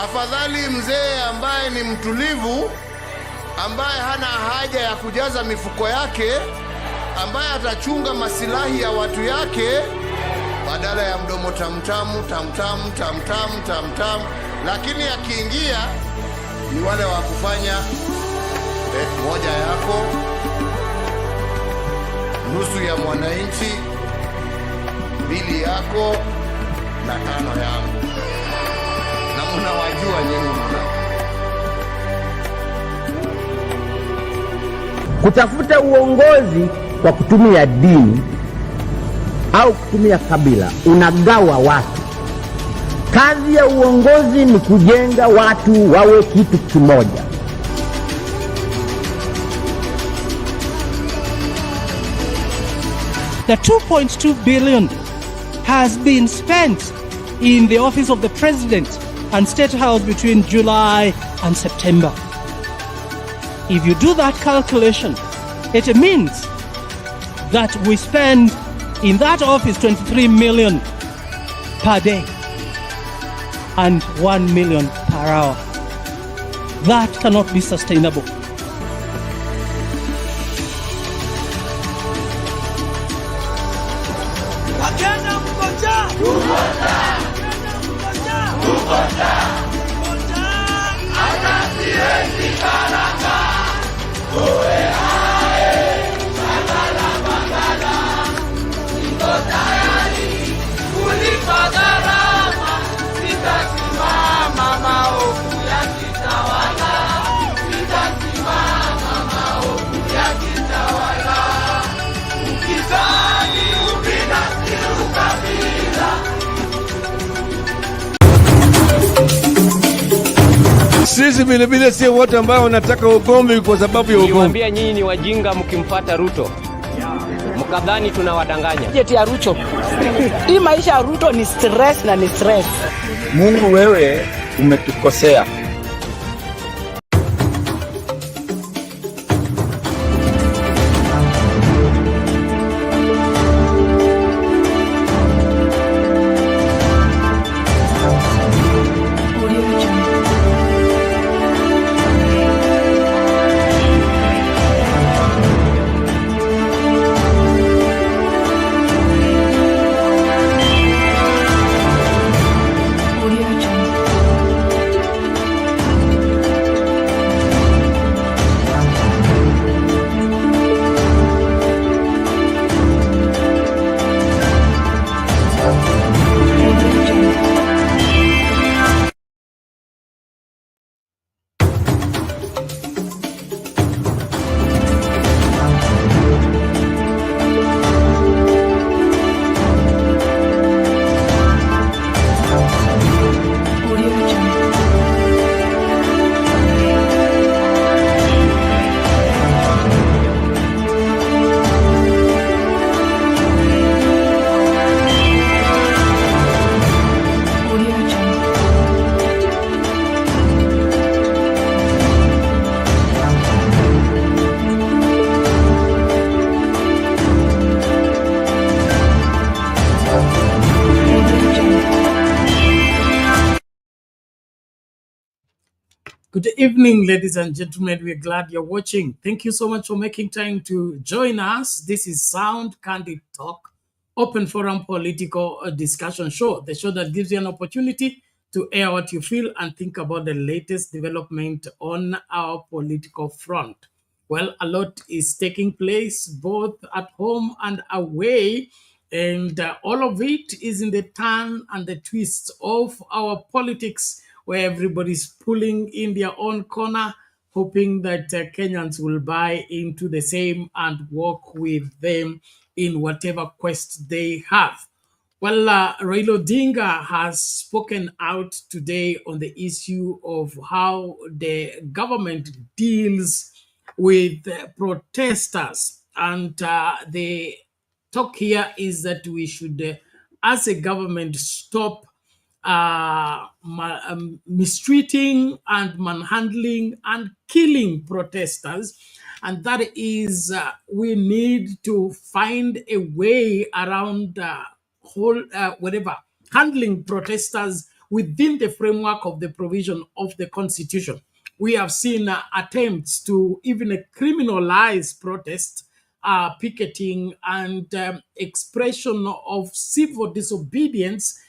Afadhali mzee ambaye ni mtulivu, ambaye hana haja ya kujaza mifuko yake, ambaye atachunga masilahi ya watu yake, badala ya mdomo tamtamu tamtamu tamtamu tamtamu. Lakini akiingia ni wale wa kufanya moja yako, nusu ya mwananchi, mbili yako na tano yangu. Na mnawajua nyinyi kutafuta uongozi kwa kutumia dini au kutumia kabila, unagawa watu. Kazi ya uongozi ni kujenga watu wawe kitu kimoja. The 2.2 billion has been spent in the office of the president and State House between July and September. If you do that calculation, it means that we spend in that office 23 million per day and 1 million per hour. That cannot be sustainable. Sisi vile vile sio wote ambao wanataka ugomvi kwa sababu ya ugomvi. Niwaambia nyinyi ni wajinga mkimfuata Ruto. Mkadhani tunawadanganya. Jeti ya Ruto. Hii maisha ya Ruto ni stress na ni stress. Mungu, wewe umetukosea. Good evening, ladies and gentlemen. We're glad you're watching. Thank you so much for making time to join us. This is Sound Candid Talk, open forum political discussion show, the show that gives you an opportunity to air what you feel and think about the latest development on our political front. Well, a lot is taking place both at home and away, and all of it is in the turn and the twist of our politics, where everybody's pulling in their own corner, hoping that Kenyans will buy into the same and work with them in whatever quest they have. Well, Raila Odinga has spoken out today on the issue of how the government deals with protesters. And the talk here is that we should, as a government, stop mistreating and manhandling and killing protesters, and that is we need to find a way around handling protesters within the framework of the provision of the Constitution. We have seen attempts to even criminalize protest, picketing, and expression of civil disobedience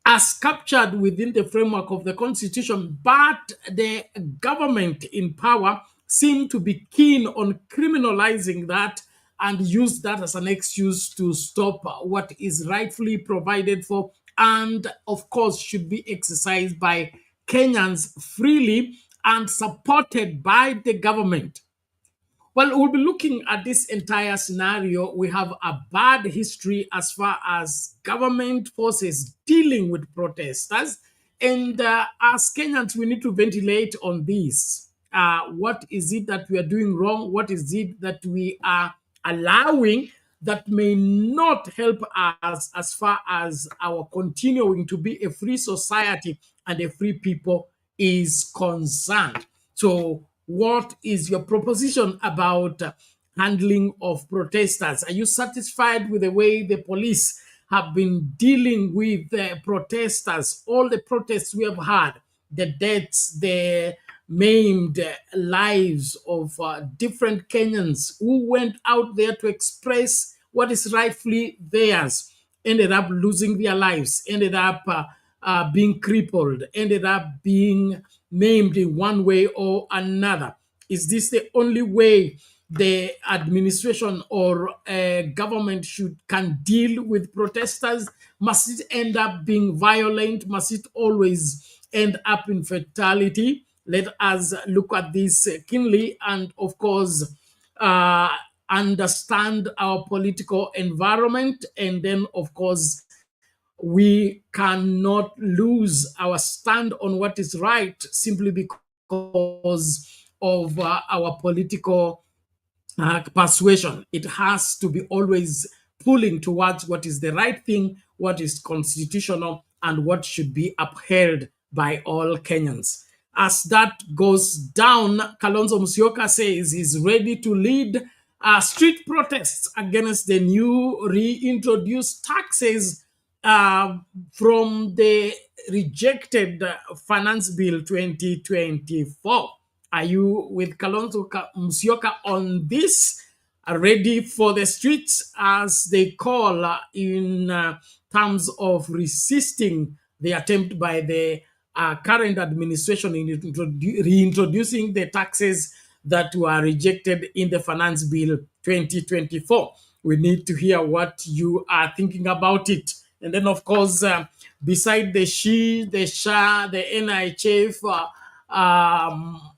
as captured within the framework of the Constitution, but the government in power seem to be keen on criminalizing that and use that as an excuse to stop what is rightfully provided for and, of course, should be exercised by Kenyans freely and supported by the government. Well, we'll be looking at this entire scenario. We have a bad history as far as government forces dealing with protesters. And as Kenyans, we need to ventilate on this. What is it that we are doing wrong? What is it that we are allowing that may not help us as far as our continuing to be a free society and a free people is concerned? So, what is your proposition about handling of protesters? Are you satisfied with the way the police have been dealing with the protesters? All the protests we have had, the deaths, the maimed lives of different Kenyans who went out there to express what is rightfully theirs, ended up losing their lives, ended up being crippled, ended up being maimed in one way or another. Is this the only way the administration or government can deal with protesters? Must it end up being violent? Must it always end up in fatality? Let us look at this keenly and, of course, understand our political environment. And then, of course, we cannot lose our stand on what is right simply because of our political persuasion. It has to be always pulling towards what is the right thing, what is constitutional, and what should be upheld by all Kenyans. As that goes down, Kalonzo Musyoka says he's ready to lead street protests against the new reintroduced taxes from the rejected Finance Bill 2024. Are you with Kalonzo Musyoka on this? Ready for the streets, as they call, in terms of resisting the attempt by the current administration in reintroducing the taxes that were rejected in the Finance Bill 2024. We need to hear what you are thinking about it. And then, of course, beside the SHA, the NHF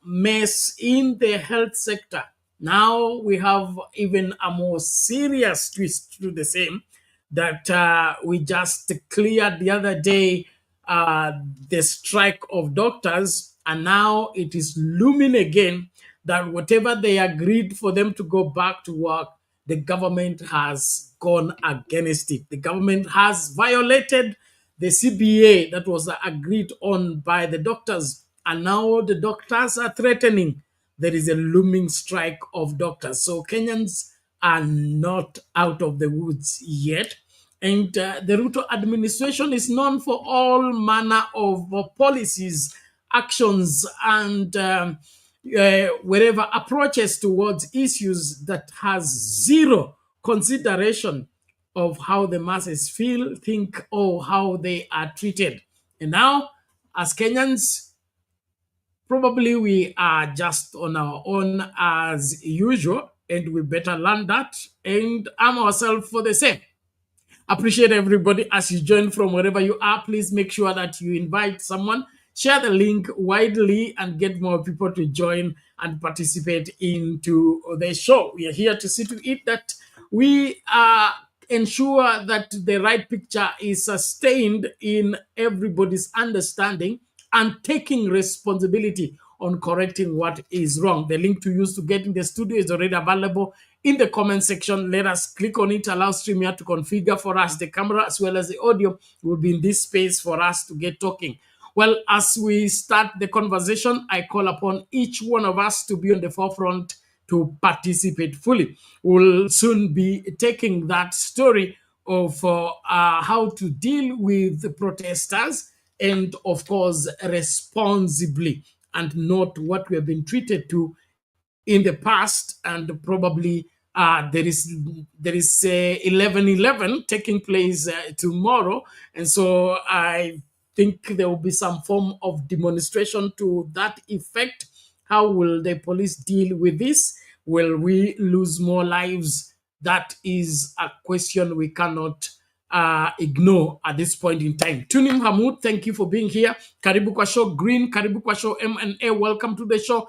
mess in the health sector, now we have even a more serious twist to the same that we just cleared the other day, the strike of doctors, and now it is looming again that whatever they agreed for them to go back to work, the government has gone against it. The government has violated the CBA that was agreed on by the doctors, and now the doctors are threatening there is a looming strike of doctors. So Kenyans are not out of the woods yet. And the Ruto administration is known for all manner of policies, actions, and wherever approaches towards issues that has zero consideration of how the masses feel, think, or how they are treated. And now, as Kenyans, probably we are just on our own as usual, and we better learn that and arm ourselves for the same. Appreciate everybody as you join from wherever you are. Please make sure that you invite someone, share the link widely, and get more people to join and participate into the show. We are here to see to it that we ensure that the right picture is sustained in everybody's understanding and taking responsibility on correcting what is wrong. The link to use to get in the studio is already available in the comment section. Let us click on it, allow StreamYard to configure for us the camera as well as the audio will be in this space for us to get talking. Well, as we start the conversation, I call upon each one of us to be on the forefront to participate fully. We'll soon be taking that story of how to deal with the protesters and of course responsibly, and not what we have been treated to in the past. And probably there is 11/11 taking place tomorrow, and so I think there will be some form of demonstration to that effect. How will the police deal with this? Will we lose more lives? That is a question we cannot ignore at this point in time. Tunim Hamud, thank you for being here. Karibu kwa show. Green, karibu kwa show. M&A, welcome to the show.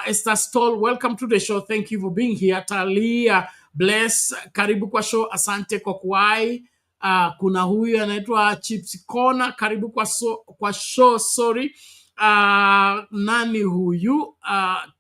Esther Stoll, welcome to the show. Thank you for being here. Talia, bless, karibu kwa show. Asante kwa kuwai. Kuna huyu anaitwa Chips Corner, karibu kwa show, sorry. Nani huyu?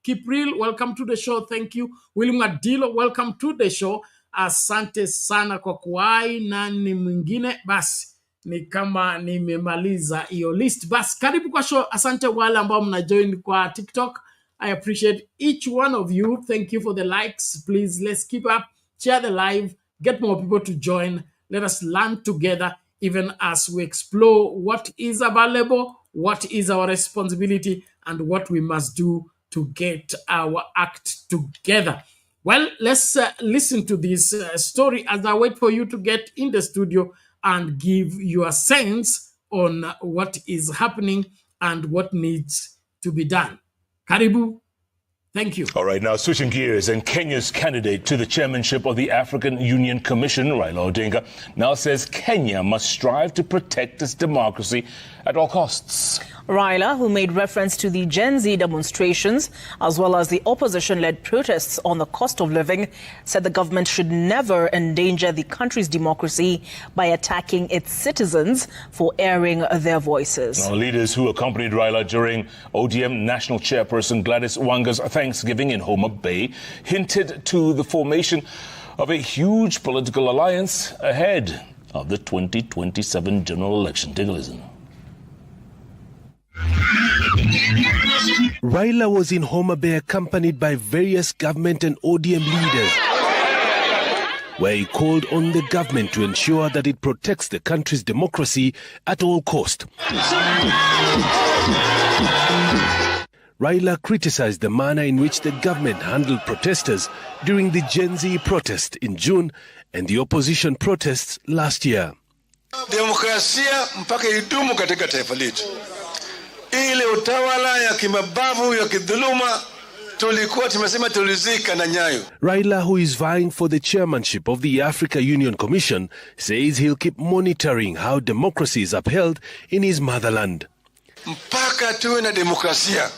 Kipril, welcome to the show. Thank you. William Adilo, welcome to the show. Asante sana kwa kuwai. Nani mwingine? Basi ni kama nimemaliza hiyo list. Basi karibu kwa show. Asante wale ambao mnajoin kwa TikTok. I appreciate each one of you. Thank you for the likes. Please, let's keep up. Share the live. Get more people to join. Let us learn together, even as we explore what is available, what is our responsibility, and what we must do to get our act together. Well, let's listen to this story as I wait for you to get in the studio and give your sense on what is happening and what needs to be done. Karibu. Thank you. All right, now switching gears, and Kenya's candidate to the chairmanship of the African Union Commission, Raila Odinga, now says Kenya must strive to protect its democracy at all costs. Raila, who made reference to the Gen Z demonstrations as well as the opposition-led protests on the cost of living, said the government should never endanger the country's democracy by attacking its citizens for airing their voices. Now, leaders who accompanied Raila during ODM National Chairperson Gladys Wanga's Thanksgiving in Homa Bay hinted to the formation of a huge political alliance ahead of the 2027 general election. Take a listen. Raila was in Homa Bay accompanied by various government and ODM leaders, where he called on the government to ensure that it protects the country's democracy at all cost. Raila criticized the manner in which the government handled protesters during the Gen Z protest in June and the opposition protests last year. Demokrasia mpaka idumu katika taifa letu. Ile utawala ya kimabavu ya kidhuluma tulikuwa tumesema tulizika na nyayo. Raila, who is vying for the chairmanship of the Africa Union Commission, says he'll keep monitoring how democracy is upheld in his motherland. Mpaka tuwe na demokrasia.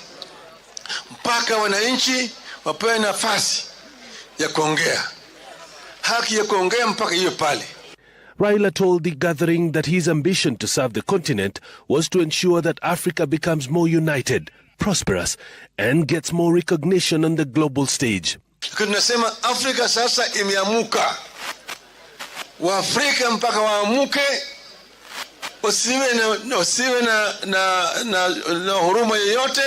Mpaka wananchi wapewe nafasi ya kuongea. Haki ya kuongea mpaka hiyo pale. Raila told the gathering that his ambition to serve the continent was to ensure that Africa becomes more united, prosperous, and gets more recognition on the global stage. Tunasema Afrika sasa imeamuka. Waafrika mpaka waamuke, usiwe na huruma yoyote.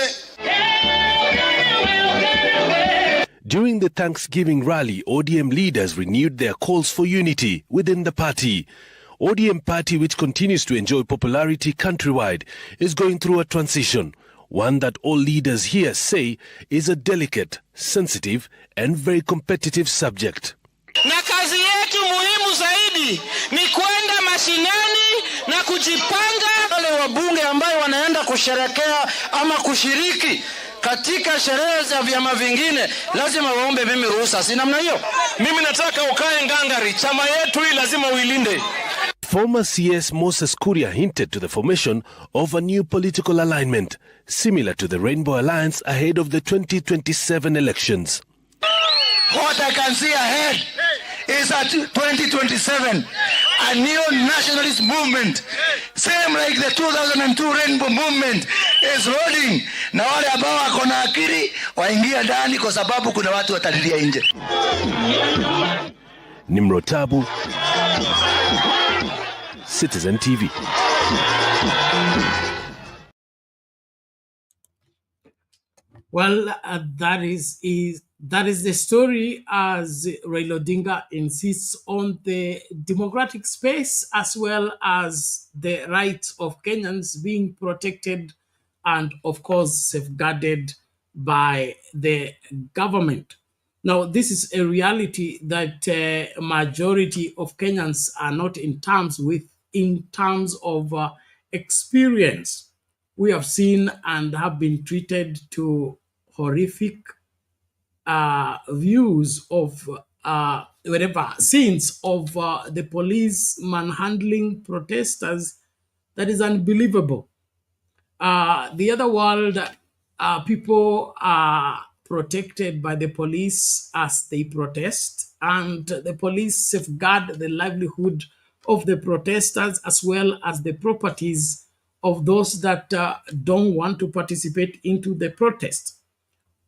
During the Thanksgiving rally, ODM leaders renewed their calls for unity within the party. ODM party, which continues to enjoy popularity countrywide, is going through a transition, one that all leaders here say is a delicate, sensitive, and very competitive subject. Na kazi yetu muhimu zaidi ni kwenda mashinani na kujipanga. Wale wabunge ambao wanaenda kusherekea ama kushiriki katika sherehe za vyama vingine lazima waombe mimi ruhusa, si namna hiyo? Mimi nataka ukae ngangari, chama yetu hii lazima uilinde. Former CS Moses Kuria hinted to the formation of a new political alignment, similar to the Rainbow Alliance ahead of the 2027 elections. What I can see ahead is at 2027, a new nationalist movement, same like the 2002 Rainbow movement, is rolling. Na wale ambao wako na akili waingia ndani kwa sababu kuna watu watalilia nje. Nimrotabu, Citizen TV. Well, that That is the story, as Raila Odinga insists on the democratic space as well as the rights of Kenyans being protected and, of course, safeguarded by the government. Now, this is a reality that a majority of Kenyans are not in terms of experience. We have seen and have been treated to horrific views of whatever scenes of the police manhandling protesters. That is unbelievable. The other world, people are protected by the police as they protest, and the police safeguard the livelihood of the protesters as well as the properties of those that don't want to participate into the protest.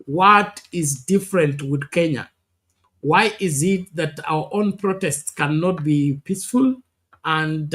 What is different with Kenya? Why is it that our own protests cannot be peaceful and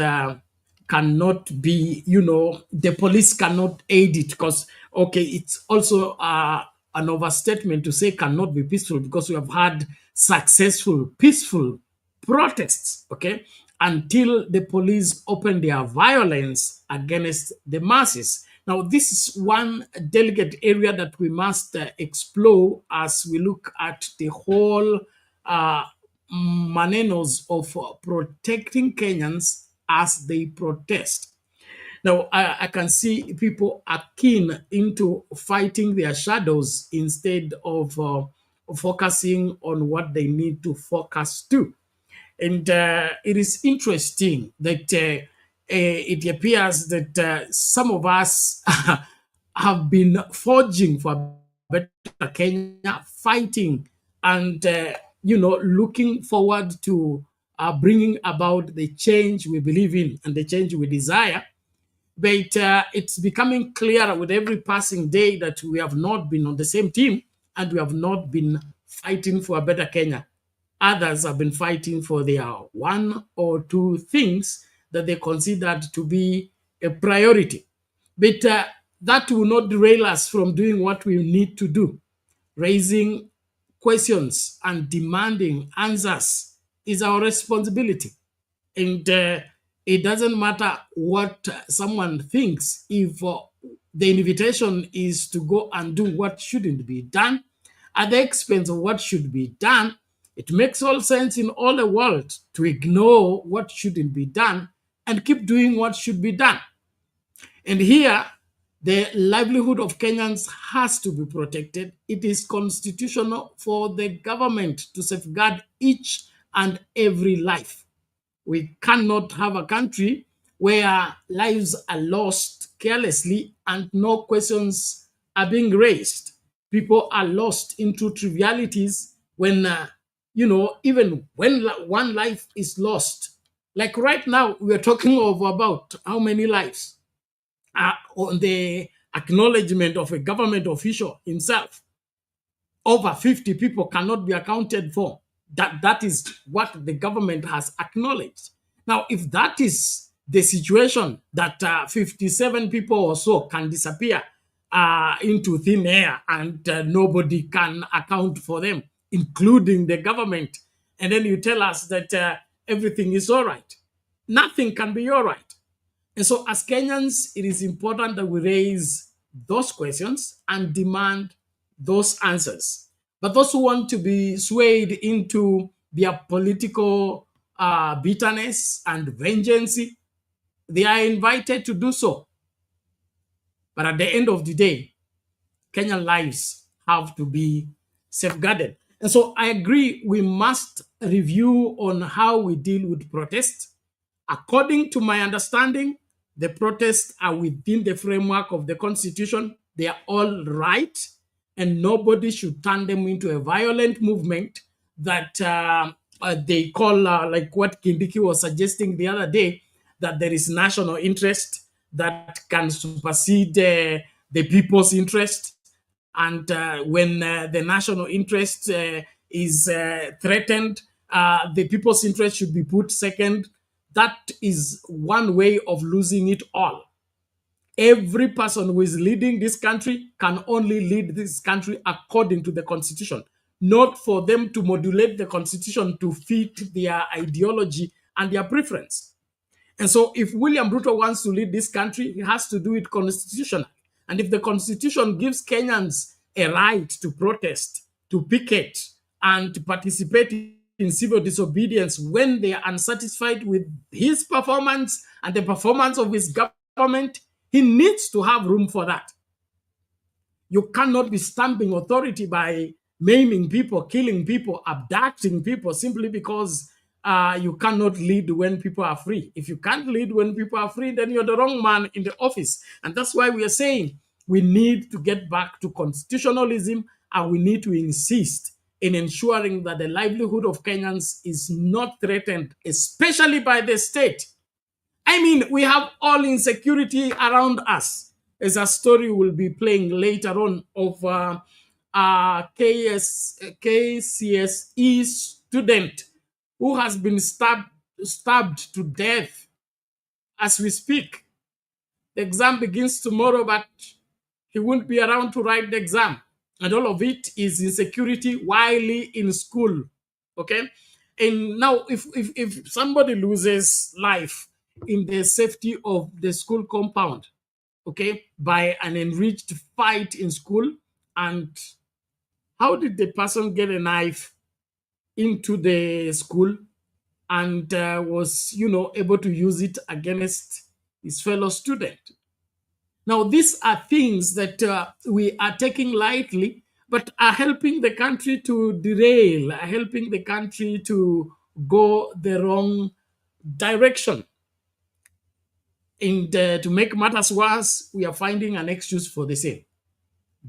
cannot be, the police cannot aid it? Because, okay, it's also an overstatement to say cannot be peaceful, because we have had successful, peaceful protests, okay, until the police open their violence against the masses. Now, this is one delicate area that we must explore as we look at the whole manenos of protecting Kenyans as they protest. Now, I can see people are keen into fighting their shadows instead of focusing on what they need to focus to. And it is interesting that it appears that some of us have been forging for better Kenya, fighting and, looking forward to bringing about the change we believe in and the change we desire. But it's becoming clearer with every passing day that we have not been on the same team and we have not been fighting for a better Kenya. Others have been fighting for their one or two things that they considered to be a priority. But that will not derail us from doing what we need to do. Raising questions and demanding answers is our responsibility. And it doesn't matter what someone thinks if the invitation is to go and do what shouldn't be done at the expense of what should be done. It makes all sense in all the world to ignore what shouldn't be done and keep doing what should be done. And here, the livelihood of Kenyans has to be protected. It is constitutional for the government to safeguard each and every life. We cannot have a country where lives are lost carelessly and no questions are being raised. People are lost into trivialities when, even when one life is lost. Like right now, we are talking of about how many lives on the acknowledgement of a government official himself. Over 50 people cannot be accounted for. That is what the government has acknowledged. Now, if that is the situation, that 57 people or so can disappear into thin air and nobody can account for them, including the government, and then you tell us that everything is all right, nothing can be all right. And so as Kenyans, it is important that we raise those questions and demand those answers. But those who want to be swayed into their political bitterness and vengeance, they are invited to do so. But at the end of the day, Kenyan lives have to be safeguarded. And so I agree we must review on how we deal with protests. According to my understanding, the protests are within the framework of the Constitution. They are all right, and nobody should turn them into a violent movement that they call, like what Kindiki was suggesting the other day, that there is national interest that can supersede the people's interest. And when the national interest is threatened, the people's interest should be put second. That is one way of losing it all. Every person who is leading this country can only lead this country according to the Constitution. not for them to modulate the constitution to fit their ideology and their preference. And so if William Ruto wants to lead this country, he has to do it constitutionally. And if the constitution gives Kenyans a right to protest, to picket, and to participate in civil disobedience when they are unsatisfied with his performance and the performance of his government, he needs to have room for that. You cannot be stamping authority by maiming people, killing people, abducting people simply because you cannot lead when people are free. If you can't lead when people are free, then you're the wrong man in the office. And that's why we are saying we need to get back to constitutionalism, and we need to insist in ensuring that the livelihood of Kenyans is not threatened, especially by the state. I mean, we have all insecurity around us. There's a story we'll be playing later on of KCSE student who has been stabbed to death as we speak. The exam begins tomorrow, but he won't be around to write the exam. And all of it is insecurity while in school, okay? And now if somebody loses life in the safety of the school compound, okay, by an enriched fight in school, and how did the person get a knife into the school and was, able to use it against his fellow student? Now, these are things that we are taking lightly, but are helping the country to derail, are helping the country to go the wrong direction. And to make matters worse, we are finding an excuse for the same.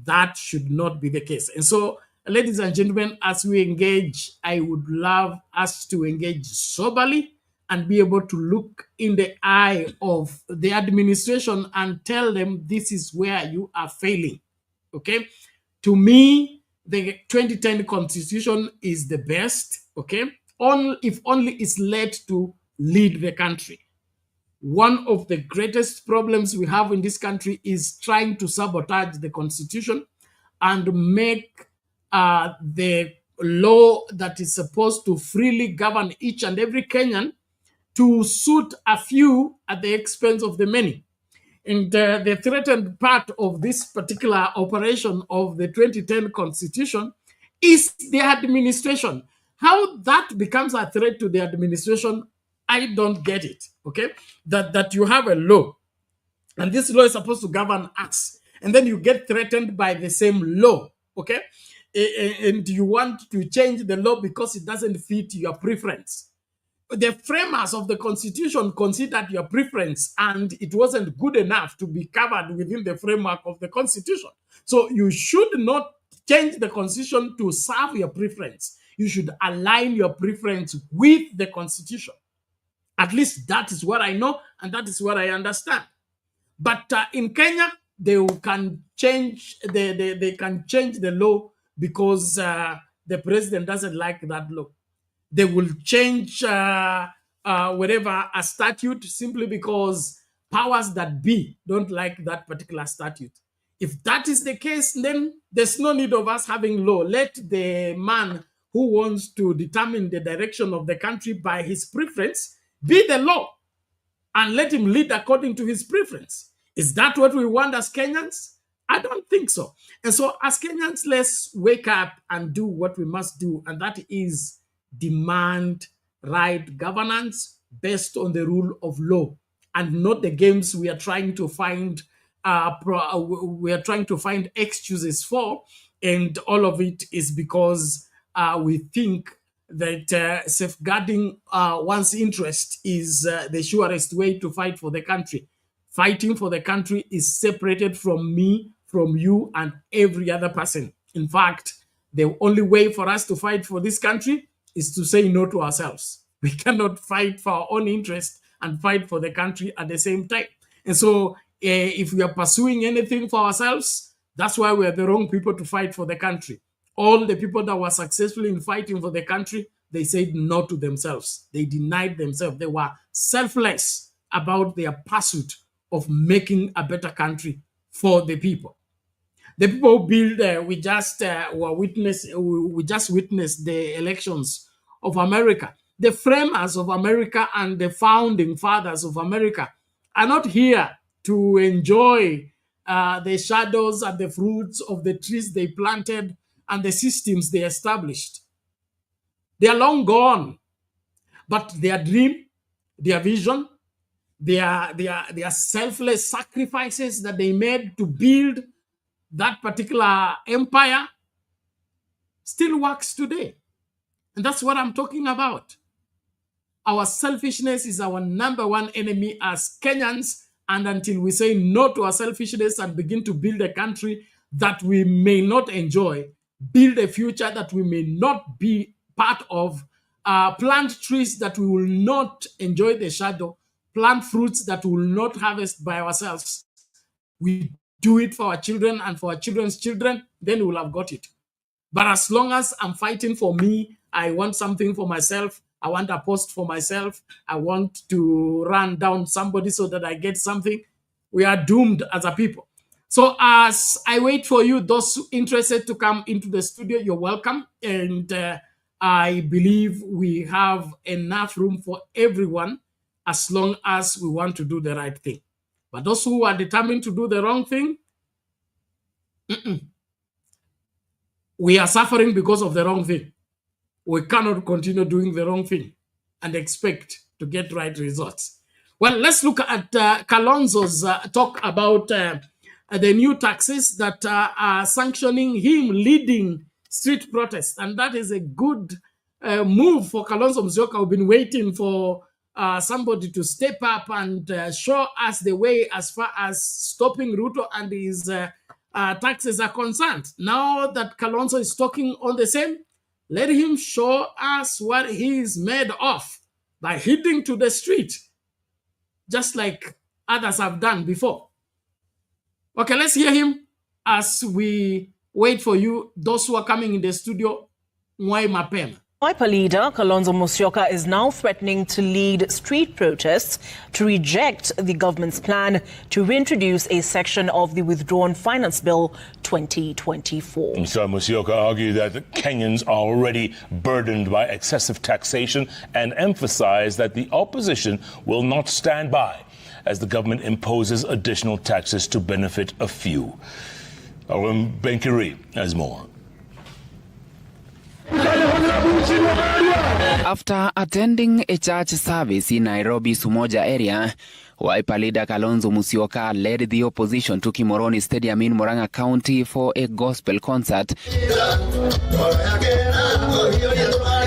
That should not be the case. And so, ladies and gentlemen, as we engage, I would love us to engage soberly and be able to look in the eye of the administration and tell them this is where you are failing, okay? To me, the 2010 constitution is the best, okay? If only it's led to lead the country. One of the greatest problems we have in this country is trying to sabotage the constitution and make the law that is supposed to freely govern each and every Kenyan to suit a few at the expense of the many. And the threatened part of this particular operation of the 2010 constitution is the administration. How that becomes a threat to the administration, I don't get it, okay? That you have a law, and this law is supposed to govern us, and then you get threatened by the same law, okay? And you want to change the law because it doesn't fit your preference. The framers of the constitution considered your preference, and it wasn't good enough to be covered within the framework of the constitution. So you should not change the constitution to serve your preference. You should align your preference with the constitution. At least that is what I know, and that is what I understand. But in Kenya, they can change the law because the president doesn't like that law. They will change whatever a statute simply because powers that be don't like that particular statute. If that is the case, then there's no need of us having law. Let the man who wants to determine the direction of the country by his preference be the law, and let him lead according to his preference. Is that what we want as Kenyans? I don't think so. And so as Kenyans, let's wake up and do what we must do, and that is demand right governance based on the rule of law, and not the games we are trying to find excuses for, and all of it is because we think that safeguarding one's interest is the surest way to fight for the country. Fighting for the country is separated from me, from you, and every other person. In fact, the only way for us to fight for this country is to say no to ourselves. We cannot fight for our own interest and fight for the country at the same time. And so if we are pursuing anything for ourselves, that's why we are the wrong people to fight for the country. All the people that were successful in fighting for the country, they said no to themselves. They denied themselves. They were selfless about their pursuit of making a better country for the people. The people who build, we just witnessed the elections of America. The framers of America and the founding fathers of America are not here to enjoy the shadows and the fruits of the trees they planted and the systems they established. They are long gone, but their dream, their vision, their selfless sacrifices that they made to build that particular empire still works today. And that's what I'm talking about. Our selfishness is our number one enemy as Kenyans, and until we say no to our selfishness and begin to build a country that we may not enjoy, build a future that we may not be part of, plant trees that we will not enjoy the shadow, plant fruits that we will not harvest by ourselves, we do it for our children and for our children's children, then we'll have got it. But as long as I'm fighting for me, I want something for myself, I want a post for myself, I want to run down somebody so that I get something, we are doomed as a people. So as I wait for you, those interested to come into the studio, you're welcome. And I believe we have enough room for everyone as long as we want to do the right thing. But those who are determined to do the wrong thing, we are suffering because of the wrong thing. We cannot continue doing the wrong thing and expect to get right results. Well, let's look at Kalonzo's talk about the new taxes that are sanctioning him leading street protests. And that is a good move for Kalonzo Musyoka. We've been waiting for somebody to step up and show us the way as far as stopping Ruto and his taxes are concerned. Now that Kalonzo is talking on the same, let him show us what he is made of by heading to the street, just like others have done before. Okay, let's hear him as we wait for you, those who are coming in the studio. Mwai mapema. Wiper leader Kalonzo Musyoka is now threatening to lead street protests to reject the government's plan to reintroduce a section of the withdrawn Finance Bill 2024. Mr. Musyoka argued that Kenyans are already burdened by excessive taxation and emphasized that the opposition will not stand by as the government imposes additional taxes to benefit a few. Alan Benkiri has more. After attending a church service in Nairobi's Umoja area, Wiper leader Kalonzo Musyoka led the opposition to Kimoroni Stadium in Murang'a County for a gospel concert.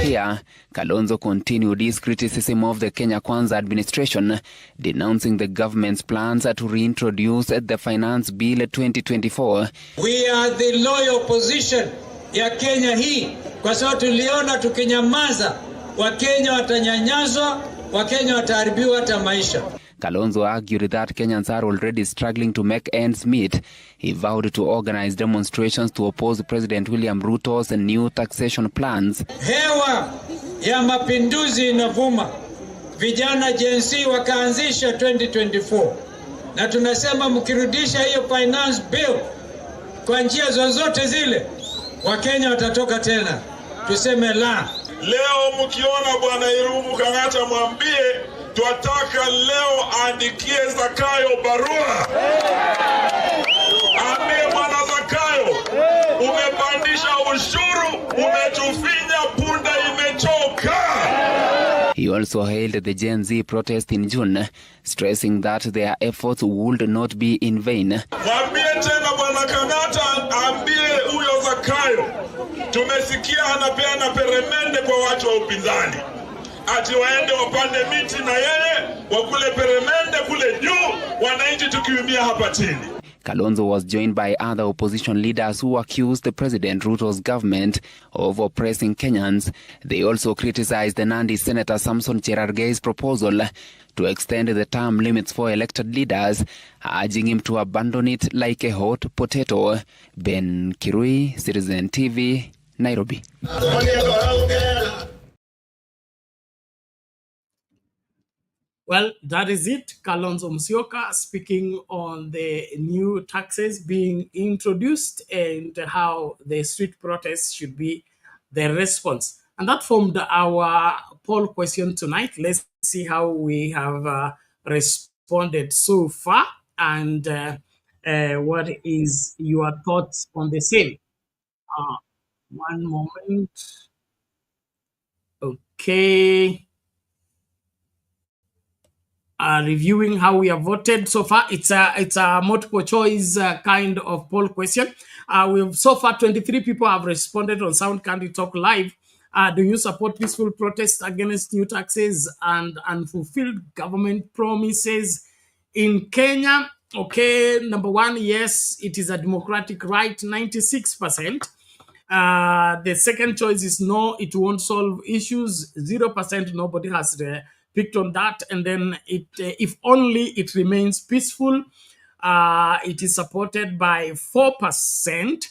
Here, Kalonzo continued his criticism of the Kenya Kwanza administration, denouncing the government's plans to reintroduce the Finance Bill 2024. We are the loyal opposition ya Kenya hii, kwa sababu tuliona tukinyamaza Wakenya watanyanyazwa, Wakenya wataharibiwa hata maisha. Kalonzo argued that Kenyans are already struggling to make ends meet. He vowed to organize demonstrations to oppose President William Ruto's new taxation plans. Hewa ya mapinduzi inavuma. Vijana Gen Z wakaanzisha 2024. Na tunasema mkirudisha hiyo finance bill kwa njia zozote zile, Wakenya watatoka tena. Tuseme la. Leo mkiona Bwana Irungu Kang'ata mwambie twataka leo aandikie Zakayo barua. Ambie Bwana Zakayo, umepandisha ushuru, umetufinya, punda imechoka. He also hailed the Gen Z protest in June, stressing that their efforts would not be in vain. Mwambie tena Bwana Kang'ata, ambie huyo Zakayo, tumesikia anapeana peremende kwa watu wa upinzani. Ati waende wapande miti na yeye, wakule peremende kule juu, wananchi tukiumia hapa chini. Kalonzo was joined by other opposition leaders who accused the President Ruto's government of oppressing Kenyans. They also criticized the Nandi Senator Samson Cherargei's proposal to extend the term limits for elected leaders, urging him to abandon it like a hot potato. Ben Kirui, Citizen TV, Nairobi. Well, that is it. Kalonzo Musyoka speaking on the new taxes being introduced and how the street protests should be the response. And that formed our poll question tonight. Let's see how we have responded so far and what is your thoughts on the same. One moment. Okay. Reviewing how we have voted so far. It's a multiple choice kind of poll question. We've so far 23 people have responded on Sound Candy Talk Live. Do you support peaceful protests against new taxes and unfulfilled government promises in Kenya? Okay, number one, yes, it is a democratic right, 96%. The second choice is no, it won't solve issues, 0%. Nobody has picked on that. And then if only it remains peaceful, it is supported by 4%.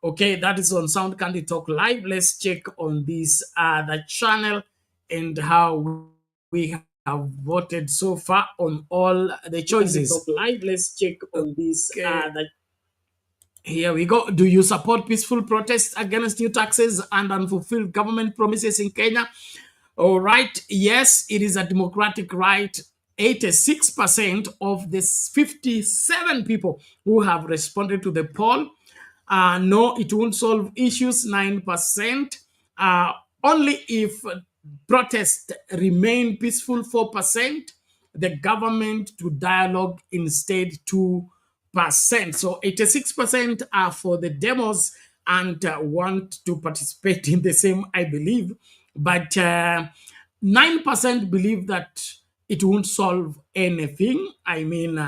Okay, that is on Sound Candy Talk Live. Let's check on this the channel and how we have voted so far on all the choices. Talk Live. Let's check on this here we go. Do you support peaceful protests against new taxes and unfulfilled government promises in Kenya? All right. Yes, it is a democratic right. 86% of the 57 people who have responded to the poll. No, it won't solve issues, 9%. Only if protests remain peaceful, 4%. The government to dialogue instead, 2%. So 86% are for the demos and want to participate in the same, I believe. But 9% believe that it won't solve anything. I mean,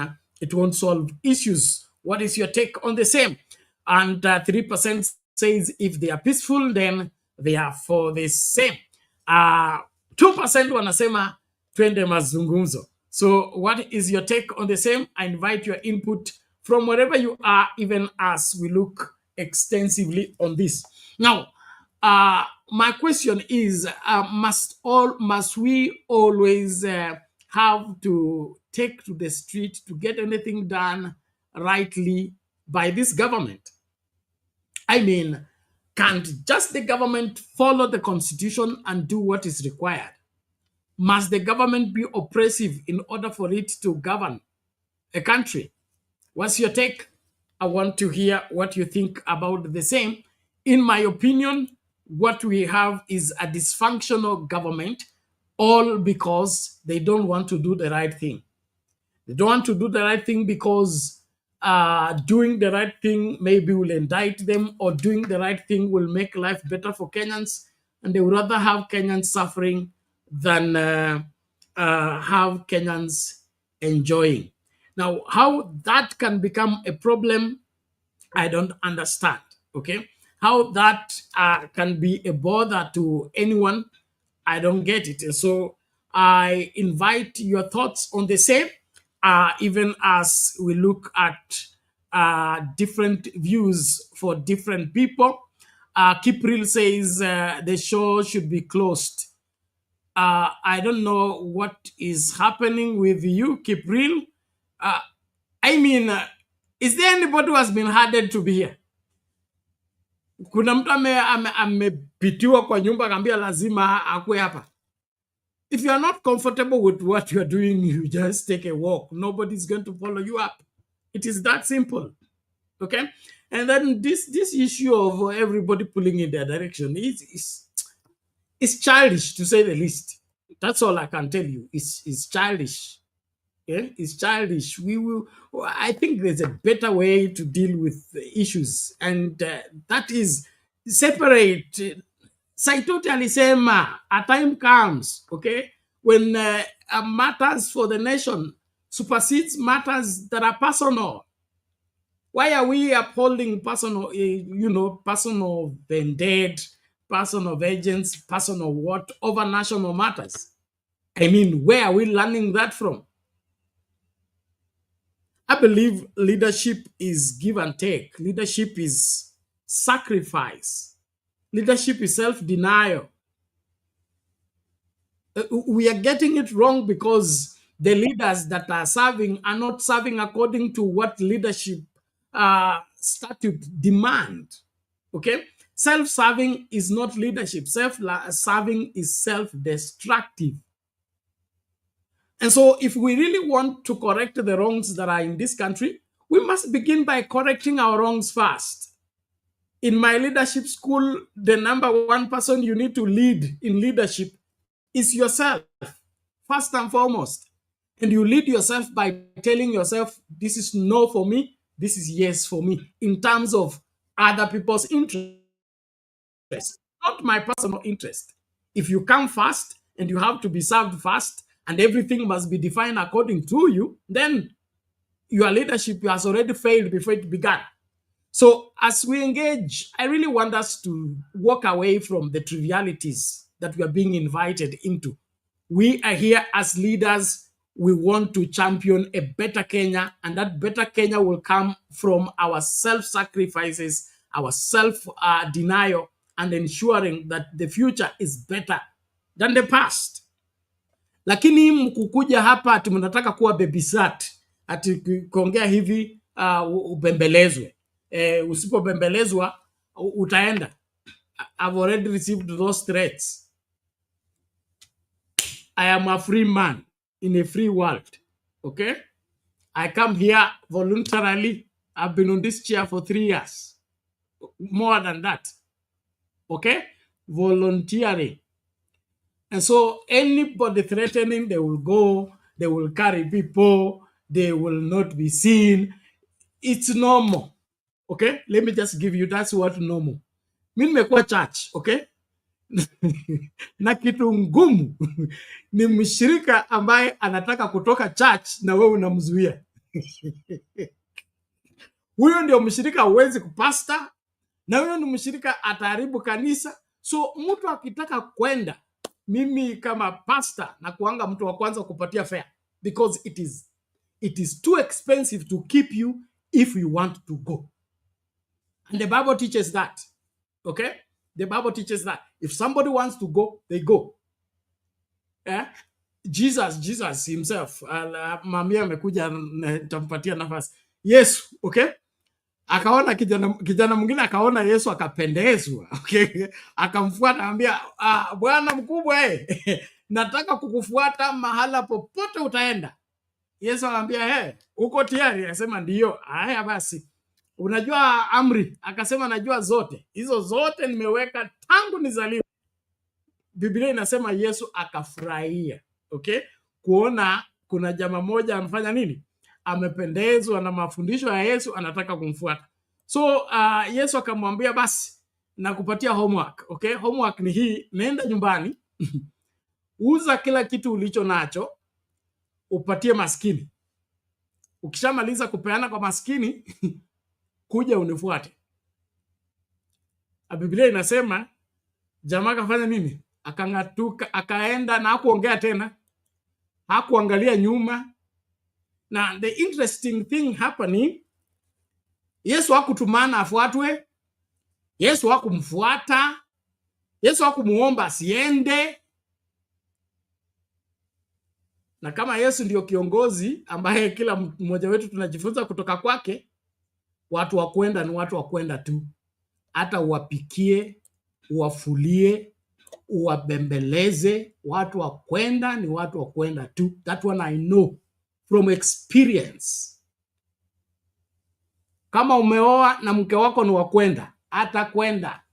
it won't solve issues. What is your take on the same? And 3% says if they are peaceful, then they are for the same. 2% wanasema twende mazungumzo. So what is your take on the same? I invite your input from wherever you are, even as we look extensively on this. Now, my question is, must we always have to take to the street to get anything done rightly by this government? I mean, can't just the government follow the constitution and do what is required? Must the government be oppressive in order for it to govern a country? What's your take? I want to hear what you think about the same. In my opinion, what we have is a dysfunctional government, all because they don't want to do the right thing. They don't want to do the right thing because doing the right thing maybe will indict them, or doing the right thing will make life better for Kenyans, and they would rather have Kenyans suffering than have Kenyans enjoying. Now, how that can become a problem, I don't understand, okay? How that can be a bother to anyone, I don't get it. And so I invite your thoughts on the same, even as we look at different views for different people. Kipril says the show should be closed. I don't know what is happening with you, Kipril. I mean, is there anybody who has been hardened to be here? Kuna mtu amepitiwa kwa nyumba akambia lazima akue hapa. If you are not comfortable with what you are doing, you just take a walk. Nobody's going to follow you up. It is that simple. Okay? And then this issue of everybody pulling in their direction is childish, to say the least. That's all I can tell you. It's childish. Yeah, it's childish. I think there's a better way to deal with the issues, and that is separate. Saitoti alisema, a time comes, okay, when matters for the nation supersedes matters that are personal. Why are we upholding personal, personal vendetta, personal vengeance, personal what over national matters? I mean, where are we learning that from? I believe leadership is give and take. Leadership is sacrifice. Leadership is self-denial. We are getting it wrong because the leaders that are serving are not serving according to what leadership statute demand. Okay? Self-serving is not leadership. Self-serving is self-destructive. And so if we really want to correct the wrongs that are in this country, we must begin by correcting our wrongs first. In my leadership school, the number one person you need to lead in leadership is yourself, first and foremost. And you lead yourself by telling yourself, this is no for me, this is yes for me, in terms of other people's interests, not my personal interest. If you come first and you have to be served first and everything must be defined according to you, then your leadership has already failed before it began. So as we engage, I really want us to walk away from the trivialities that we are being invited into. We are here as leaders. We want to champion a better Kenya, and that better Kenya will come from our self-sacrifices, our self-denial, and ensuring that the future is better than the past. Lakini mkukuja hapa ati mnataka kuwa babysat, ati kuongea hivi ubembelezwe. Usipobembelezwa utaenda. I've already received those threats. I am a free man in a free world. Okay? I come here voluntarily. I've been on this chair for 3 years. More than that. Okay? Volunteering. And so anybody threatening, they will go, they will carry people, they will not be seen. It's normal. Okay? Let me just give you, that's what normal. Mimi nimekuwa church, okay? Na kitu ngumu ni mshirika ambaye anataka kutoka church na wewe unamzuia. Huyo ndio mshirika huwezi kupasta, na huyo ni mshirika ataharibu kanisa. So mtu akitaka kwenda, mimi kama pastor na kuanga mtu wa kwanza kupatia fare, because it is too expensive to keep you if you want to go. And the Bible teaches that. Okay? The Bible teaches that. If somebody wants to go, they go. Yeah? Jesus himself, mamia amekuja tampatia nafasi. Yesu, okay? Akaona kijana mwingine akaona Yesu akapendezwa. Okay? Akamfuata anambia, bwana mkubwa nataka kukufuata mahala popote utaenda. Yesu anambia, uko tayari? Akasema ndio. Haya basi. Unajua amri? Akasema najua zote. Hizo zote nimeweka tangu nizaliwe. Biblia inasema Yesu akafurahia. Okay? Kuona kuna jamaa moja amfanya nini? Amependezwa na mafundisho ya Yesu, anataka kumfuata. So Yesu akamwambia basi nakupatia homework. Okay? Homework ni hii, nenda nyumbani. Uza kila kitu ulicho nacho, upatie maskini. Ukishamaliza kupeana kwa maskini, kuja unifuate. Biblia inasema jamaa akafanya nini? Akang'atuka, akaenda na hakuongea tena. Hakuangalia nyuma. Na the interesting thing happening, Yesu hakutumana afuatwe. Yesu hakumfuata. Yesu hakumuomba asiende. Na kama Yesu ndio kiongozi ambaye kila mmoja wetu tunajifunza kutoka kwake, watu wa kwenda ni watu wa kwenda tu. Hata uwapikie, uwafulie, uwabembeleze, watu wa kwenda ni watu wa kwenda tu. That one I know from experience. Kama umeoa na mke wako ni wa kwenda, hata kwenda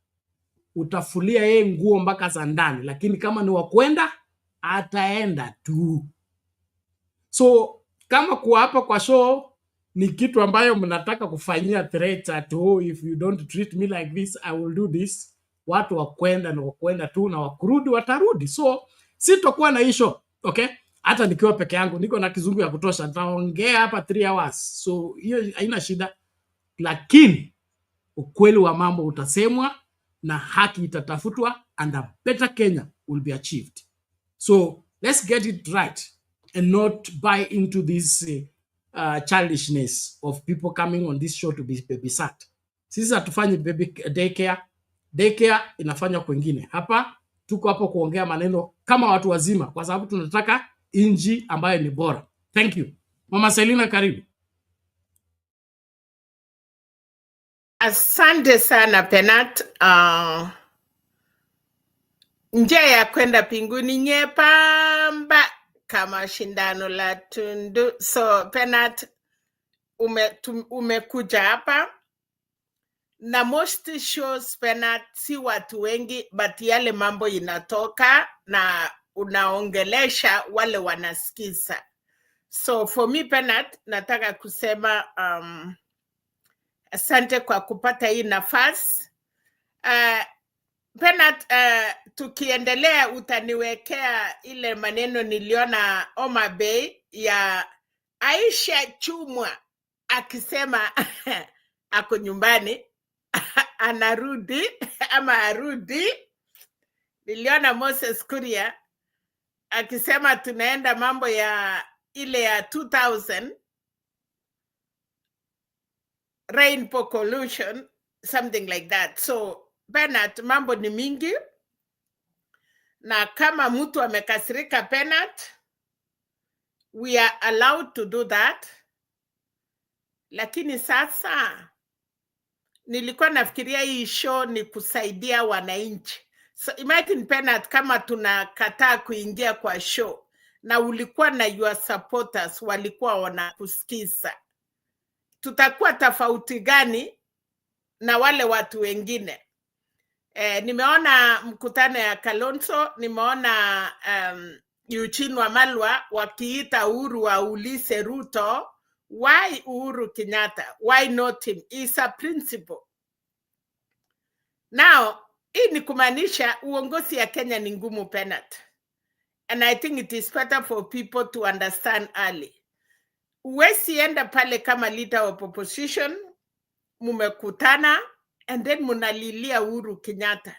utafulia yeye nguo mpaka za ndani, lakini kama ni wa kwenda ataenda tu. So kama kuapa kwa show ni kitu ambayo mnataka kufanyia threats at if you don't treat me like this I will do this. Watu wa kwenda na wakwenda tu, na wakurudi watarudi. So sitokuwa na issue, okay? Hata nikiwa peke yangu niko na kizungu ya kutosha, nitaongea hapa 3 hours. So hiyo haina shida. Lakini ukweli wa mambo utasemwa na haki itatafutwa, and a better Kenya will be achieved. So let's get it right and not buy into this childishness of people coming on this show to be babysat. Sisi hatufanyi baby daycare. Daycare inafanywa kwingine. Hapa tuko hapo kuongea maneno kama watu wazima, kwa sababu tunataka inji ambayo ni bora. Thank you. Mama Selina, karibu. Asante sana Penat. Njia ya kwenda pinguni nyepamba kama shindano la tundu. So Penat, umekuja hapa na most shows Penat, si watu wengi but yale mambo inatoka na unaongelesha wale wanasikiza. So for me Penat, nataka kusema asante kwa kupata hii nafasi. Penat, tukiendelea utaniwekea ile maneno niliona Homa Bay ya Aisha Chumwa akisema ako nyumbani anarudi ama arudi. Niliona Moses Kuria akisema tunaenda mambo ya ile ya 2000 rainbow collusion, something like that. So Penat, mambo ni mingi na kama mtu amekasirika Penat, we are allowed to do that. Lakini sasa nilikuwa nafikiria hii show ni kusaidia wananchi. So imagine Penat, kama tunakataa kuingia kwa show na ulikuwa na your supporters walikuwa wanakusikiza, tutakuwa tofauti gani na wale watu wengine? Nimeona mkutano ya Kalonzo, nimeona Eugene Wamalwa wakiita Uhuru waulize Ruto, why Uhuru Kenyatta? Why not him? It's a principle. Now, hii ni kumaanisha uongozi ya Kenya ni ngumu Penat. And I think it is better for people to understand early. Uwezi enda pale kama leader of opposition, mumekutana, and then munalilia Uhuru Kenyatta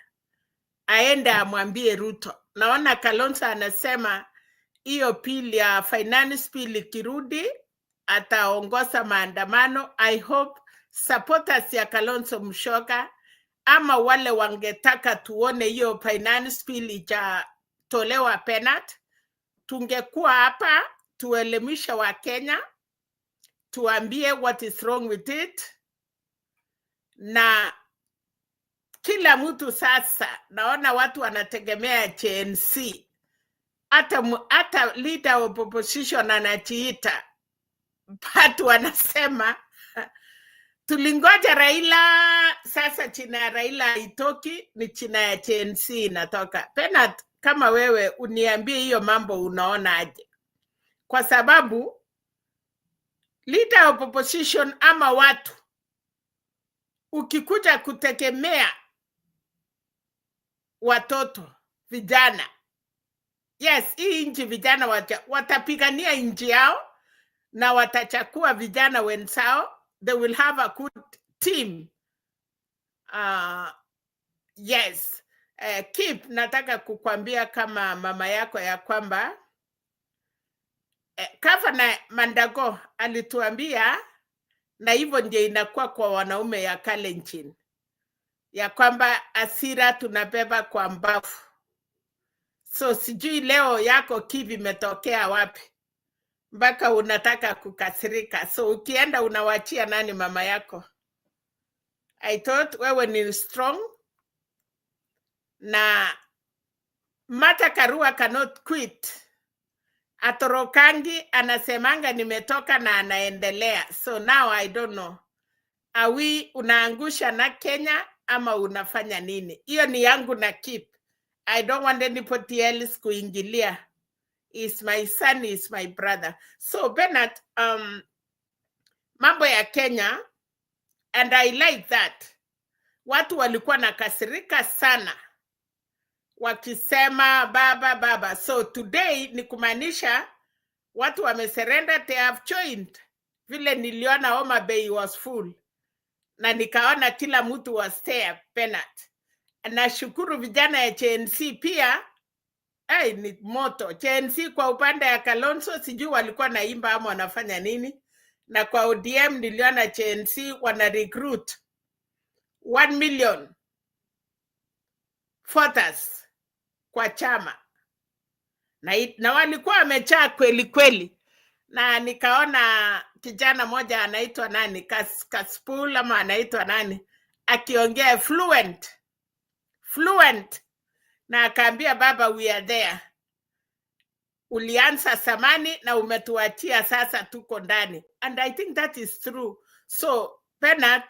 aende amwambie Ruto. Naona Kalonzo anasema hiyo pili ya finance bill ikirudi ataongoza maandamano. I hope supporters ya Kalonzo Musyoka ama wale wangetaka tuone hiyo finance bill ijatolewa Penat, tungekuwa hapa tuelimisha wa Kenya, tuambie what is wrong with it. Na kila mtu sasa naona watu wanategemea JNC. Hata leader of opposition anajiita, watu wanasema tulingoja Raila, sasa china ya Raila haitoki, ni china ya JNC inatoka. Penat, kama wewe uniambie hiyo mambo unaona aje? Kwa sababu leader of opposition ama watu ukikuja kutegemea watoto vijana, yes, hii nchi vijana watapigania nchi yao na watachakua vijana wenzao. They will have a good team. Yes. Keep, nataka kukwambia kama mama yako ya kwamba Gavana Mandago alituambia, na hivyo ndio inakuwa kwa wanaume ya Kalenjin, ya kwamba asira tunabeba kwa mbavu. So sijui leo yako kivi imetokea wapi mpaka unataka kukasirika. So ukienda unawachia nani mama yako? I thought wewe ni strong, na Martha Karua cannot quit. Atorokangi anasemanga nimetoka na anaendelea. So now I don't know. Unaangusha na Kenya ama unafanya nini? Hiyo ni yangu na Keep. I don't want anybody else kuingilia. Is my son, is my brother. So Bernard, mambo ya Kenya, and I like that. Watu walikuwa nakasirika sana wakisema baba. So today ni kumaanisha watu wamesurrender, they have joined. Vile niliona Homa Bay was full na nikaona kila mtu was there Bernard. Nashukuru vijana ya JNC pia. Ni moto. JNC kwa upande ya Kalonzo sijui walikuwa naimba ama wanafanya nini. Na kwa ODM niliona JNC wana recruit 1 million voters kwa chama. na walikuwa wamechaa kweli kweli, na nikaona kijana moja anaitwa nani Kaspul ama anaitwa nani akiongea fluent na akaambia baba, we are there. Ulianza samani na umetuachia sasa tuko ndani, and I think that is true. So Bernard,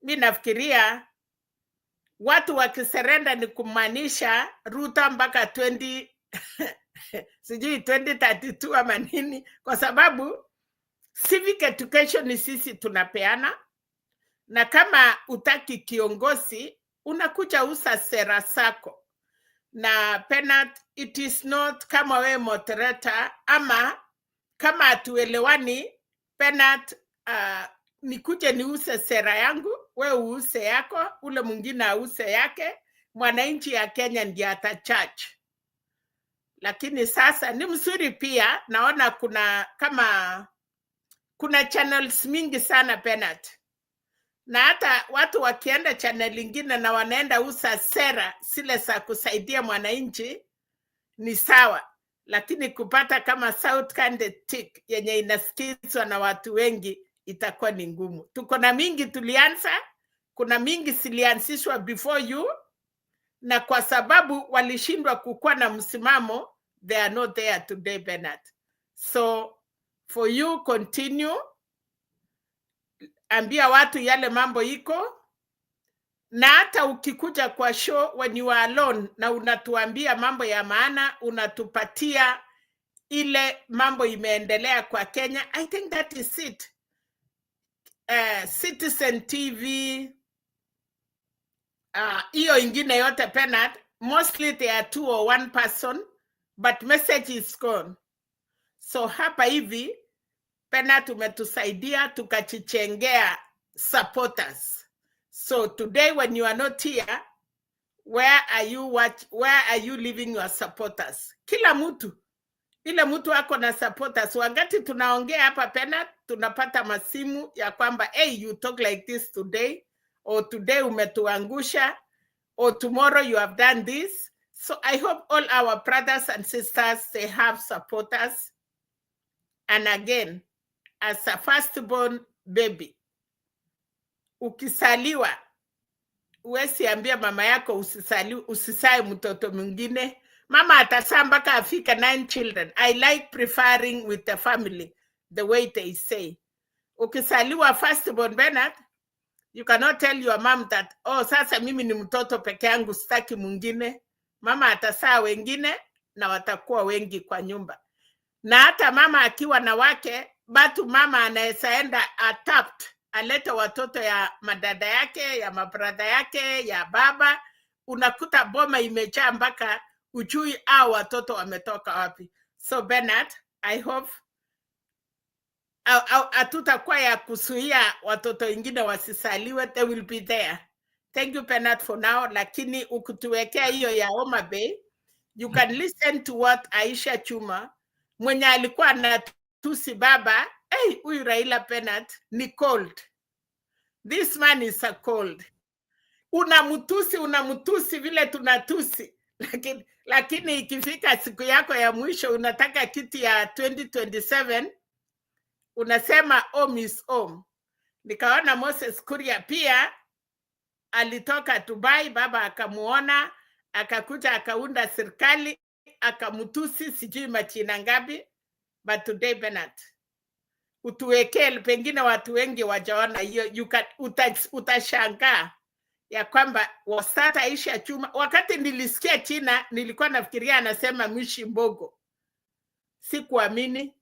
mimi nafikiria watu wakiserenda ni kumaanisha Ruto mpaka 2032 ama nini, kwa sababu civic education ni sisi tunapeana, na kama utaki kiongozi unakuja usa sera sako. Na Bernard, it is not kama we moderator ama kama atuelewani Bernard, nikuje niuse sera yangu, we uuse yako, ule mwingine ause yake, mwananchi ya Kenya ndiye atachurch. Lakini sasa ni mzuri pia, naona kuna channels mingi sana Bernard, na hata watu wakienda channel lingine na wanaenda usa sera zile za kusaidia mwananchi ni sawa, lakini kupata kama South candidate yenye inasikizwa na watu wengi itakuwa ni ngumu. Tuko na mingi tulianza, kuna mingi zilianzishwa before you, na kwa sababu walishindwa kukuwa na msimamo, they are not there today Bernard. So for you continue, ambia watu yale mambo iko, na hata ukikuja kwa show when you are alone na unatuambia mambo ya maana, unatupatia ile mambo imeendelea kwa Kenya, I think that is it. Citizen TV, hiyo ingine yote Bernard, mostly they are 2 or 1 person, but message is gone. So hapa hivi Bernard umetusaidia tukachichengea supporters. So today when you are not here, where are you leaving your supporters? Kila mtu, ile mtu wako na supporters. Wakati tunaongea hapa Bernard, tunapata masimu ya kwamba hey, you talk like this today, or today umetuangusha, or tomorrow you have done this. So I hope all our brothers and sisters, they have supporters. And again, as a firstborn baby, ukisaliwa, uwezi ambia mama yako usisae mtoto mwingine. Mama atasaa mpaka afika 9 children. I like preferring with the family, the way they say. Ukisaliwa firstborn Bernard, you cannot tell your mom that, oh, sasa mimi ni mtoto peke yangu sitaki mwingine. Mama atasaa wengine na watakuwa wengi kwa nyumba. Na hata mama akiwa na wake, batu mama anaesaenda adapt, alete watoto ya madada yake, ya mabrada yake, ya baba. Unakuta boma imejaa mpaka ujui au watoto wametoka wapi. So Bernard, I hope hatutakuwa ya kusuia watoto wengine wasisaliwe, they will be there. Thank you Bernard for now, lakini ukutuwekea hiyo ya Homa Bay, you can listen to what Aisha Chuma mwenye alikuwa anatusi baba, hey, huyu Raila Bernard ni cold. This man is a cold. Unamutusi vile tunatusi. Lakini ikifika siku yako ya mwisho unataka kiti ya 2027, unasema home is home. Nikaona Moses Kuria pia alitoka Dubai, baba akamuona, akakuja akaunda serikali, akamutusi sijui machina ngapi. But today Bernard, utuwekee, pengine watu wengi wajaona hiyo, utashangaa ya kwamba wasata Aisha Chuma. Wakati nilisikia China nilikuwa nafikiria anasema Mishi Mbogo, sikuamini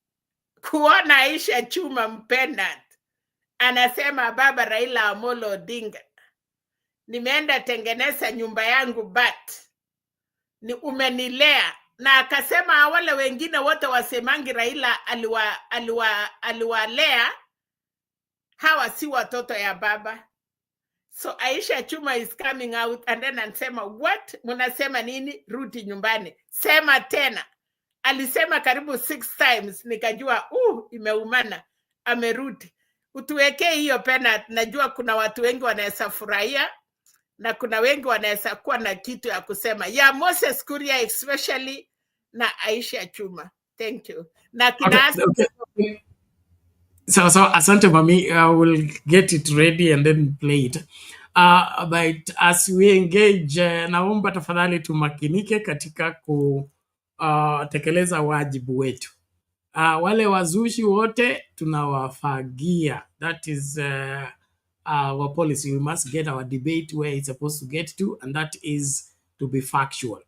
kuona Aisha Chuma Bernard anasema baba Raila Amolo Odinga, nimeenda tengeneza nyumba yangu but ni umenilea. Na akasema wale wengine wote wasemangi Raila aliwalea, hawa si watoto ya baba. So Aisha Chuma is coming out and then anasema what? Munasema nini? Rudi nyumbani. Sema tena. Alisema karibu 6 times, nikajua imeumana, amerudi. Utuwekee hiyo Bernard, najua kuna watu wengi wanaweza furahia na kuna wengi wanaweza kuwa na kitu ya kusema. Ya Moses Kuria especially, na Aisha Chuma. Thank you. Na Okay. So asante mami, I will get it ready and then play it. But as we engage, naomba tafadhali tumakinike katika kutekeleza wajibu wetu. Wale wazushi wote tunawafagia. That is our policy. We must get our debate where it's supposed to get to, and that is to be factual.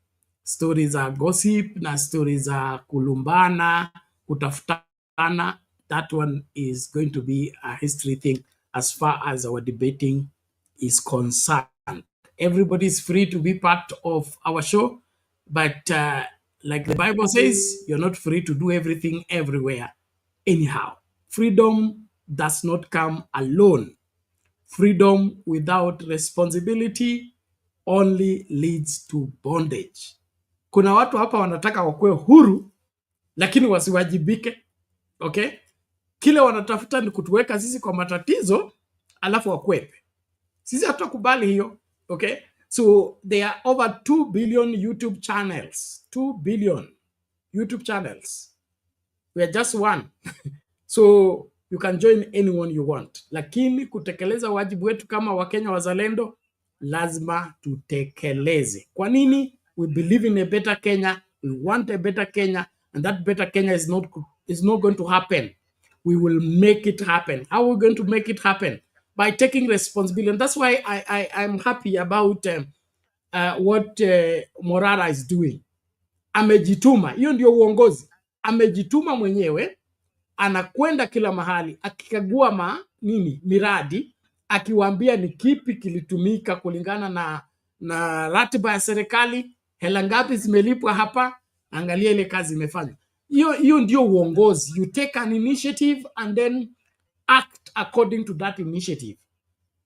Stories are gossip na stories are kulumbana, kutafutana. That one is going to be a history thing as far as our debating is concerned. Everybody is free to be part of our show, but like the Bible says, you're not free to do everything everywhere. Anyhow, freedom does not come alone. Freedom without responsibility only leads to bondage. Kuna watu hapa wanataka wakue huru, lakini wasiwajibike. Okay? Kile wanatafuta ni kutuweka sisi kwa matatizo, alafu wakwepe. Sisi hatukubali hiyo. Okay? So there are over 2 billion YouTube channels. 2 billion YouTube channels. We are just one. So you can join anyone you want. Lakini kutekeleza wajibu wetu kama Wakenya wazalendo, lazima tutekeleze. Kwa nini? We believe in a better Kenya. We want a better Kenya. And that better Kenya is not going to happen. We will make it happen. How are we going to make it happen? By taking responsibility. And that's why I'm happy about what Morara is doing. Amejituma. Hiyo ndio uongozi. Amejituma mwenyewe. Anakwenda kila mahali. Akikagua miradi. Akiwaambia ni kipi kilitumika kulingana na ratiba ya serikali. Hela ngapi zimelipwa hapa. Angalia ile kazi imefanya. Hiyo ndio uongozi. You take an initiative and then act according to that initiative.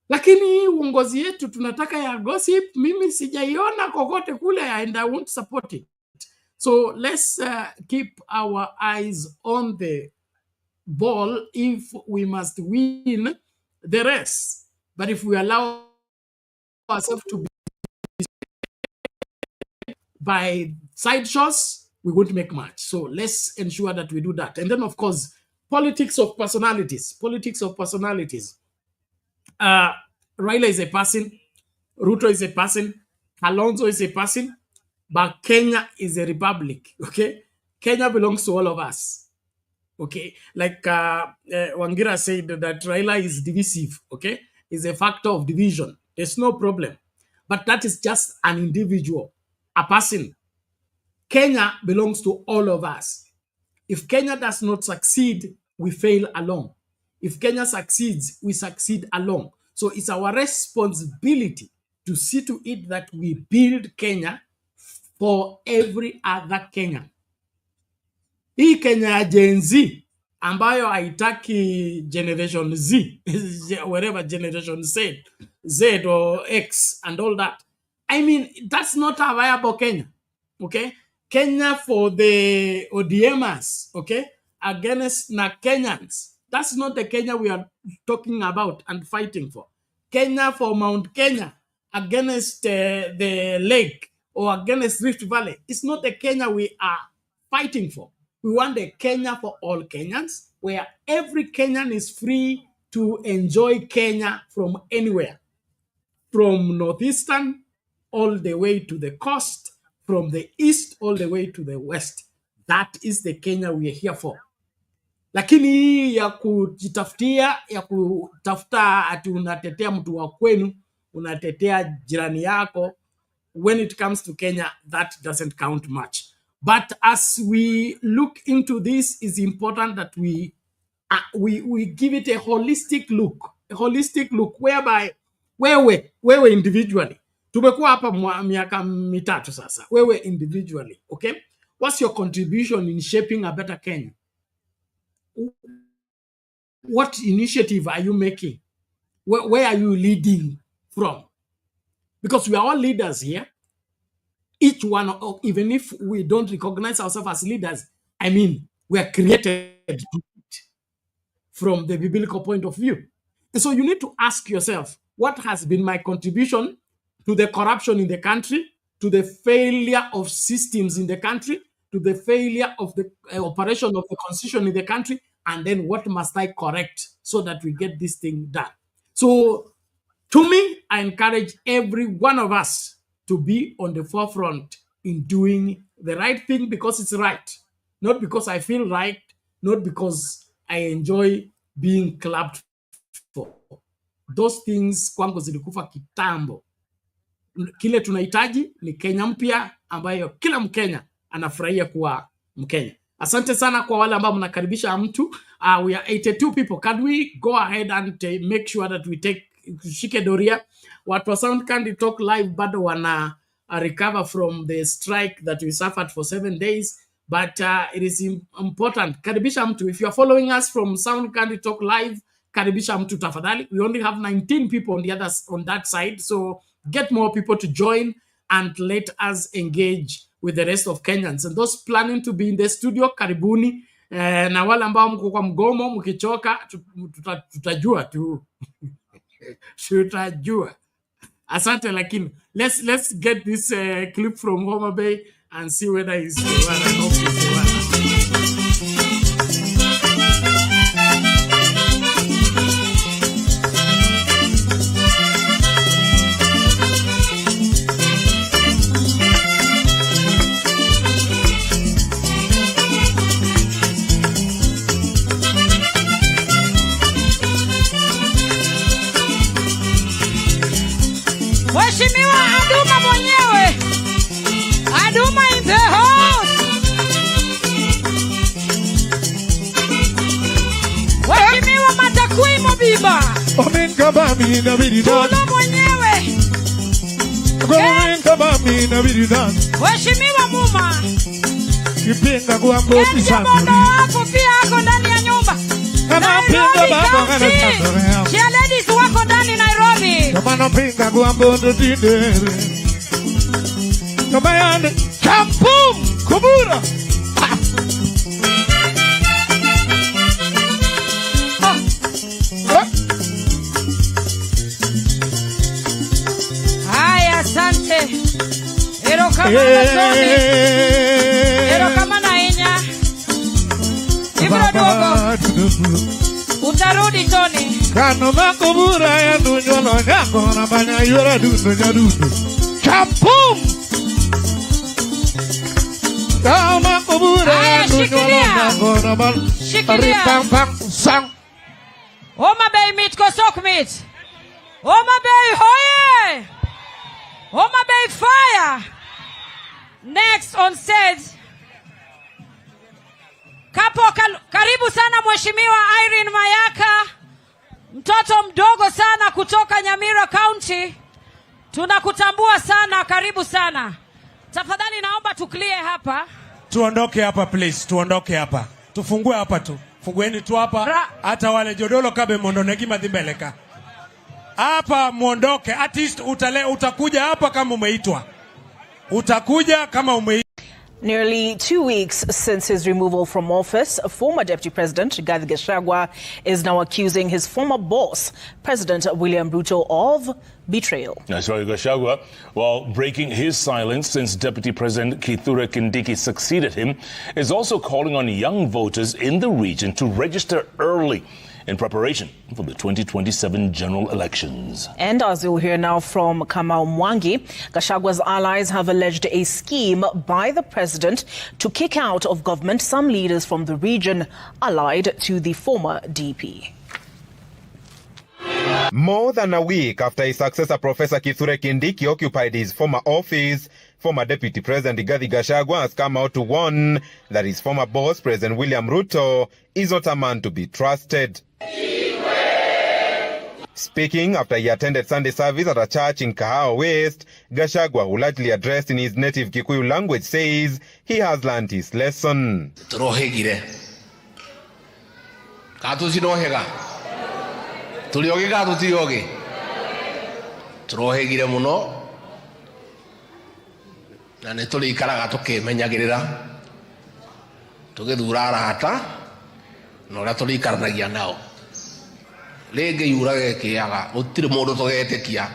Lakini uongozi yetu tunataka ya gossip. Mimi sijaiona kokote kule and I won't support it. So let's keep our eyes on the ball if we must win the race. But if we allow ourselves to be by sideshows, we won't make much. So let's ensure that we do that. And then, of course, politics of personalities. Politics of personalities. Raila is a person. Ruto is a person. Kalonzo is a person. But Kenya is a republic. Okay? Kenya belongs to all of us. Okay? Like Wangira said that Raila is divisive. Okay? Is a factor of division. There's no problem. But that is just an individual. A person. Kenya belongs to all of us. If Kenya does not succeed, we fail along. If Kenya succeeds, we succeed along. So it's our responsibility to see to it that we build Kenya for every other Kenyan. Hii Kenya ya Gen Z, ambayo haitaki Generation Z, whatever Generation Z or X and all that. I mean, that's not a viable Kenya. Okay? Kenya for the ODMers, okay, against na Kenyans. That's not the Kenya we are talking about and fighting for. Kenya for Mount Kenya against the lake or against Rift Valley. It's not the Kenya we are fighting for. We want a Kenya for all Kenyans, where every Kenyan is free to enjoy Kenya from anywhere. From northeastern all the way to the coast, from the east all the way to the west. That is the Kenya we are here for. Lakini ya kujitafutia, ya kutafuta ati unatetea mtu wa kwenu, unatetea jirani yako, when it comes to Kenya, that doesn't count much. But as we look into this, it's important that we give it a holistic look, whereby wewe individually. Tumekuwa hapa miaka mitatu sasa. Wewe individually, okay? What's your contribution in shaping a better Kenya? What initiative are you making? Where are you leading from? Because we are all leaders here. Each one, even if we don't recognize ourselves as leaders, I mean, we are created from the biblical point of view. And so you need to ask yourself, what has been my contribution to the corruption in the country, to the failure of systems in the country, to the failure of the operation of the constitution in the country, and then what must I correct so that we get this thing done. So to me, I encourage every one of us to be on the forefront in doing the right thing because it's right, not because I feel right, not because I enjoy being clapped for. Those things kwangu zilikufa kitambo. Kile tunahitaji ni Kenya mpya ambayo kila Mkenya anafurahia kuwa Mkenya. Asante sana kwa wale ambao mnakaribisha mtu. We are 82 people. Can we go ahead and make sure that we shike doria? Watu wa Sound Candy Talk Live bado wana recover from the strike that we suffered for 7 days. But it is important. Karibisha mtu. If you are following us from Sound Candy Talk Live, karibisha mtu tafadhali. We only have 19 people on that side. So get more people to join and let us engage with the rest of Kenyans. And those planning to be in the studio, karibuni. Na wale ambao mko kwa mgomo, mkichoka, tutajua tu. Tutajua. Asante lakini. Let's get this clip from Homa Bay and see whether he's the one. I hope he's the one. Mheshimiwa Aduma mwenyewe. Aduma in the house. Mheshimiwa Matakwimo Biba. Omenkabami na biridan. Tulo mwenyewe. Omenkabami na biridan. Mheshimiwa Muma. Kipinga kwa ngoti sana. Mono wako pia ako ndani ya nyumba. Kama pinga baba kana sana. Chia ladies wako ndani Nairobi. Kama napinga kwa mbondo tidere. Kama yande champum kubura. Haya, asante. Ero kama na Tony. Ero kama na Inya. Ibro dogo. Utarudi Tony. Kano makubura ya nunyono nyako na banya yura dundo nyadundo. Champum! Kano makubura ya nunyono nyako na banya. Shikilia. Sang. Homa Bay meat kosok meat. Homa Bay hoye. Homa Bay fire. Next on stage. Karibu sana Mheshimiwa Irene Mayaka. Mtoto mdogo sana kutoka Nyamira County. Tunakutambua sana, karibu sana. Tafadhali naomba clear hapa. Tuondoke hapa please, tuondoke hapa. Tufungue hapa tu. Fungueni tu hapa. Hata wale jodolo kabe mondonegi madhimbeleka. Hapa muondoke. At least utakuja hapa kama umeitwa. Utakuja kama umeitwa. Nearly 2 weeks since his removal from office, former Deputy President Gachagua is now accusing his former boss, President William Ruto, of betrayal. That's right, Gachagua, while breaking his silence since Deputy President Kithure Kindiki succeeded him, is also calling on young voters in the region to register early in preparation for the 2027 general elections. And as you'll hear now from Kamau Mwangi, Gachagua's allies have alleged a scheme by the president to kick out of government some leaders from the region allied to the former DP. More than a week after his successor Professor Kithure Kindiki occupied his former office, former Deputy President Rigathi Gachagua has come out to warn that his former boss, President William Ruto, is not a man to be trusted. Speaking after he attended Sunday service at a church in Kahawa West, Gachagua, who largely addressed in his native Kikuyu language, says he has learned his lesson. Na nä tå rä ikaraga tå kä menyagä rä ra tå gä thura arata na å rä a tå rä ikaranagia nao rä ngä iura gekä aga gå tirä må ndå tå getä kia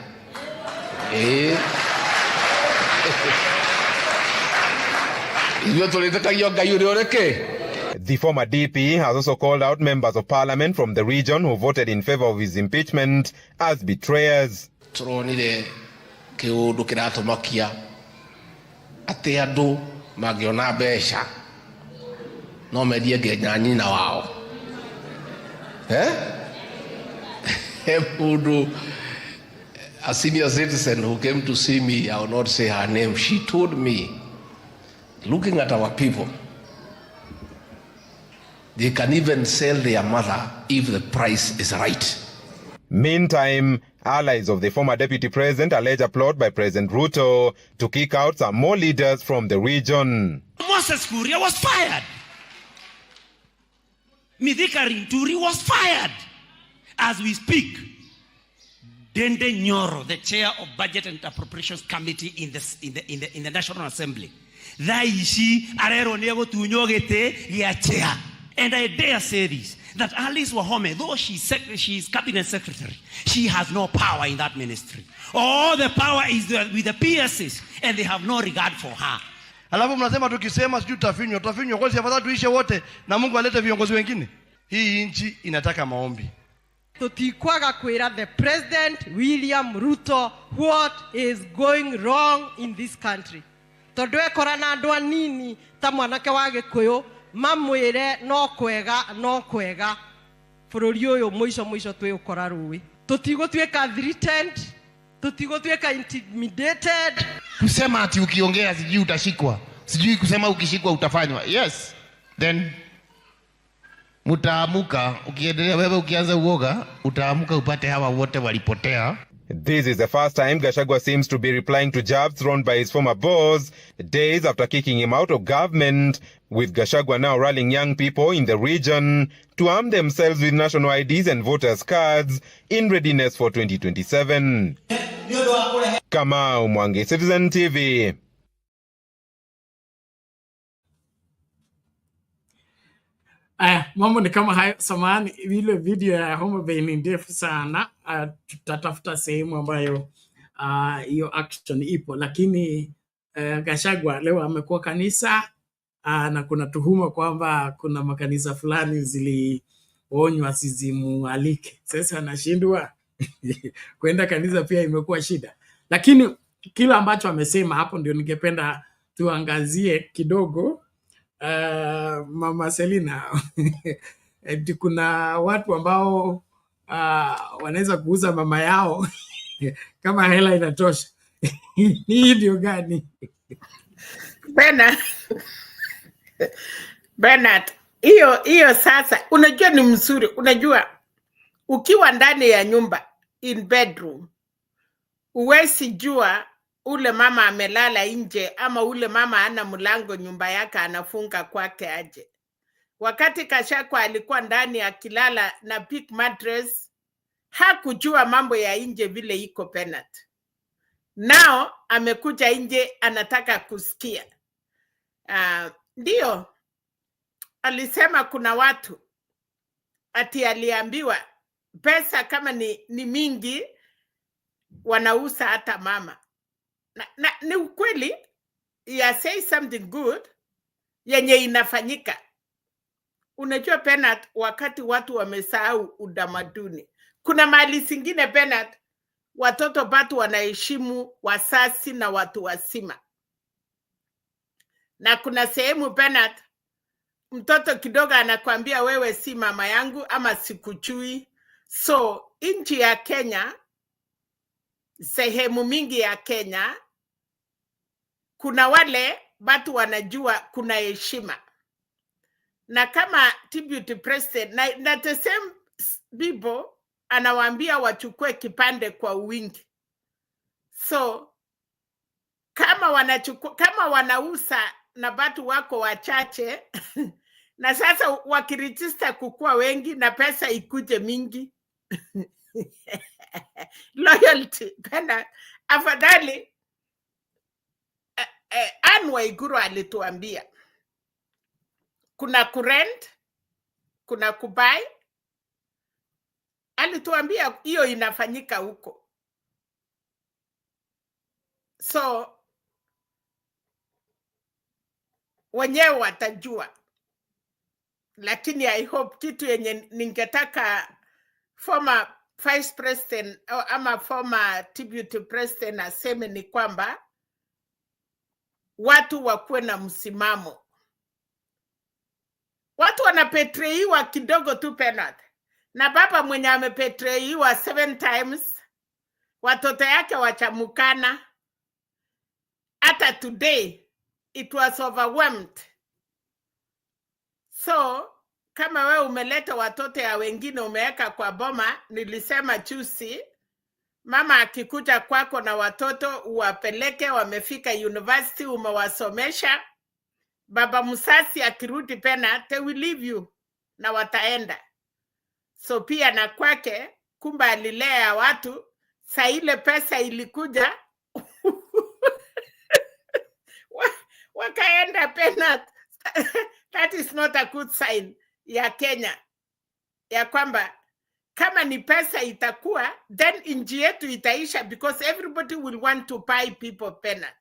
The former DP has also called out members of parliament from the region who voted in favor of his impeachment as betrayers. Turonire kiundu kiratumakia ati andu magiona besha no medie ngenyanyi na wao a senior citizen who came to see me, I will not say her name, she told me, looking at our people, they can even sell their mother if the price is right. Meantime, allies of the former deputy president allege a plot by President Ruto to kick out some more leaders from the region. Moses Kuria was fired. Mithika Rinturi was fired. As we speak, Dende Nyoro, the chair of Budget and Appropriations Committee in the National Assembly, Daishi Arero Nego Tunyogete ya chair. And I dare say this, that Alice Wahome, though she's cabinet secretary, she has no power in that ministry. All the power is with the PSs, and they have no regard for her. Alafu mnasema tukisema sijui tutafinywa kwa sababu tuishe wote na Mungu alete viongozi wengine. Hii nchi inataka maombi. Tutikwaga kwira the President William Ruto what is going wrong in this country. Tondwe korana andu anini ta mwanake wa Gikuyu mamwire no kwega bururi uyu mwisho twikora ruwi. Tutigotweka threatened, tutigotweka intimidated. Kusema ati ukiongea sijui utashikwa, sijui kusema ukishikwa utafanywa. Yes, then mutaamuka, ukiendelea wewe ukianza uoga, utaamuka upate hawa wote walipotea. This is the first time Gachagua seems to be replying to jabs thrown by his former boss, days after kicking him out of government, with Gachagua now rallying young people in the region to arm themselves with national IDs and voters' cards in readiness for 2027. Kamau Mwangi, Citizen TV. Mambo ni kama hayo. Samahani, ile video ya Homa Bay ni ndefu sana. Tutatafuta sehemu ambayo hiyo action ipo, lakini Gachagua leo amekuwa kanisa na kuna tuhuma kwamba kuna makanisa fulani zilionywa sizimualike. Sasa anashindwa kwenda kanisa, pia imekuwa shida. Lakini kila ambacho amesema hapo ndio ningependa tuangazie kidogo. Mama Selina, kuna watu ambao wanaweza kuuza mama yao kama hela inatosha. Hii ndio gani? Bernard, hiyo sasa unajua ni mzuri. Unajua ukiwa ndani ya nyumba in bedroom, uwezi jua ule mama amelala nje ama ule mama ana mlango nyumba yake anafunga kwake aje. Wakati Gachagua alikuwa ndani akilala na big mattress, hakujua mambo ya nje vile iko Bernard. Now amekuja nje anataka kusikia. Ndio alisema kuna watu ati aliambiwa pesa kama ni mingi wanauza hata mama. Na ni ukweli, ya say something good yenye inafanyika. Unajua Bernard, wakati watu wamesahau utamaduni, kuna mali zingine Bernard watoto bado wanaheshimu wasasi na watu wasima. Na kuna sehemu Bernard mtoto kidogo anakuambia wewe si mama yangu ama sikujui. So nchi ya Kenya, sehemu mingi ya Kenya, kuna wale watu wanajua kuna heshima. Na kama deputy president na the same people anawaambia wachukue kipande kwa wingi. So kama wanauza na watu wako wachache na sasa wakiregister kukua wengi na pesa ikuje mingi. Loyalty penda afadhali. Anway Guru alituambia kuna kurent, kuna kubai. Alituambia hiyo inafanyika huko. So wenyewe watajua, lakini I hope kitu yenye ningetaka former vice president ama former deputy president aseme ni kwamba watu wakuwe na msimamo. Watu wanapetreiwa kidogo tu penat, na baba mwenye amepetreiwa 7 times, watoto yake wachamukana. Hata today it was overwhelmed. So kama wewe umeleta watoto ya wengine umeweka kwa boma, nilisema chusi, mama akikuja kwako na watoto uwapeleke, wamefika university, umewasomesha. Baba msasi akirudi pena, they will leave you na wataenda. So pia na kwake, kumba alilea watu, saa ile pesa ilikuja, wakaenda pena. That is not a good sign ya Kenya. Ya kwamba kama ni pesa itakuwa, then nchi yetu itaisha, because everybody will want to buy people penat.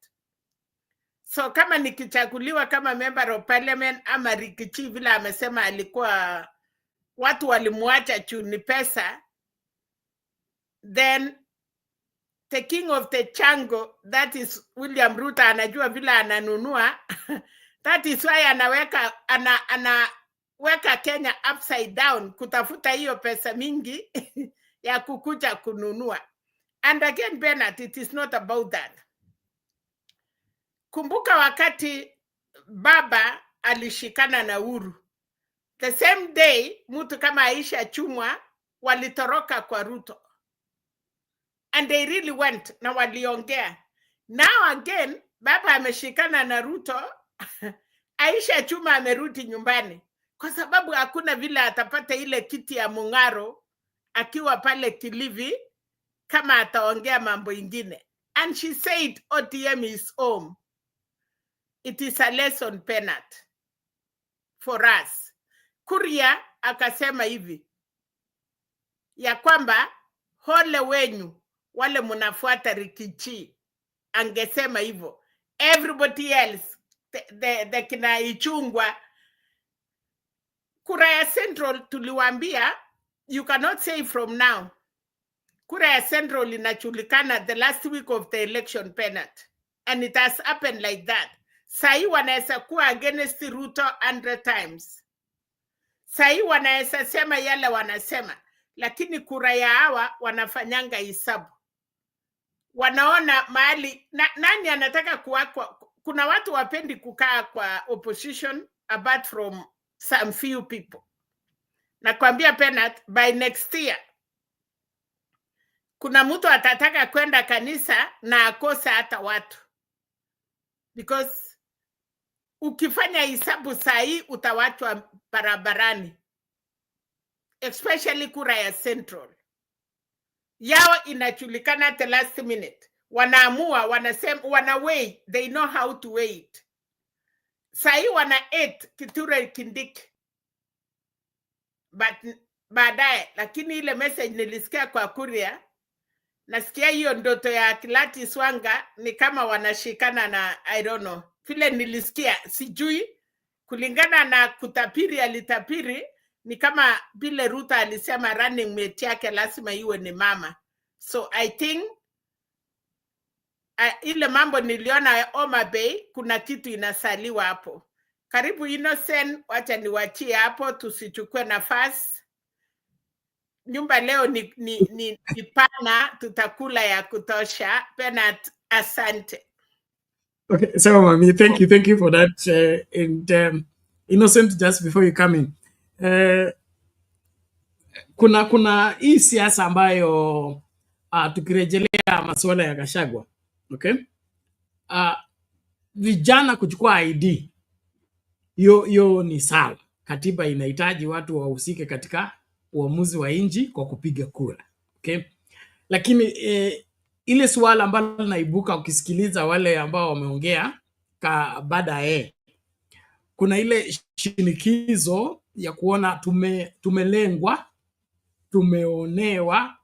So kama nikichaguliwa kama member of parliament ama Rikichi vile amesema alikuwa watu walimuacha chuni pesa, then the king of the chango, that is William Ruto, anajua vile ananunua. That is why anaweka Kenya upside down kutafuta hiyo pesa mingi ya kukuja kununua. And again, Bernard, it is not about that. Kumbuka wakati baba alishikana na Uhuru, the same day mtu kama Aisha Chumwa walitoroka kwa Ruto. And they really went na waliongea. Now again, baba ameshikana na Ruto, Aisha Chuma amerudi nyumbani. Kwa sababu hakuna vile atapata ile kiti ya Mung'aro akiwa pale Kilifi kama ataongea mambo ingine. And she said ODM is home. It is a lesson penat for us. Kuria akasema hivi, ya kwamba hole wenyu wale munafuata Rikichi. Angesema hivyo. Everybody else, the kina Ichungwa, kura ya Central tuliwaambia, you cannot say from now. Kura ya Central inajulikana the last week of the election penat. And it has happened like that. Sahi wanaweza kuwa against Ruto 100 times. Sahi wanaweza sema yale wanasema. Lakini kura ya hawa wanafanyanga hisabu. Wanaona mahali, nani anataka kuwa kuna watu wapendi kukaa kwa opposition apart from some few people. Na kuambia penat, by next year, kuna mtu atataka kwenda kanisa na akosa hata watu. Because ukifanya hisabu sahi utawachwa barabarani. Especially kura ya Central. Yao inajulikana the last minute. Wanaamua, wanasema, wait. They know how to wait. Sahi wana 8 Kithure Kindiki. But baadaye, lakini ile message nilisikia kwa Kuria, nasikia hiyo ndoto ya Kilati Swanga ni kama wanashikana na I don't know. Vile nilisikia, sijui, kulingana na kutapiri alitapiri, ni kama vile Ruto alisema running mate yake lazima iwe ni mama. So I think ile mambo niliona Homa Bay, kuna kitu inasaliwa hapo. Karibu Innocent, wacha niwachie hapo tusichukue nafasi. Nyumba leo ni pana, tutakula ya kutosha. Penat, asante. Okay, so mami, thank you for that. And Innocent, just before you come in, kuna hii siasa ambayo tukirejelea masuala ya Gachagua, okay? Vijana kuchukua ID, hiyo ni sawa. Katiba inahitaji watu wahusike katika uamuzi wa nchi kwa kupiga kura, okay? Lakini ile swala ambalo linaibuka ukisikiliza wale ambao wameongea baadaye, kuna ile shinikizo ya kuona tumelengwa, tumeonewa,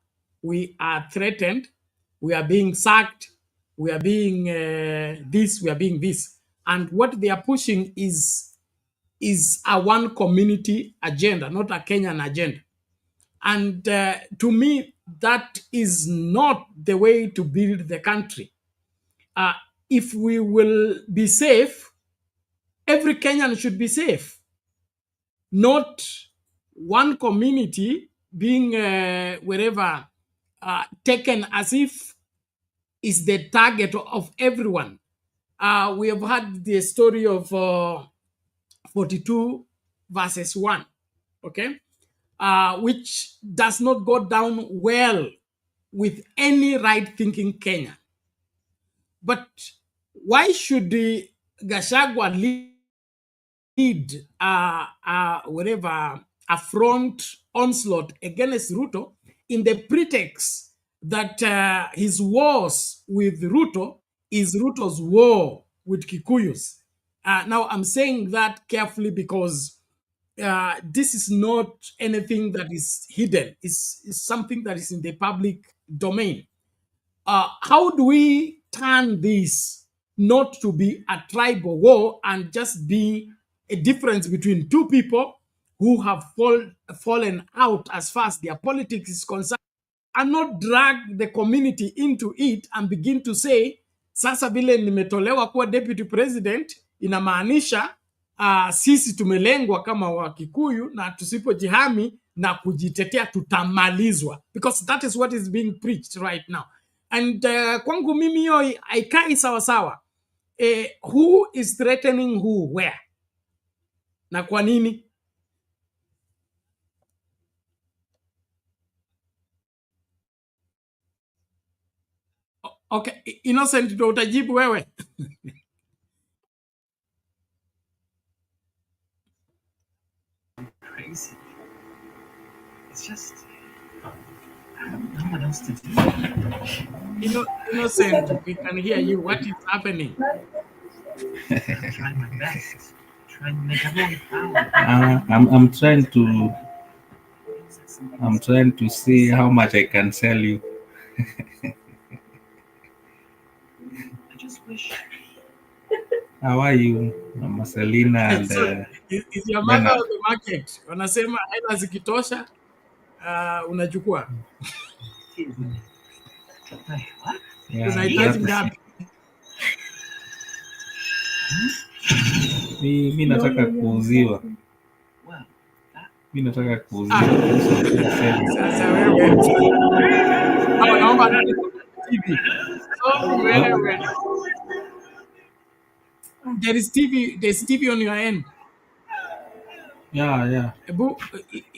we are threatened, we are being sacked, we are being this, we are being this. And what they are pushing is a one community agenda, not a Kenyan agenda. And to me, that is not the way to build the country. If we will be safe, every Kenyan should be safe, not one community being wherever taken as if is the target of everyone. We have had the story of 42 verses 1, okay, which does not go down well with any right-thinking Kenyan. But why should the Gachagua lead whatever a front onslaught against Ruto in the pretext that his wars with Ruto is Ruto's war with Kikuyus? Now, I'm saying that carefully because this is not anything that is hidden. It's something that is in the public domain. How do we turn this not to be a tribal war and just be a difference between two people who have fallen out as far as their politics is concerned, and not drag the community into it and begin to say, sasa vile nimetolewa kuwa deputy president, inamaanisha sisi tumelengwa kama Wakikuyu na tusipojihami na kujitetea tutamalizwa, because that is what is being preached right now. And kwangu mimi hiyo haikai sawa sawa. Who is threatening who where na kwa nini? Okay, Innocent, ndio utajibu wewe. Crazy. It's just I have no one else to do. Innocent, we can hear you. What is happening? I'm trying my best. Trying to make everyone proud. I'm trying to see how much I can sell you. I just wish. How are you, Mama Selina? And So, is your mother on the market? Wanasema hela zikitosha unachukua. Unahitaji ngapi? Mi nataka kuuziwa. Mi nataka kuuziwa. Sasa wewe. Naomba TV. So wewe. There's TV on your end. Yeah.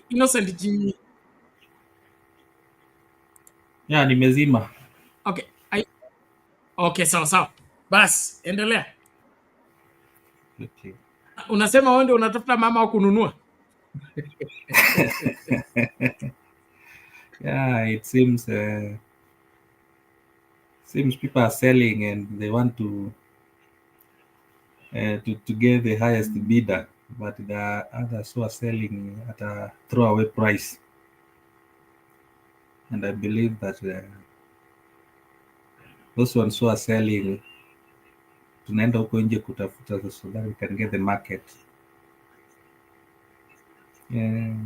Innocent G. Yeah, nimezima. Okay. Okay, sawa. Bas, endelea. Okay. Unasema wewe ndio unatafuta mama wa kununua? Yeah, it seems people are selling and they want to get the highest bidder, but there are others who are selling at a throwaway price. And I believe that those ones who are selling, tunaenda huko nje kutafuta so that we can get the market. You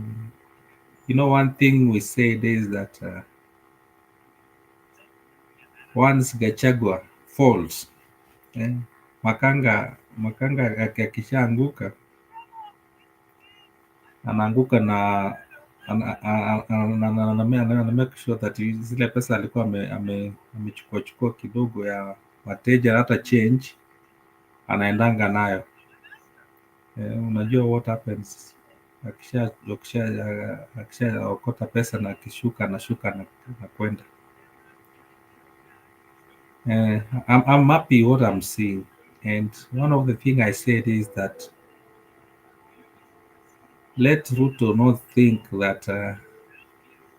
know, one thing we said is that once Gachagua falls, Makanga akishaanguka anaanguka na make sure that zile pesa alikuwa amechukua kidogo ya wateja, hata change anaendanga nayo. Unajua what happens akisha okota pesa na akishuka anashuka na kwenda. I'm happy what I'm seeing, and one of the things I said is that let Ruto not think that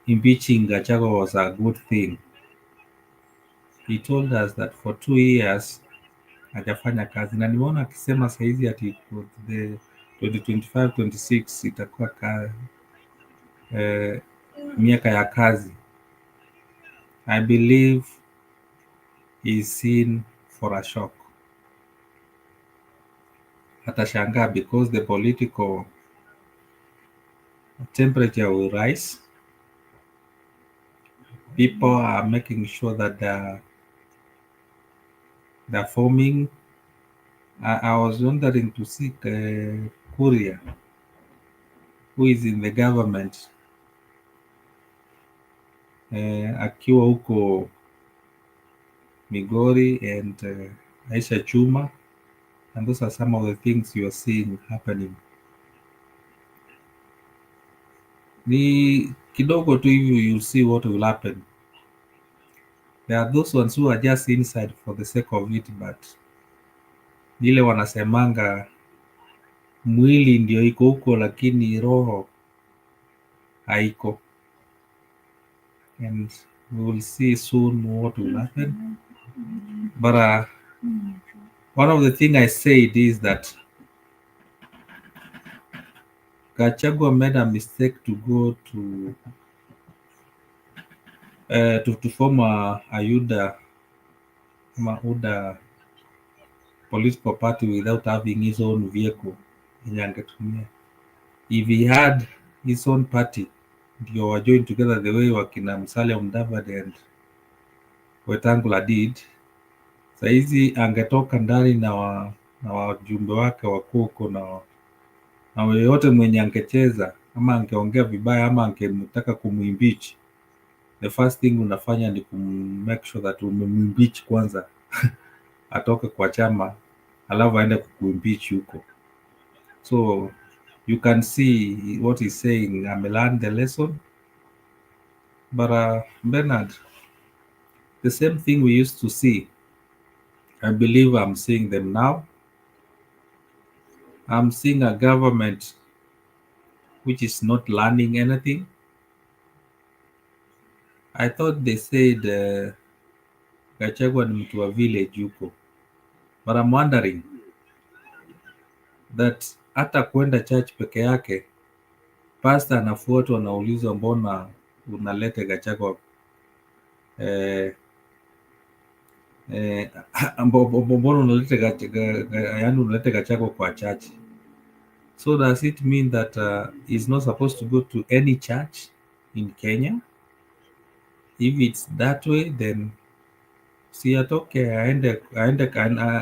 impeaching Gachagua was a good thing. He told us that for 2 years hajafanya kazi, na nimeona akisema saizi ati the 2025-26 itakuwa miaka ya kazi. I believe he's in for a shock. atashangaa because the political temperature will rise. People are making sure that they're forming. I was wondering to see Kuria, who is in the government, akiwa huko Migori and Aisha Chuma, and those are some of the things you are seeing happening. Ni kidogo tu hivi, you'll see what will happen. There are those ones who are just inside for the sake of it, but ile wanasemanga mwili ndio iko huko lakini roho haiko, and we will see soon what will happen. But one of the things I said is that Gachagua made a mistake to go to form a UDA political party without having his own vehicle yenye angetumia. If he had his own party ndio wa join together the way wakina Musalia Mudavadi and Wetangula did, saizi angetoka ndani na wajumbe wake wakuko na yeyote mwenye angecheza ama angeongea vibaya ama angetaka kumwimpeach, the first thing unafanya ni make sure that umemwimpeach kwanza atoke kwa chama alafu aende kukuimpeach huko. So you can see what he's saying. Learned the lesson. But Bernard, the same thing we used to see, I believe I'm seeing them now. I'm seeing a government which is not learning anything. I thought they said Gachagua ni mtu wa village huko, but I'm wondering that hata kwenda church peke yake, pastor anafuatwa, anaulizwa mbona unalete Gachagua mbona unalete Gachagua kwa church? So does it mean that he's not supposed to go to any church in Kenya? If it's that way, then si atoke aende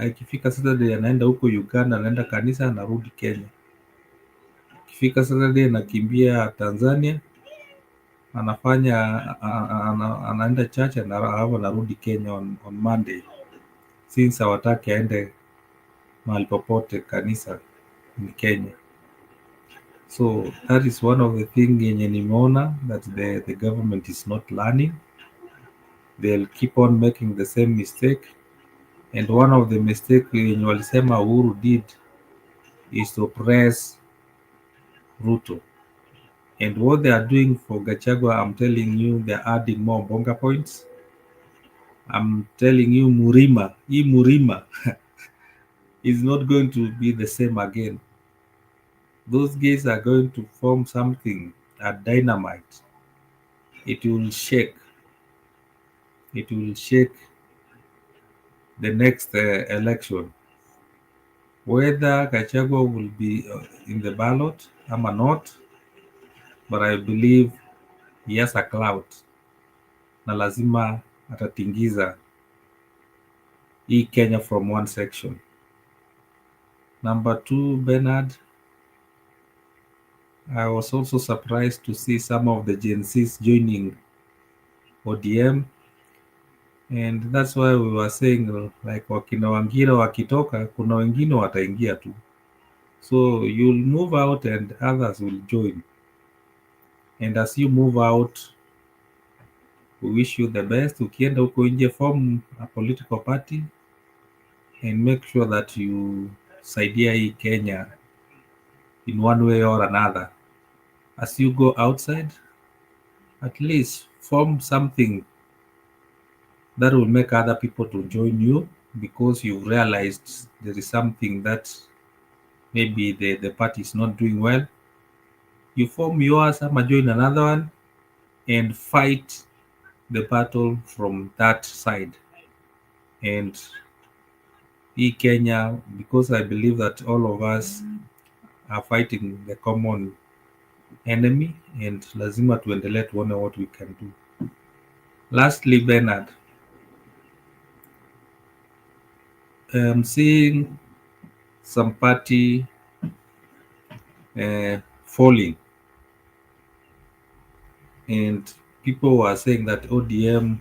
ikifika Saturday anaenda huko Uganda, anaenda kanisa, anarudi Kenya. Ikifika Saturday anakimbia Tanzania, anaenda church alafu anarudi Kenya on Monday, since hawataki aende mahali popote kanisa in Kenya. So that is one of the things yenye nimeona that the government is not learning. They'll keep on making the same mistake, and one of the mistakes yenye walisema Uhuru did is to press Ruto. And what they are doing for Gachagua, I'm telling you, they're adding more bonga points. I'm telling you, Murima is not going to be the same again. Those guys are going to form something, a dynamite. It will shake the next election. Whether Gachagua will be in the ballot or not, but I believe he has a clout na lazima atatingiza hii Kenya from one section. Number two, Bernard, I was also surprised to see some of the Gen Zs joining ODM, and that's why we were saying like wakina Wangira wakitoka, kuna wengine wataingia tu. So you'll move out and others will join. And as you move out, we wish you the best. Ukienda huko nje, form a political party and make sure that you saidia hii Kenya in one way or another. As you go outside, at least form something that will make other people to join you, because you've realized there is something that maybe the party is not doing well. You form yours, ama join another one and fight the battle from that side. And Kenya, because I believe that all of us are fighting the common enemy, and lazima tuendelee tuone what we can do. Lastly, Bernard, I'm seeing some party falling, and people were saying that ODM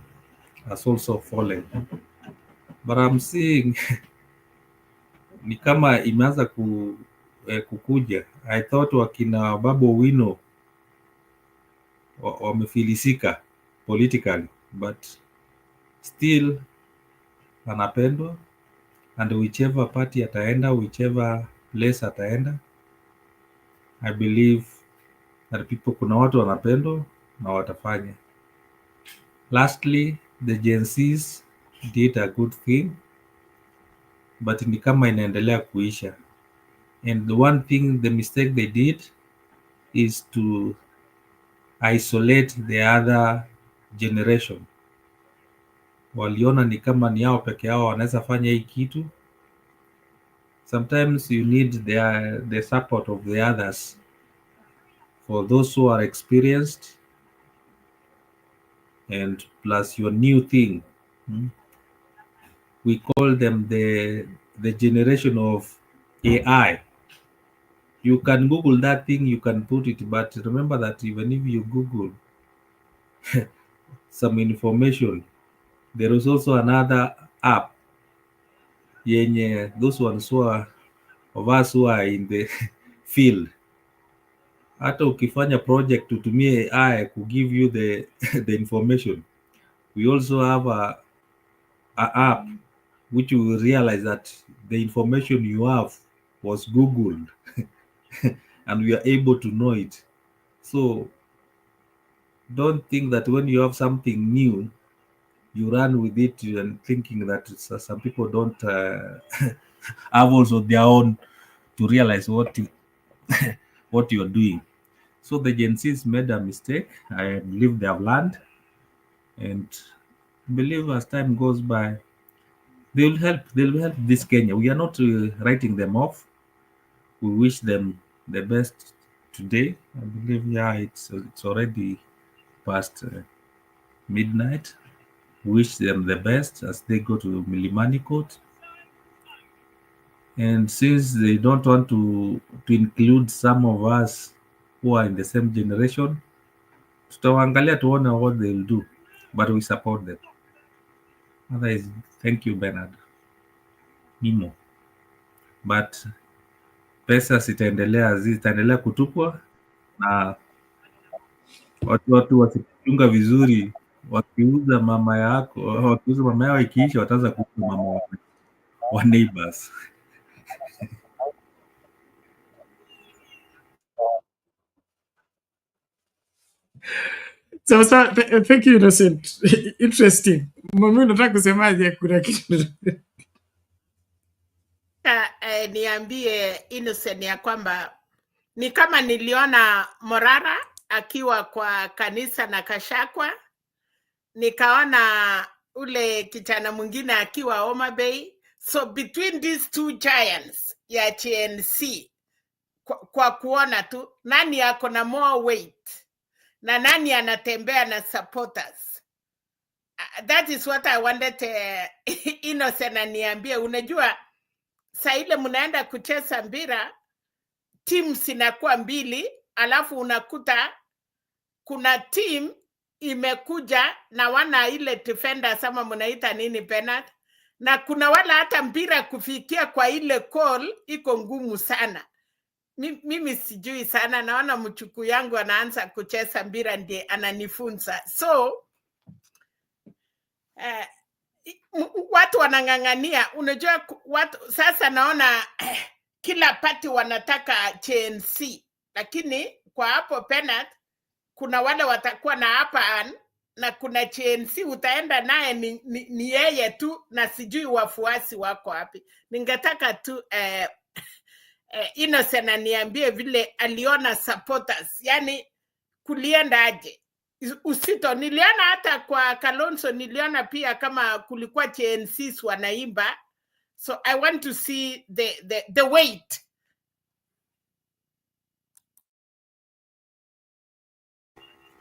has also fallen, but I'm seeing ni kama imeanza kukuja. I thought wakina Babu Wino wamefilisika politically, but still anapendwa, and whichever party ataenda, whichever place ataenda, I believe that people, kuna watu wanapendwa na watafanya. Lastly, the Gen Zs did a good thing, but ni kama inaendelea kuisha. And the one thing, the mistake they did is to isolate the other generation. Waliona ni kama ni yao peke yao wanaweza fanya hii kitu. Sometimes you need the support of the others. For those who are experienced, and plus your new thing. We call them the generation of AI. You can Google that thing, you can put it, but remember that even if you Google some information, there is also another app. Those ones who are of us who are in the field. Hata ukifanya project tutumie AI to give you the information. We also have a app which you will realize that the information you have was Googled and we are able to know it. So don't think that when you have something new, you run with it and thinking that some people don't have also their own to realize what you're doing. So the Gen Zs made a mistake. I believe they have learned, and believe as time goes by, they will help this Kenya. We are not writing them off. We wish them the best today. I believe, it's already past midnight. Wish them the best as they go to Milimani Court. And since they don't want to include some of us who are in the same generation, tutawaangalia tuone what they will do, but we support them. Otherwise, thank you Bernard. Nimo. But pesa zitaendelea kutupwa, na watu wakichunga vizuri, wakiuza mama yao ikiisha, wataanza kuuza mama wa neighbors. So, thank you, Innocent. Interesting. Mami, unataka kusemaje? Kuna kitu niambie Innocent ya kwamba ni kama niliona Morara akiwa kwa kanisa na Gachagua, nikaona ule kijana mwingine akiwa Homa Bay. So between these two giants ya TNC, kwa kuona tu nani ako na more weight na nani anatembea na supporters. That is what I wanted Innocent aniambie. Unajua saa ile mnaenda kucheza mpira, teams inakuwa mbili, alafu unakuta kuna team imekuja na wana ile defender sama mnaita nini penalty, na kuna wala hata mpira kufikia kwa ile goal iko ngumu sana. Mimi sijui sana, naona mchuku yangu anaanza kucheza mpira ndiye ananifunza. So watu wanang'ang'ania, unajua watu sasa naona kila party wanataka TNC, lakini kwa hapo penalty kuna wale watakuwa na hapa na kuna TNC utaenda naye ni yeye tu, na sijui wafuasi wako wapi. Ningetaka tu Innocent aniambie vile aliona supporters, yani kulienda aje usito. Niliona hata kwa Kalonzo, niliona pia kama kulikuwa TNCs wanaimba. So I want to see the weight.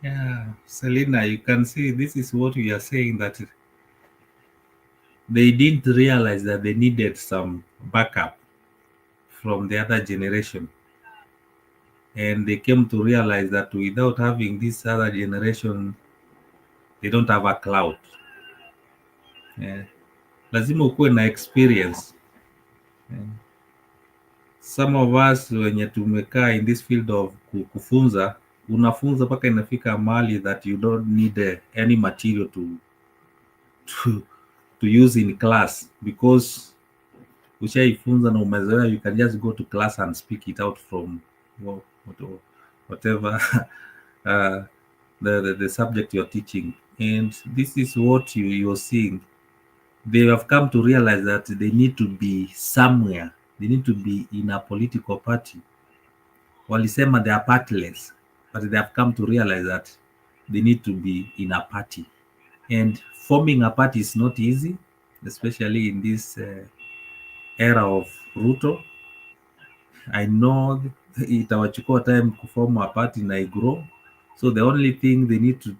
Yeah, Selena, you can see this is what we are saying, that they didn't realize that they needed some backup from the other generation. And they came to realize that without having this other generation, they don't have a cloud. Yeah. Lazima ukuwe na experience. Yeah. Some of us wenye tumekaa in this field of kufunza, unafunza mpaka inafika mahali that you don't need any material to use in class, because ushaifunza na umezoea, you can just go to class and speak it out from whatever the subject you're teaching. And this is what you're seeing. They have come to realize that they need to be somewhere. They need to be in a political party. Walisema they are partyless, but they have come to realize that they need to be in a party. And forming a party is not easy, especially in this era of Ruto. I know itawachukua time to form a party na igrow. So the only thing they need to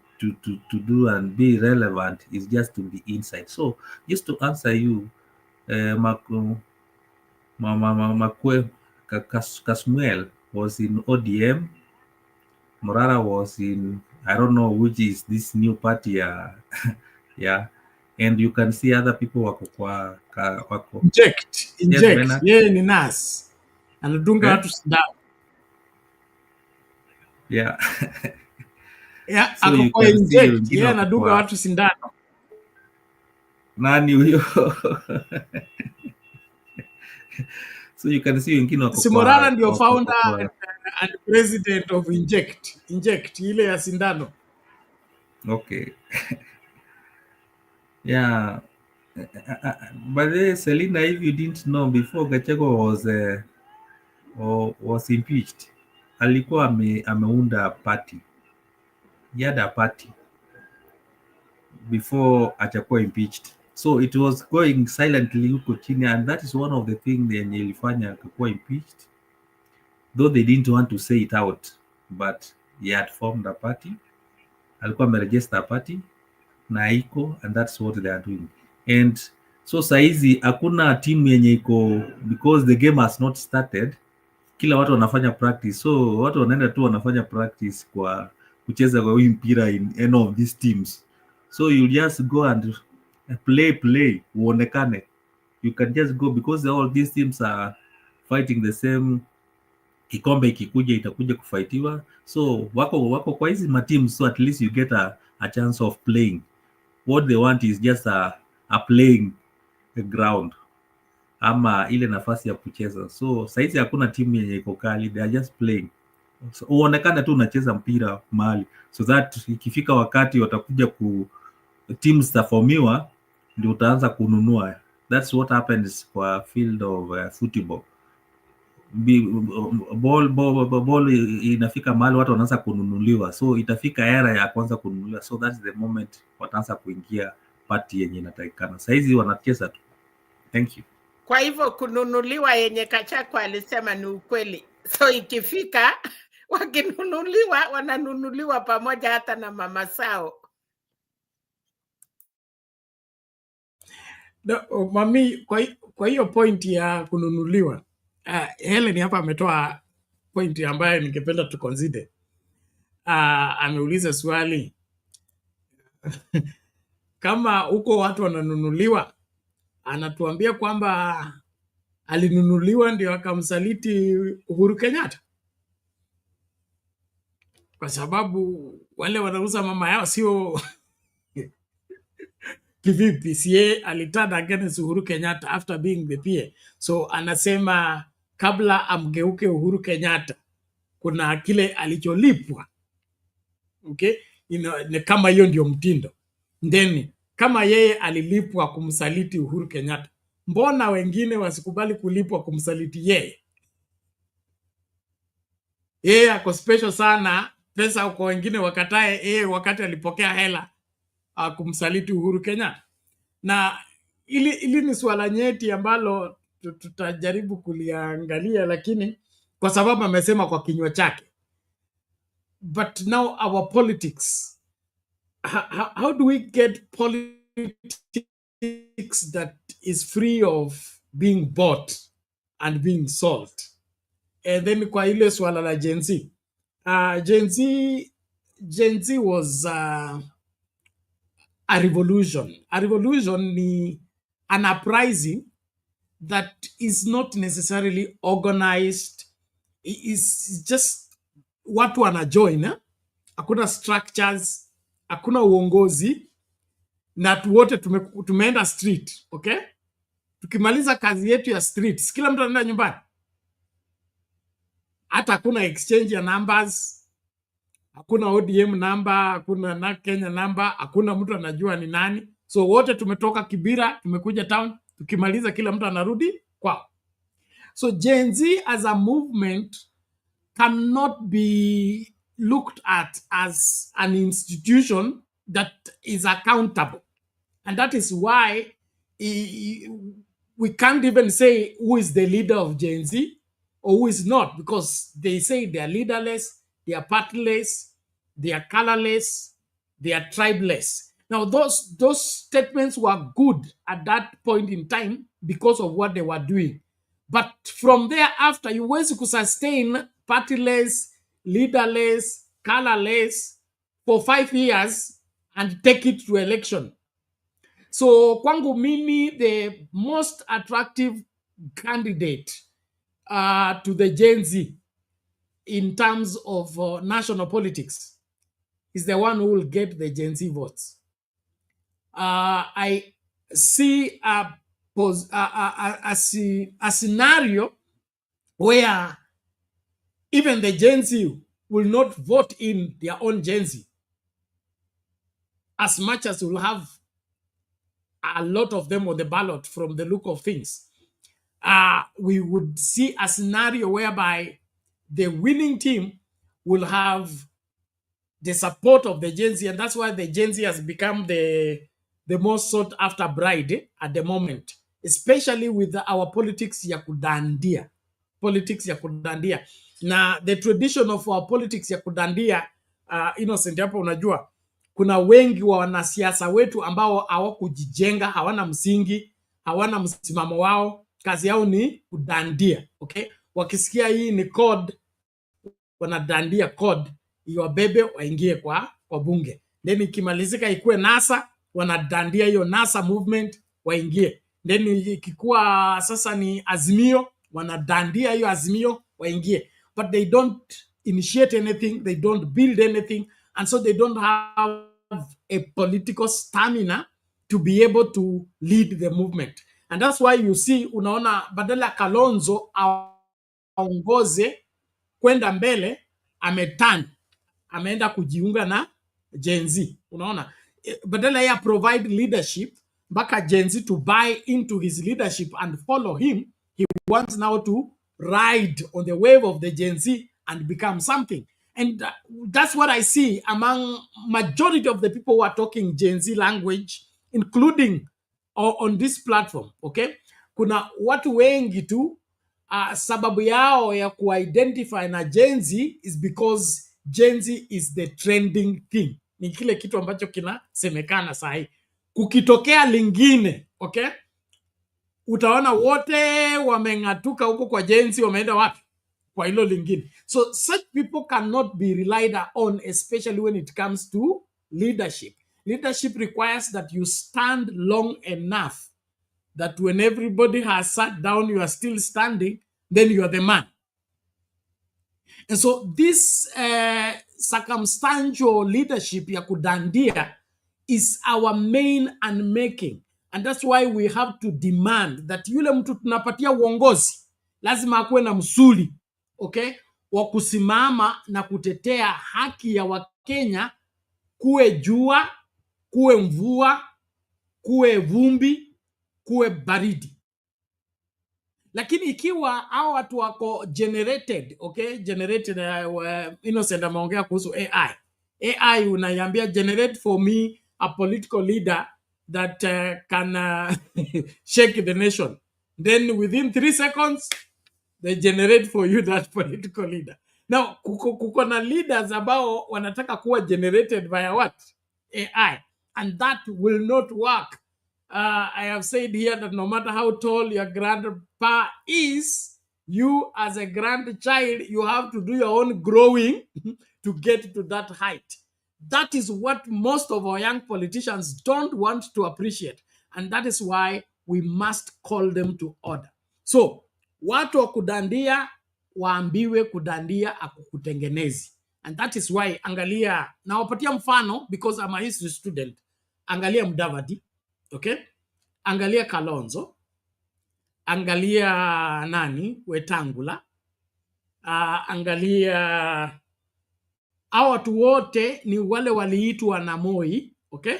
do and be relevant is just to be inside. So just to answer you, Kasmuel was in ODM. Morara was in, I don't know which is this new party. Yeah. And you can see other people wako inject. Yes, yeye ni nurse anadunga watu sindano. Yeah. Yeah, So you akakua can see inject, yeye anadunga watu sindano. Nani huyo? So you can see wengine wako Simorara ndio founder and president of Inject ile ya sindano. Okay. Yeah. But Selena, if you didn't know, before Gachagua was impeached, alikuwa ameunda party. He had a party before atakuwa impeached. So it was going silently huko chini, and that is one of the things yenye ilifanya akakuwa impeached. Though they didn't want to say it out, but he had formed a party. Alikuwa ameregister a party na iko, and that's what they are doing. And so saizi hakuna timu yenye iko, because the game has not started. Kila watu wanafanya practice, so watu wanaenda tu wanafanya practice kwa kucheza kwa hii mpira in any of these teams. So you just go and play uonekane. You can just go, because all these teams are fighting the same. Kikombe ikikuja itakuja kufightiwa, so wako kwa hizi mateams, so at least you get a chance of playing. What they want is just a playing ground, ama ile nafasi ya kucheza. So saizi hakuna timu yenye iko kali, they are just playing. So uonekane tu unacheza mpira mahali, so that ikifika wakati watakuja teams zitaformiwa, ndio utaanza kununua. That's what happens kwa field of football. Ball inafika mahali watu wanaanza kununuliwa, so itafika era ya kwanza kununuliwa, so that's the moment wataanza kuingia party yenye inatakikana. Saizi wanacheza tu. Thank you. Kwa hivyo kununuliwa yenye Gachagua alisema ni ukweli, so ikifika wakinunuliwa wananunuliwa pamoja hata na mama sao. No, mami, kwa hiyo point ya kununuliwa, Helen hapa ametoa point ambayo ningependa tu consider. Ameuliza swali kama huko watu wananunuliwa, anatuambia kwamba alinunuliwa ndio akamsaliti Uhuru Kenyatta, kwa sababu wale wanauza mama yao sio kivipi? Sie alitada against Uhuru Kenyatta after being the PA. So anasema kabla amgeuke Uhuru Kenyatta kuna kile alicholipwa. Okay? Ni kama hiyo ndio mtindo. Then kama yeye alilipwa kumsaliti Uhuru Kenyatta, mbona wengine wasikubali kulipwa kumsaliti yeye? Yeye ako special sana, pesa uko wengine wakatae wakati alipokea hela kumsaliti Uhuru Kenyatta. Na ili ni swala nyeti ambalo tutajaribu kuliangalia, lakini kwa sababu amesema kwa kinywa chake. But now our politics, how do we get politics that is free of being bought and being sold? And then kwa ile swala la Gen Z. Gen Z was a revolution. A revolution ni an uprising that is not necessarily organized. It's just watu wana join. Hakuna structures, hakuna uongozi, na wote tumeenda street, okay? Tukimaliza kazi yetu ya street, kila mtu anaenda nyumbani. Hata hakuna exchange ya numbers, hakuna ODM number, hakuna na Kenya number, hakuna mtu anajua ni nani. So wote tumetoka Kibira, tumekuja town, tukimaliza kila mtu anarudi kwao. So Gen Z as a movement cannot be looked at as an institution that is accountable. And that is why we can't even say who is the leader of Gen Z or who is not, because they say they are leaderless, they are partyless, they are colorless, they are tribeless. Now, those statements were good at that point in time because of what they were doing. But from there after, you huwezi kusustain partyless, leaderless, colorless for 5 years and take it to election. So kwangu mimi, the most attractive candidate to the Gen Z in terms of national politics is the one who will get the Gen Z votes. I see a scenario where even the Gen Z will not vote in their own Gen Z, as much as we'll have a lot of them on the ballot from the look of things. We would see a scenario whereby the winning team will have the support of the Gen Z, and that's why the Gen Z has become the most sought after bride at the moment, especially with our politics ya kudandia. Politics ya kudandia. Na the tradition of our politics ya kudandia, Innocent, hapo unajua, kuna wengi wa wanasiasa wetu ambao hawakujijenga, hawana msingi, hawana msimamo wao, kazi yao ni kudandia, okay? Wakisikia hii ni code, wanadandia code, iwabebe waingie kwa bunge. Then ikimalizika ikuwe NASA, wanadandia hiyo NASA movement waingie. Then ikikuwa sasa ni Azimio, wanadandia hiyo Azimio waingie. But they don't initiate anything, they don't build anything, and so they don't have a political stamina to be able to lead the movement. And that's why you see, unaona badala Kalonzo aongoze kwenda mbele, ameenda kujiunga na Gen Z. Unaona, badala ya provide leadership mpaka Gen Z to buy into his leadership and follow him, he wants now to ride on the wave of the Gen Z and become something. And that's what I see among majority of the people who are talking Gen Z language, including on this platform, okay? Kuna watu wengi tu, sababu yao ya kuidentify na Gen Z is because Gen Z is the trending thing. Ni kile kitu ambacho kinasemekana sahi. Kukitokea lingine, okay? Utaona wote wamengatuka huko kwa Gen Z, wameenda wapi? Kwa hilo lingine. So such people cannot be relied on, especially when it comes to leadership. Leadership requires that you stand long enough that when everybody has sat down, you are still standing, then you are the man. And so this circumstantial leadership ya kudandia is our main unmaking. And that's why we have to demand that yule mtu tunapatia uongozi lazima akuwe na msuli, okay, wa kusimama na kutetea haki ya Wakenya, kuwe jua, kuwe mvua, kuwe vumbi, kuwe baridi. Lakini ikiwa hao watu wako generated, okay, generated, Innocent ameongea kuhusu AI unaiambia generate for me a political leader that can shake the nation. Then within 3 seconds, they generate for you that political leader. Now, kuko na leaders ambao wanataka kuwa generated via what? AI. And that will not work. I have said here that no matter how tall your grandpa is, you as a grandchild, you have to do your own growing to get to that height. That is what most of our young politicians don't want to appreciate. And that is why we must call them to order. So, watu wa kudandia, waambiwe kudandia akukutengenezi. And that is why, angalia, nawapatia mfano, because I'm a history student, angalia Mudavadi, okay? Angalia Kalonzo, angalia Wetangula, angalia hao watu wote ni wale waliitwa na Moi, okay?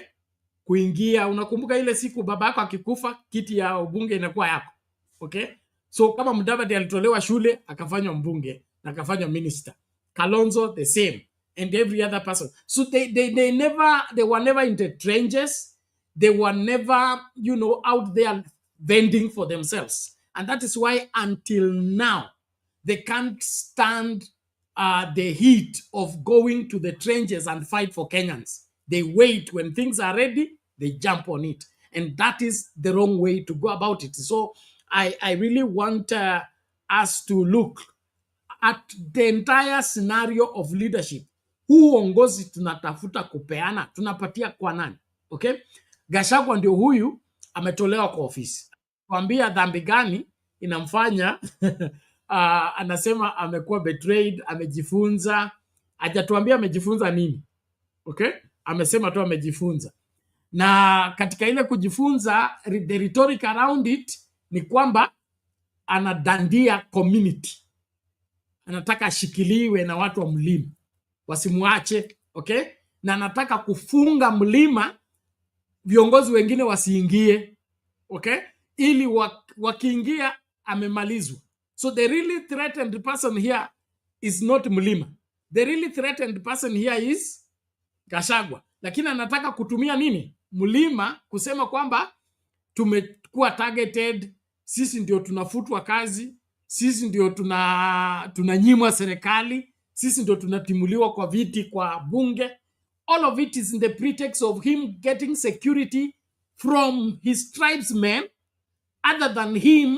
Kuingia, unakumbuka ile siku baba yako akikufa, kiti ya ubunge inakuwa yako, okay? So kama Mudavadi alitolewa shule, akafanywa mbunge, na akafanywa minister. Kalonzo the same, and every other person. So they were never in the trenches. They were never, out there vending for themselves. And that is why until now, they can't stand the heat of going to the trenches and fight for Kenyans. They wait when things are ready, they jump on it. And that is the wrong way to go about it. So I really want us to look at the entire scenario of leadership. Huu uongozi tunatafuta kupeana, tunapatia kwa nani? Okay? Gachagua ndio huyu ametolewa kwa ofisi. Kuambia dhambi gani inamfanya anasema amekuwa betrayed, amejifunza, hajatuambia amejifunza nini. Okay? Amesema tu amejifunza. Na katika ile kujifunza, the rhetoric around it ni kwamba anadandia community. Anataka ashikiliwe na watu wa mlima, wasimuache, okay? Na anataka kufunga mlima, viongozi wengine wasiingie, okay? Ili wakiingia amemalizwa. So the really threatened person here is not mlima. The really threatened person here is Gachagua. Lakini anataka kutumia nini? Mlima kusema kwamba tumekuwa targeted, sisi ndio tunafutwa kazi, sisi ndio tunanyimwa serikali, sisi ndio tunatimuliwa kwa viti kwa bunge. All of it is in the pretext of him getting security from his tribesmen, other than him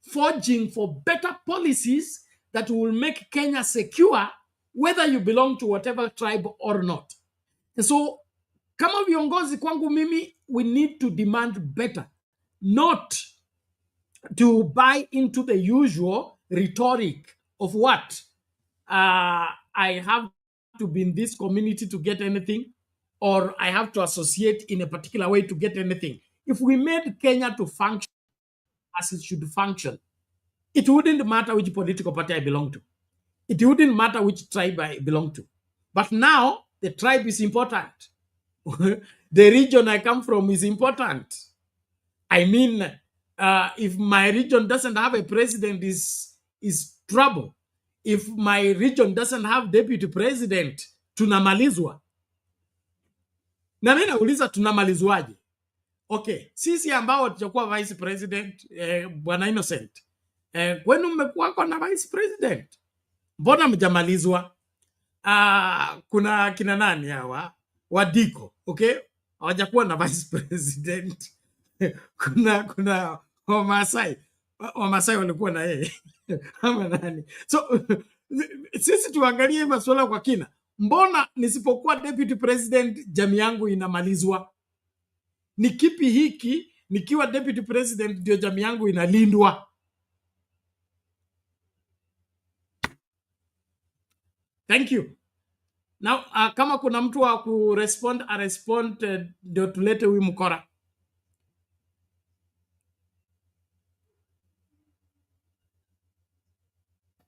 forging for better policies that will make Kenya secure, whether you belong to whatever tribe or not. And so, kama viongozi kwangu mimi, we need to demand better, not to buy into the usual rhetoric of what? I have to be in this community to get anything, or I have to associate in a particular way to get anything. If we made Kenya to function as it should function, it wouldn't matter which political party I belong to. It wouldn't matter which tribe I belong to. But now, the tribe is important. The region I come from is important. I mean, if my region doesn't have a president, is trouble. If my region doesn't have deputy president, tunamalizwa. Na mimi nauliza tunamalizwaje? Okay, sisi ambao tutakuwa vice president, bwana Innocent, kwenu mmekuwa na vice president, mbona mjamalizwa? Kuna kina nani hawa? Wadiko, okay? Hawajakuwa na vice president. kuna Wamasai walikuwa na yeye. Ama nani? So sisi tuangalie masuala kwa kina. Mbona nisipokuwa deputy president jamii yangu inamalizwa? Ni kipi hiki nikiwa deputy president ndio jamii yangu inalindwa? Thank you. Now, kama kuna mtu wa kurespond, respond, ndio tulete huyu mkora.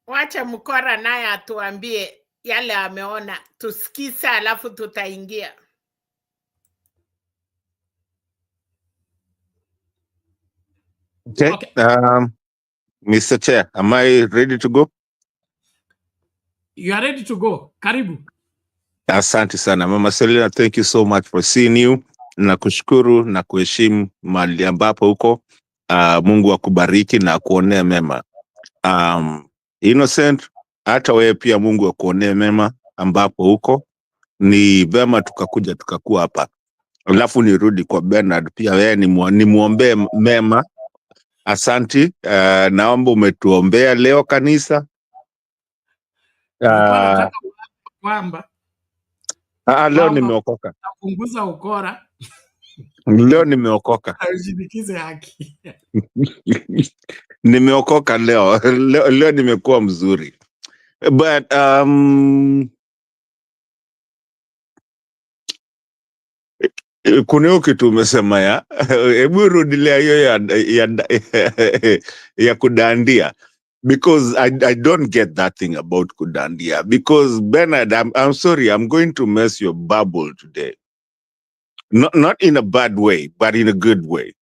Wacha mkora naye atuambie yale ameona, tusikize alafu tutaingia. Okay. Mr. Chair, am I ready to go? You are ready to go. Karibu. Asante sana. Mama Selina, thank you so much for seeing you. na kushukuru na kuheshimu mahali ambapo uko. Mungu akubariki na akuonee mema. Innocent, hata wewe pia Mungu akuonee mema ambapo uko. Ni vema tukakuwa hapa. Alafu nirudi kwa Bernard, pia wewe nimuombee mema. Asanti. Naomba umetuombea leo kanisa. Nataka kwamba Leo nimeokoka. Napunguza ukora. Leo nimeokoka. Usinikize haki. Nimeokoka leo. Leo nimekuwa mzuri. But kuna kitu umesema ya hebu rudilia hiyo ya kudandia, because I don't get that thing about kudandia, because Bernard, I'm sorry, I'm going to mess your bubble today. Not in a bad way, but in a good way.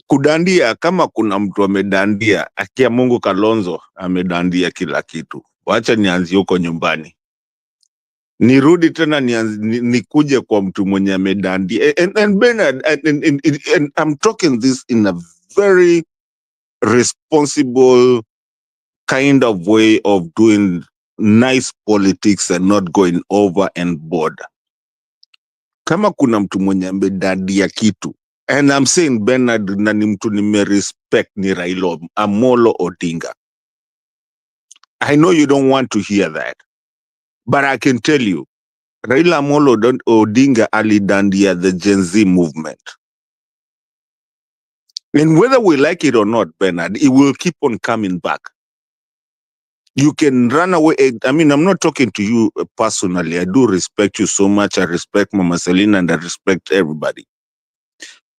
Kudandia, kama kuna mtu amedandia, akia Mungu Kalonzo amedandia kila kitu. Wacha nianzie huko nyumbani. Nirudi tena nikuje kwa mtu mwenye amedandia. And Bernard, and I'm talking this in a very responsible kind of way of doing nice politics and not going over and board. Kama kuna mtu mwenye amedandia kitu, and I'm saying Bernard na ni mtu respect ni Raila Odinga. I know you don't want to hear that, but I can tell you, Raila Odinga alidandia the Gen Z movement. And whether we like it or not, Bernard, it will keep on coming back. You can run away. I mean, I'm not talking to you personally. I do respect you so much. I respect Mama Selina and I respect everybody.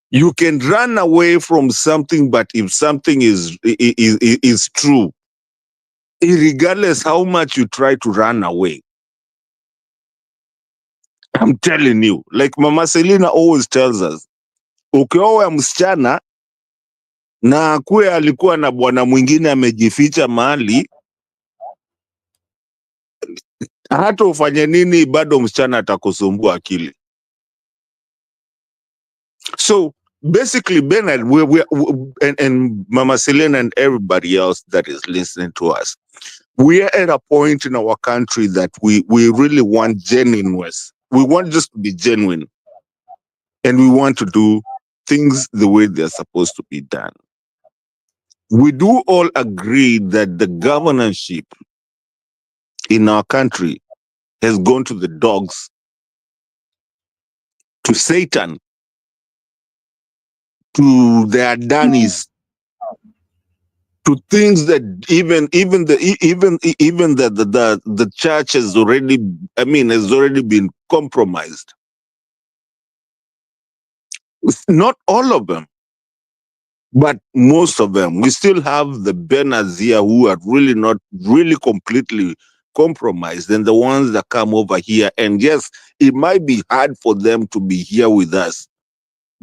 You can run away from something, but if something is true, regardless how much you try to run away, I'm telling you, like Mama Selina always tells us, ukioa msichana na kuwe alikuwa na bwana mwingine amejificha mahali, hata ufanye nini bado msichana atakusumbua akili. So basically, Bernard, and Mama Selena and everybody else that is listening to us, we are at a point in our country that we really want genuineness. We want just to be genuine. And we want to do things the way they're supposed to be done. We do all agree that the governorship in our country has gone to the dogs, to Satan, to the Adanis, to things that even the church has already, has already been compromised. Not all of them, but most of them. We still have the Bernards here who are really not really completely compromised, and the ones that come over here. And yes, it might be hard for them to be here with us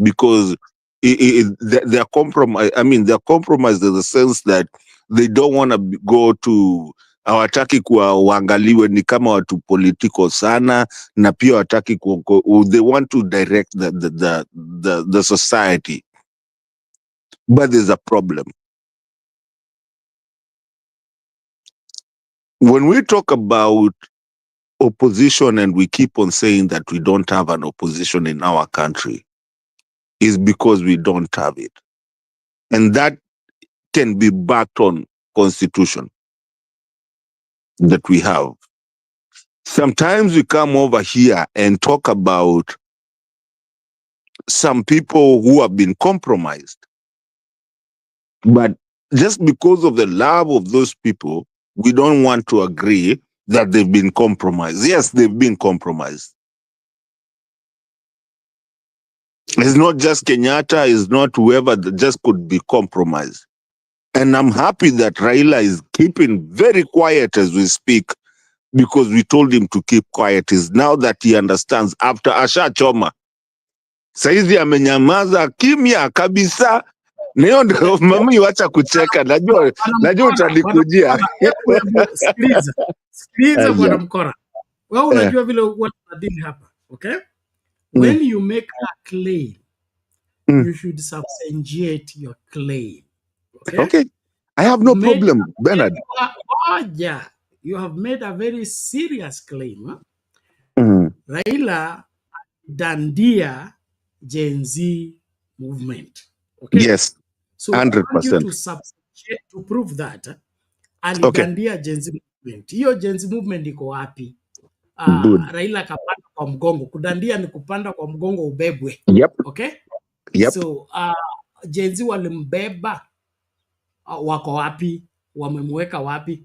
because they're compromised. They're compromised in the sense that they don't want to go to hawataki waangaliwe ni kama watu political sana, na pia hawataki they want to direct the society. But there's a problem. When we talk about opposition and we keep on saying that we don't have an opposition in our country, is because we don't have it. And that can be backed on constitution that we have. Sometimes we come over here and talk about some people who have been compromised. But just because of the love of those people, we don't want to agree that they've been compromised. Yes, they've been compromised. It's not just Kenyatta, it's not whoever that just could be compromised. And I'm happy that Raila is keeping very quiet as we speak, because we told him to keep quiet. Is now that he understands after Asha Choma. Saizi amenyamaza kimya kabisa. Ndio ndio mami wacha kucheka. Najua utanikujia. Sikiliza bwana Mkora. Wewe unajua vile watu wanadili hapa, okay? When you make a claim, you should substantiate your claim. Okay? Okay. I have no problem, Bernard. You have made a very serious claim. Huh? Raila Dandia Gen Z movement. Okay? Yes, So I want you 100%. to substantiate to prove that alidandia Gen Z movement. Hiyo Gen Z movement iko wapi? Good. Raila kapanda kwa mgongo. Kudandia ni kupanda kwa mgongo ubebwe. Yep. Okay? Yep. So Gen Z walimbeba, wako wapi? Wamemweka wapi?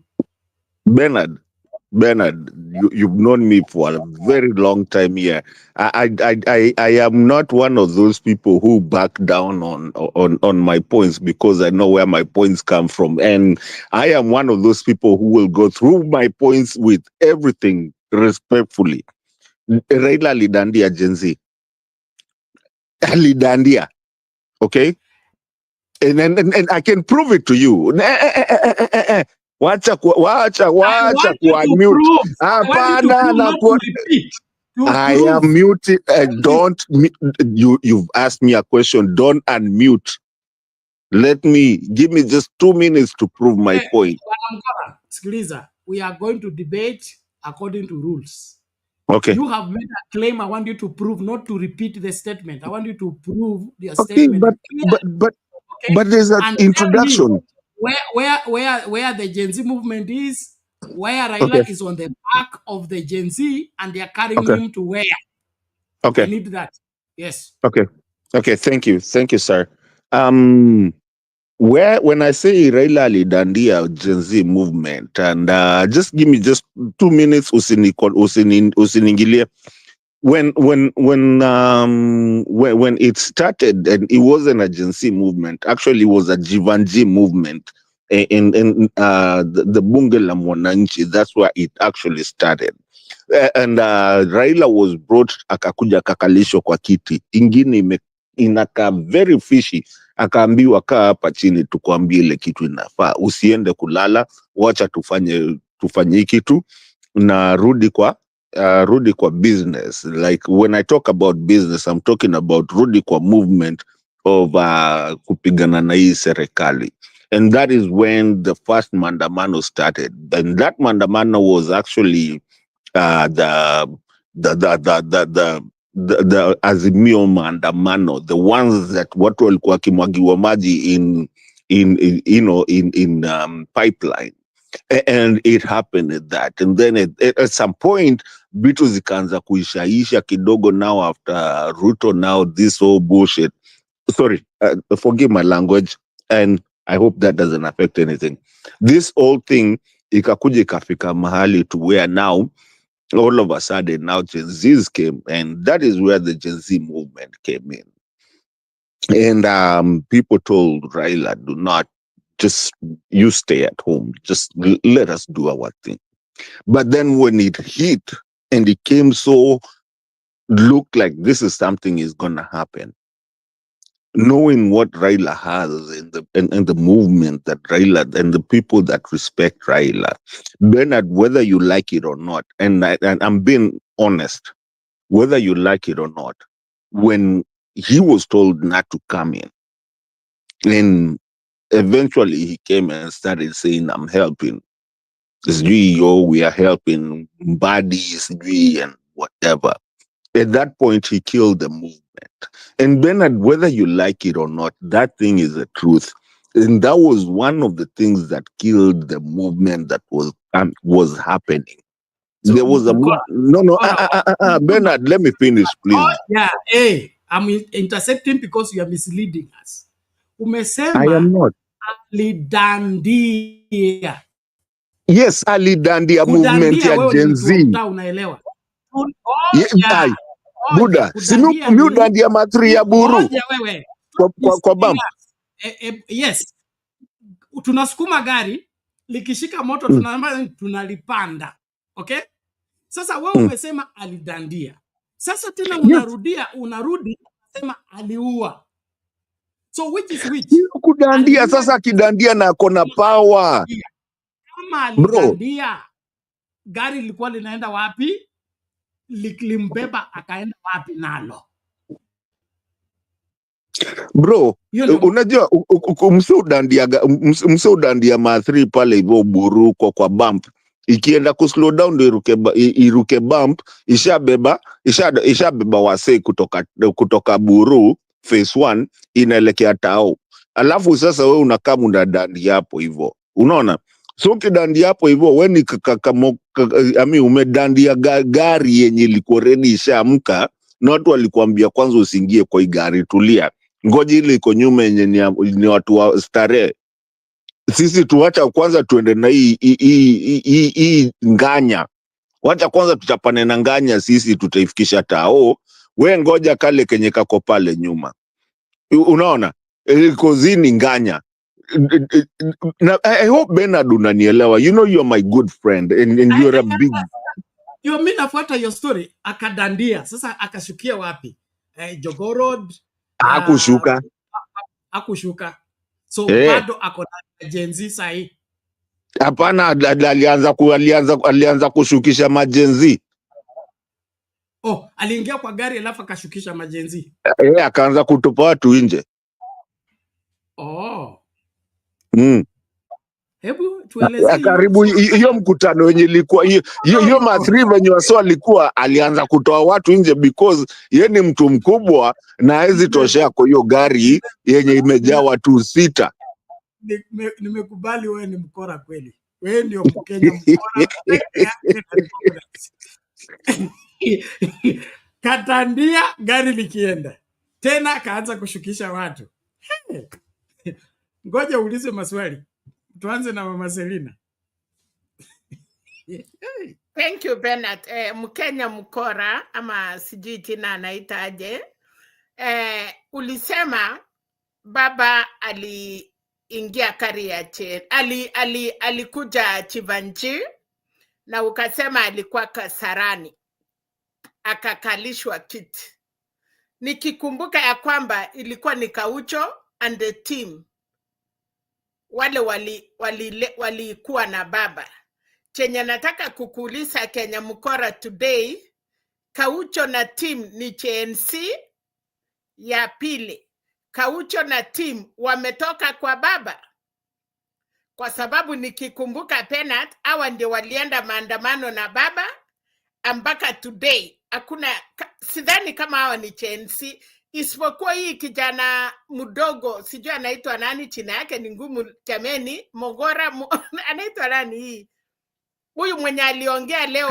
Bernard, you've known me for a very long time here. I am not one of those people who back down on my points because I know where my points come from. And I am one of those people who will go through my points with everything respectfully. Raila alidandia Gen Z. Alidandia. Okay? And I can prove it to you. Wacha kuunmute. Hapana na I am muted. Don't you've asked me a question. Don't unmute. Give me just 2 minutes to prove my point. Skiliza, we are going to debate according to rules. Okay. You have made a claim. I want you to prove, not to repeat the statement. I want you to prove your statement. But there's an introduction. Where the Gen Z movement is, where Raila is on the back of the Gen Z, and they are carrying him to where? Okay. I need that. Yes. Okay. Thank you, sir. When I say Raila alidandia Gen Z movement, and just give me just 2 minutes, usiningilie. When it started, and it wasn't a Gen Z movement, actually it was a Jivanji movement in the Bunge la Mwananchi. That's where it actually started. And Raila was brought, akakuja kakalishwa kwa kiti ingine inakaa very fishy, akaambiwa kaa hapa chini tukwambie ile kitu inafaa, usiende kulala, wacha tufanye kitu na rudi kwa business. Like when I talk about business, I'm talking about rudi kwa movement of kupigana na hii serikali. And that is when the first maandamano started. And that maandamano was actually the Azimio maandamano, the ones that watu walikuwa wakimwagiwa maji in pipeline. And it happened at that. And then at some point, vitu zikaanza kuishaisha kidogo. Now after Ruto, now this whole bullshit. Sorry, forgive my language, and I hope that doesn't affect anything. This whole thing, ikakuja ikafika mahali to where now, all of a sudden, now Gen Zs came, and that is where the Gen Z movement came in. And people told Raila, do not, just you stay at home, just let us do our thing. But then when it hit and it came so, looked like this is something is gonna happen, knowing what Raila has and the movement that Raila and the people that respect Raila, Bernard, whether you like it or not, and I'm being honest, whether you like it or not, when he was told not to come in, and eventually he came and started saying, I'm helping. We are helping bodies, and whatever. At that point, he killed the movement. And Bernard, whether you like it or not, that thing is the truth. And that was one of the things that killed the movement that was happening. So there was a Bernard, let me finish, please. I'm intercepting because you are misleading us. Umesema I am not. Alidandia. Yes, alidandia movement ya Gen Z. Unaelewa? Buda, simudandia matri ya buru. Kwa bam. Yes. Tunasukuma gari, likishika moto tunalipanda. Okay? Sasa wewe umesema alidandia. Sasa tena unarudi unasema aliua. So which is which? Kudandia, sasa kidandia na kona power. Kama alidandia, gari lilikuwa linaenda wapi? limbeba akaenda wapi nalo? Bro, unajua mseudandia ma3 pale hivyo buru kwa bump. Ikienda ku slow down ndio iruke bump, ishabeba wasee kutoka buru phase 1 inaelekea tao. Alafu sasa wewe unakaa mundadandi hapo hivyo. Unaona? So ukidandi hapo hivyo weni umedandia gari yenye liko ready ishaamka, na watu walikuambia kwanza usiingie kwa hii gari, tulia. Ngoja ile iko nyuma yenye ni watu wa starehe. Sisi tuacha kwanza tuende na hii nganya. Wacha kwanza tuchapane na nganya, sisi tutaifikisha tao. We ngoja kale kenye kako pale nyuma. Unaona? Kozini nganya. I hope Bernard unanielewa. You know you're my good friend and you're a big... Mimi nafuata your story. Akadandia. Sasa akashukia wapi? Jogoo Road. Hakushuka. So bado ako na Gen Z sahi. Hapana, alianza kushukisha majenzi. Oh, aliingia kwa gari alafu akashukisha majenzi. Akaanza kutupa watu nje. Oh. Hebu tueleze. Karibu hiyo mkutano wenye ilikuwa hiyo ma3 venye waso alikuwa alianza kutoa watu nje because yeye ni mtu mkubwa na hawezi toshea kwa hiyo gari yenye imejaa watu 6. Nimekubali wewe ni mkora kweli. Wewe ndio Mkenya mkora. Katandia gari likienda. Tena kaanza kushukisha watu. Ngoja uulize maswali. Tuanze na Mama Selina. Thank you Bernard. Mkenya mkora ama sijui tena anaita aje. Ulisema baba aliingia Kariache. Alikuja Chivanji na ukasema alikuwa Kasarani. Akakalishwa kiti. Nikikumbuka ya kwamba ilikuwa ni Kaucho and the team. Wale walikuwa na baba. Chenye nataka kukuuliza Kenya mkora today, Kaucho na team ni CNC ya pili. Kaucho na team wametoka kwa baba. Kwa sababu nikikumbuka Bernard, hawa ndio walienda maandamano na baba, mpaka today hakuna, sidhani kama hawa ni CNC, isipokuwa hii kijana mdogo, sijui anaitwa nani, china yake ni ngumu jameni, Mogora, anaitwa nani hii? Huyu mwenye aliongea leo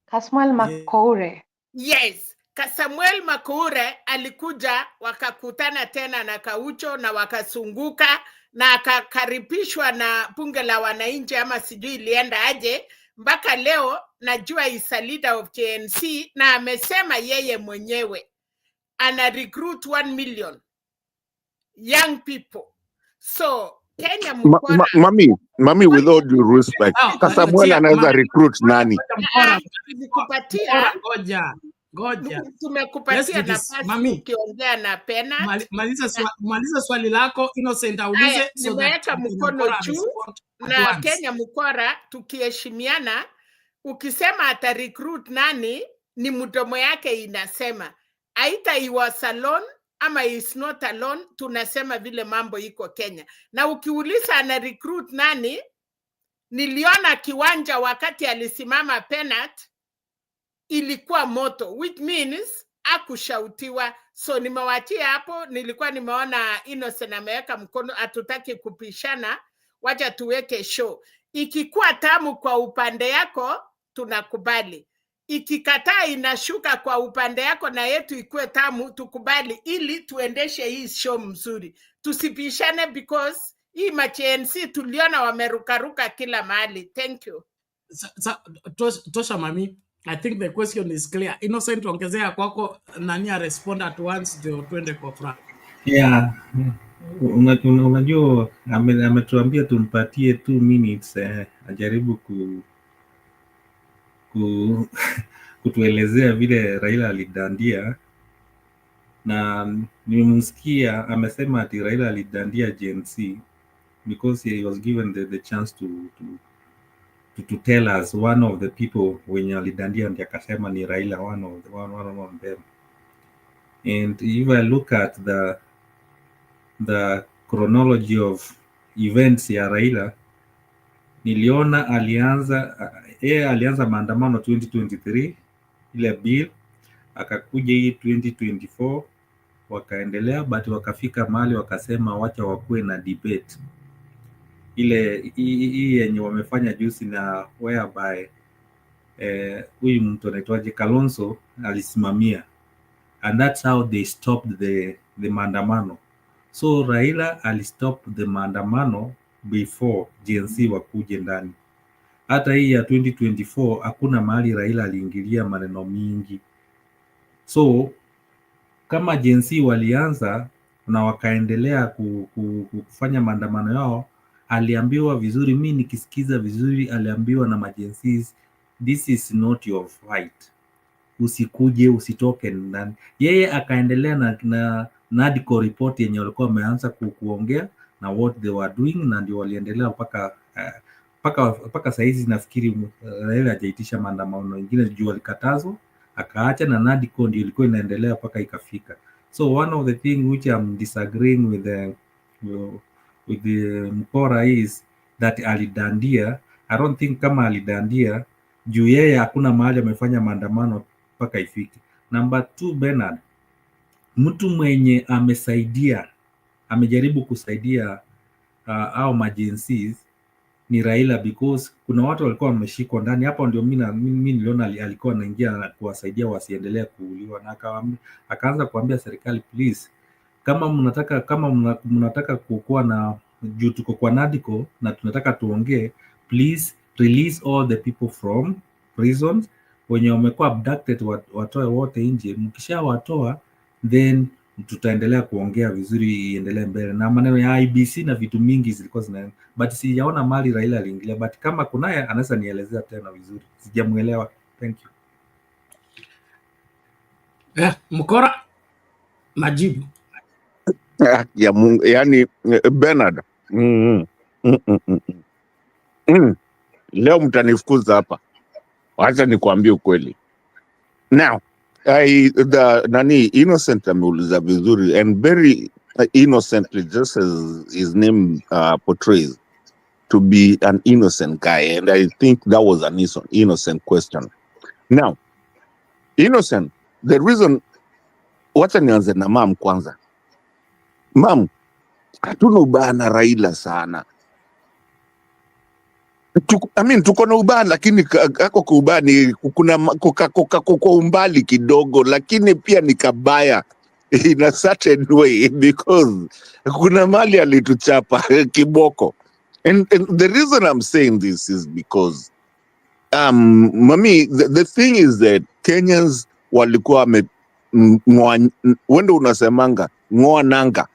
Kasmuel Makoure. Yes, Samuel Makoure alikuja, wakakutana tena na Kaucho na wakasunguka na akakaribishwa na bunge la wananchi, ama sijui ilienda aje. Mpaka leo najua is a leader of KNC na amesema yeye mwenyewe ana recruit 1 million young people. So Kenya mkora. Mami with all due respect, Samuel anaweza recruit nani? Nikupatia Ngoja. Tumekupatia nafasi ukiongea na Bernard. Maliza swali lako Innocent aulize. Nimeweka mkono juu na Kenya mkora, tukiheshimiana, ukisema ata recruit nani, ni mdomo yake inasema. Aita he was alone ama is not alone, tunasema vile mambo iko Kenya. Na ukiuliza ana recruit nani, niliona kiwanja wakati alisimama Bernard ilikuwa moto, which means akushautiwa. So nimewachia hapo, nilikuwa nimeona Innocent ameweka mkono, hatutaki kupishana, wacha tuweke show. Ikikuwa tamu kwa upande yako, tunakubali. Ikikataa inashuka kwa upande yako na yetu ikuwe tamu, tukubali, ili tuendeshe hii show mzuri. Tusipishane because hii ma-CNC tuliona wamerukaruka kila mahali. Thank you. Tosha mami. I think the question is clear. Innocent, ongezea kwako, nani respond at once ndio twende kwa Frank. Yeah. Unajua ametuambia tumpatie 2 minutes ajaribu kutuelezea vile Raila alidandia, na nimemsikia amesema ati Raila alidandia Gen Z because he was given the chance to to tell us one of the people wenye alidandia ndiye akasema ni Raila, one of them. And if I look at the chronology of events ya Raila, niliona alianza maandamano 2023 ile bill, akakuja hii 2024 wakaendelea, but wakafika mahali wakasema wacha wakuwe na debate ile hii yenye wamefanya juzi, na whereby huyu mtu anaitwaje Kalonzo alisimamia, and that's how they stopped the maandamano. So Raila alistop the maandamano before GNC wakuje ndani. Hata hii ya 2024 hakuna mahali Raila aliingilia maneno mingi. So kama GNC walianza na wakaendelea kufanya maandamano yao, aliambiwa vizuri, mimi nikisikiza vizuri, aliambiwa na majencies, this is not your fight, usikuje, usitoke ndani. Yeye akaendelea na article report yenye walikuwa wameanza kuongea na what they were doing, na ndio waliendelea mpaka saa hizi. Nafikiri Raila hajaitisha maandamano mengine juu alikatazwa, akaacha, na article ndio ilikuwa inaendelea mpaka ikafika. So one of the thing which I'm disagreeing with the Mkora is that alidandia. I don't think kama alidandia juu yeye hakuna mahali amefanya maandamano mpaka ifike. Number 2, Bernard, mtu mwenye amejaribu kusaidia au majencies ni Raila, because kuna watu walikuwa wameshikwa ndani hapo. Ndio mimi niliona alikuwa anaingia na kuwasaidia wasiendelee kuuliwa, na akaanza kuambia serikali, please, kama mnataka kuokoa, na juu tuko kwa NADCO na tunataka tuongee, please release all the people from prisons wenye wamekuwa abducted, watoe wote nje. Mkishawatoa then tutaendelea kuongea vizuri, iendelee mbele. Na maneno ya IBC na vitu mingi zilikuwa zinaenda, but sijaona mali Raila aliingilia, but kama kunaye anaweza nielezea tena vizuri, sijamuelewa. Thank you. Mkora, majibu ya Mungu, yani Bernard, leo mtanifukuza hapa, wacha nikwambie ukweli. Now Innocent ameuliza vizuri, and very innocently, just as his name portrays, to be an innocent guy, and I think that was an innocent question. Now, Innocent, the reason, wacha nianze na mam kwanza. Mam, hatuna ubaya na Raila sana. Tuko na ubaya, lakini kako kwa ubaya ni kwa umbali kidogo, lakini pia ni kabaya in a certain way, because kuna mali alituchapa kiboko. And the reason I'm saying this is because mami, the thing is that Kenyans walikuwa wendo unasemanga ngoa nanga,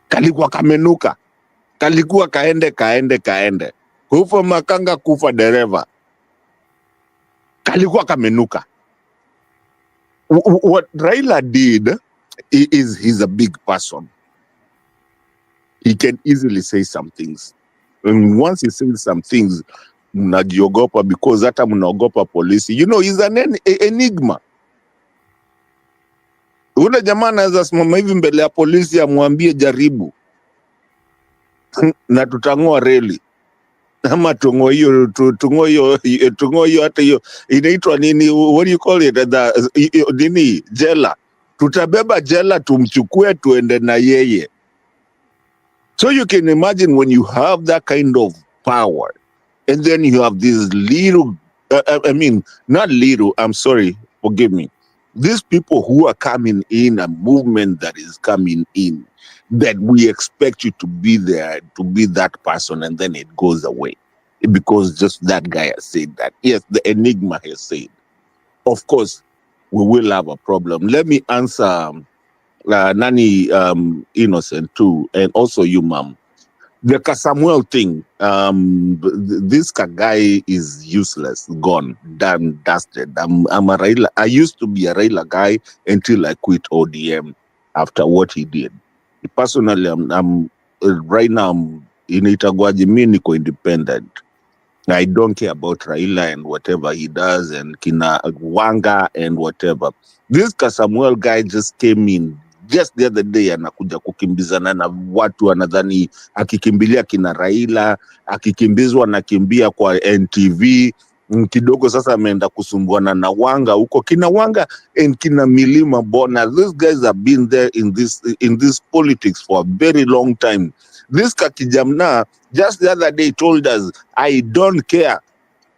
kalikuwa kamenuka, kalikuwa kaende kufa makanga, kufa dereva, kalikuwa kamenuka. What Raila did is, he's a big person. He can easily say some things, and once he says some things, mnajiogopa, because hata mnaogopa polisi. You know, he's an enigma. Ule jamaa anaweza simama hivi mbele ya polisi amwambie jaribu na tutang'oa reli, ama tungo hiyo hata hiyo inaitwa nini, what do you call it, nini, jela. Tutabeba jela tumchukue tuende na yeye. So you can imagine when you have that kind of power, and then you have these little, not little, I'm sorry, forgive me, these people who are coming in, a movement that is coming in, that we expect you to be there, to be that person, and then it goes away because just that guy has said that. Yes, the enigma has said. Of course, we will have a problem. Let me answer Nani Innocent too, and also you, ma'am. The Samuel thing, this guy is useless, gone, done, dusted. I'm a Raila. I used to be a Raila guy until I quit ODM after what he did. Personally, I'm right now, in Itagwaji, niko independent. I don't care about Raila and whatever he does and Kina Wanga and whatever. This Kasamuel guy just came in just the other day, anakuja kukimbizana na watu wanadhani akikimbilia kina Raila, akikimbizwa nakimbia kwa NTV. Kidogo sasa ameenda kusumbuana na Wanga huko, kina Wanga and kina Milima Bona. These guys have been there in this politics for a very long time. This Kakijamna just the other day told us, I don't care.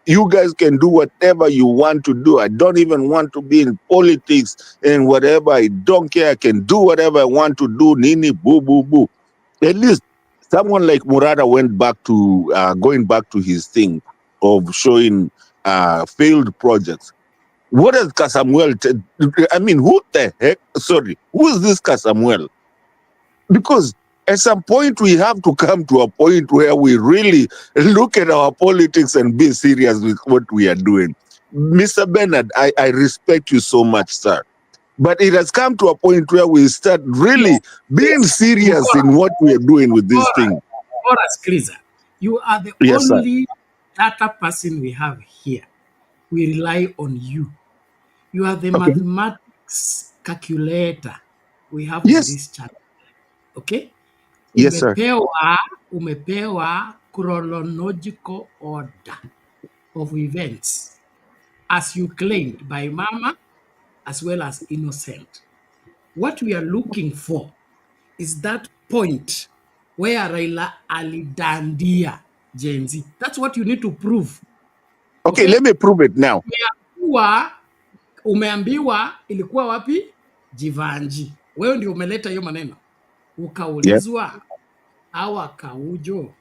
You guys can do whatever you want to do. I don't even want to be in politics and whatever. I don't care. I can do whatever I want to do. Nini, boo, boo, boo. At least someone like Murata went back to, going back to his thing of showing failed projects. What is Kasamuel? I mean, who the heck? Sorry, who is this Kasamuel? Because at some point we have to come to a point where we really look at our politics and be serious with what we are doing. Mr. Bernard, I respect you so much, sir. But it has come to a point where we start really being serious in what we are doing with this thing. Kriza, you are the only data person we have here. We rely on you. You are the mathematics calculator we have in this channel. Okay? Yes, sir. Umepewa chronological order of events as you claimed by Mama as well as Innocent. What we are looking for is that point where Raila alidandia Gen Z. That's what you need to prove. Okay, let me prove it now. Umeambiwa ilikuwa wapi? Jivanji. Wewe ndio umeleta hiyo maneno. Ukaulizwa hawa Kaujo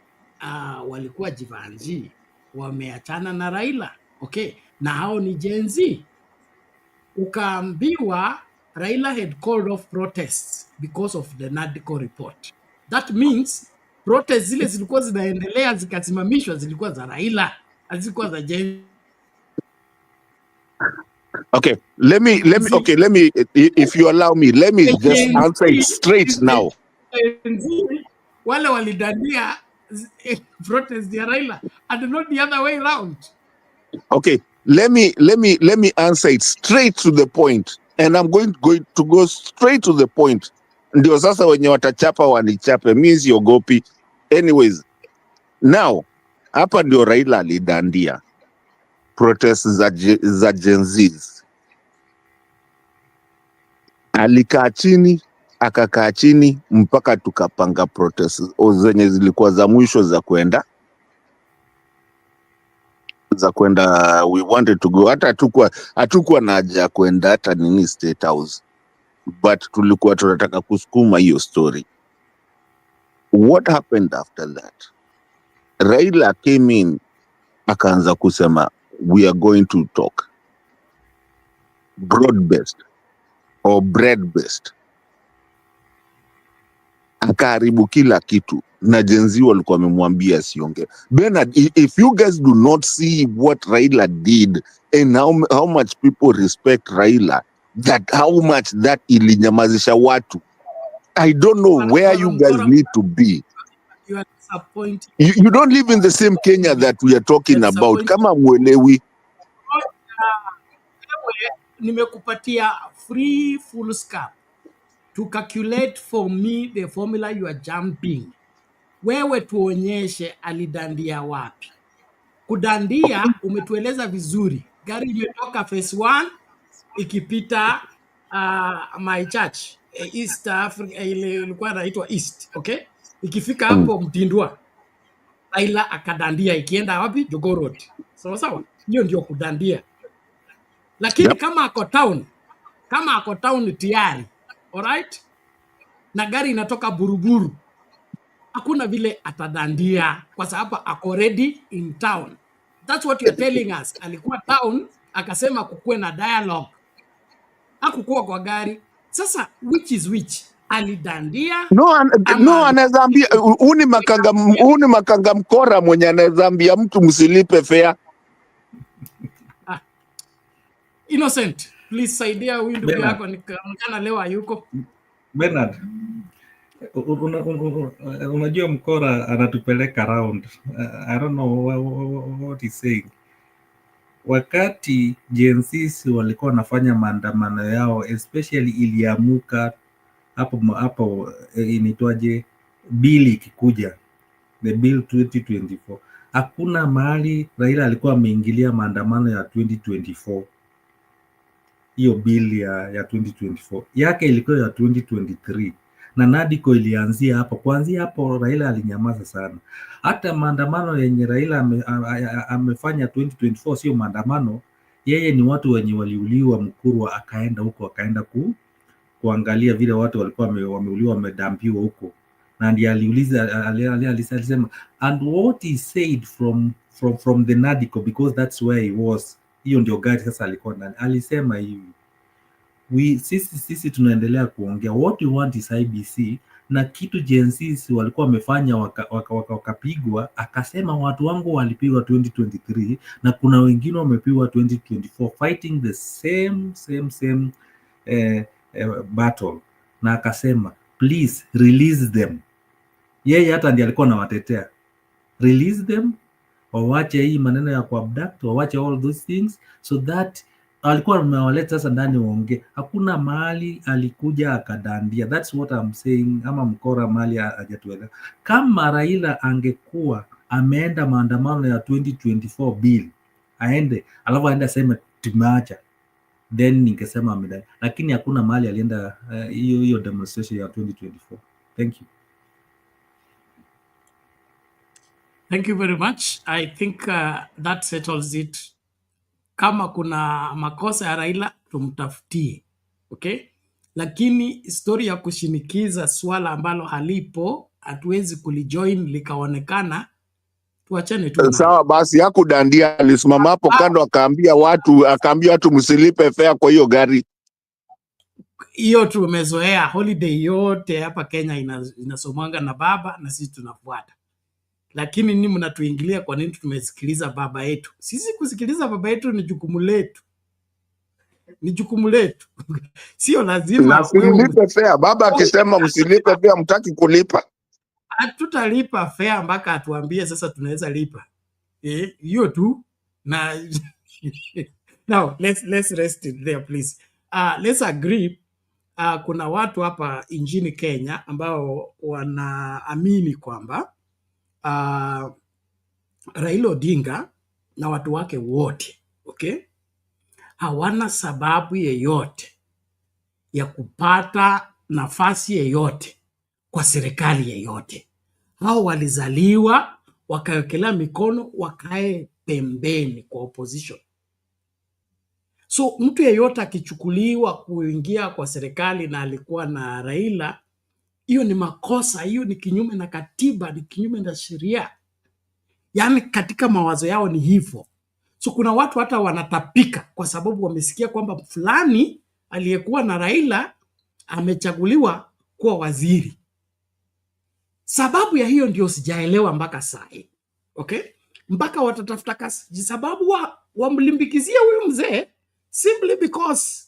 walikuwa Jivanji, wameachana na Raila. Okay, na hao ni Gen Z. Ukaambiwa Raila had called off protests because of the NADCO report. That means protests zile zilikuwa zinaendelea zikasimamishwa zilikuwa za Raila, hazikuwa za Gen. Okay, let me, if you allow me, let me just answer it straight now. Wale walidandia protest ya Raila and not the other way around. Okay, let me answer it straight to the point, and I'm going to go straight to the point. Ndio sasa wenye watachapa wanichape, mimi siogopi. Anyways, now hapa ndio Raila alidandia protest za Gen Zs. Alikaa chini, akakaa chini mpaka tukapanga protest zenye zilikuwa za mwisho za kwenda we wanted to go. Hata hatukuwa na haja kwenda hata nini State House, but tulikuwa tunataka kusukuma hiyo story. What happened after that? Raila came in, akaanza kusema we are going to talk broad based or bread based. Akaharibu kila kitu na Gen Z walikuwa wamemwambia asiongee. Bernard, if you guys do not see what Raila did and how much people respect Raila, that how much that ilinyamazisha watu, I don't know where you guys need to be. You are disappointed. You don't live in the same Kenya that we are talking about. Kama mwelewi. Nimekupatia free full scope to calculate for me the formula you are jumping. Wewe tuonyeshe alidandia wapi. Kudandia umetueleza vizuri. Gari imetoka phase 1 ikipita my church East Africa, ile ilikuwa inaitwa East, okay? Ikifika hapo Mtindwa, Raila akadandia ikienda wapi? Jogoo Road. Sawa? Hiyo ndio kudandia. Lakini kama ako town tayari, alright? Na gari inatoka Buruburu, hakuna vile atadandia kwa sababu ako already in town. That's what you're telling us. Alikuwa town, akasema kukuwe na dialogue. Hakukuwa kwa gari. Sasa which is which? Alidandia? No, anaweza ambia uni makanga mkora mwenye anaweza ambia mtu msilipe fare. Innocent, please saidia huyu ndugu yako nikana leo hayuko. Bernard, Unajua mkora anatupeleka round. I don't know what he's saying. Wakati Gen Zs walikuwa wanafanya maandamano yao, especially iliamuka hapo inaitwaje, bill ikikuja, the bill 2024, hakuna mahali Raila alikuwa ameingilia maandamano ya 2024. Hiyo bill ya 2024 yake ilikuwa ya 2023, na Nadiko ilianzia hapo. Kuanzia hapo Raila alinyamaza sana. Hata maandamano yenye Raila amefanya 2024 sio maandamano, yeye ni watu wenye waliuliwa Mkurwa, akaenda huko, akaenda kuangalia vile watu walikuwa wameuliwa, wamedampiwa huko, na ndiye alisema, and what he said from the Nadiko, because that's where he was, hiyo ndio gari sasa alikuwa ndani, alisema hivi, sisi tunaendelea kuongea, what we want is IBC, na kitu Gen Z walikuwa wamefanya wakapigwa, akasema watu wangu walipigwa 2023 na kuna wengine wamepigwa 2024 fighting the same battle, na akasema please release them. Yeye hata ndiye alikuwa anawatetea, release them, wawache hii maneno ya kuabduct, wawache all those things, so that alikuwa amewaleta sasa ndani waongee. Hakuna mahali alikuja akadandia. That's what I'm saying. Ama mkora mahali hajatuelewa. Kama Raila angekuwa ameenda maandamano ya 2024 bill, aende alafu aende aseme tumeacha, then ningesema amedai, lakini hakuna mahali alienda hiyo demonstration ya 2024. Thank you. Thank you very much. I think that settles it. Kama kuna makosa ya Raila tumtafutie, okay? Lakini historia ya kushinikiza swala ambalo halipo, hatuwezi kulijoin likaonekana, tuachane tu na. Sawa basi, hakudandia, alisimama hapo kando akaambia watu msilipe fare kwa hiyo gari. Hiyo tumezoea, holiday yote hapa Kenya inasomwanga na baba na sisi tunafuata. Lakini nini mnatuingilia? Kwa nini tumesikiliza baba yetu? Sisi kusikiliza baba yetu ni jukumu letu. Ni jukumu letu. Sio lazima msilipe fare. Baba akisema msilipe fare, mtaki kulipa. Hatutalipa fare mpaka atuambie sasa tunaweza lipa. Hiyo tu. Na now let's rest it there please. Let's agree. Kuna watu hapa nchini Kenya ambao wanaamini kwamba Raila Odinga na watu wake wote, okay, hawana sababu yeyote ya kupata nafasi yeyote kwa serikali yeyote. Hao walizaliwa wakawekelea mikono wakae pembeni kwa opposition. So mtu yeyote akichukuliwa kuingia kwa serikali na alikuwa na Raila, hiyo ni makosa, hiyo ni kinyume na katiba, ni kinyume na sheria. Yaani katika mawazo yao ni hivyo. So kuna watu hata wanatapika kwa sababu wamesikia kwamba fulani aliyekuwa na Raila amechaguliwa kuwa waziri. Sababu ya hiyo ndio sijaelewa mpaka saa hii. Okay? Mpaka watatafuta kasi sababu wamlimbikizia huyu mzee simply because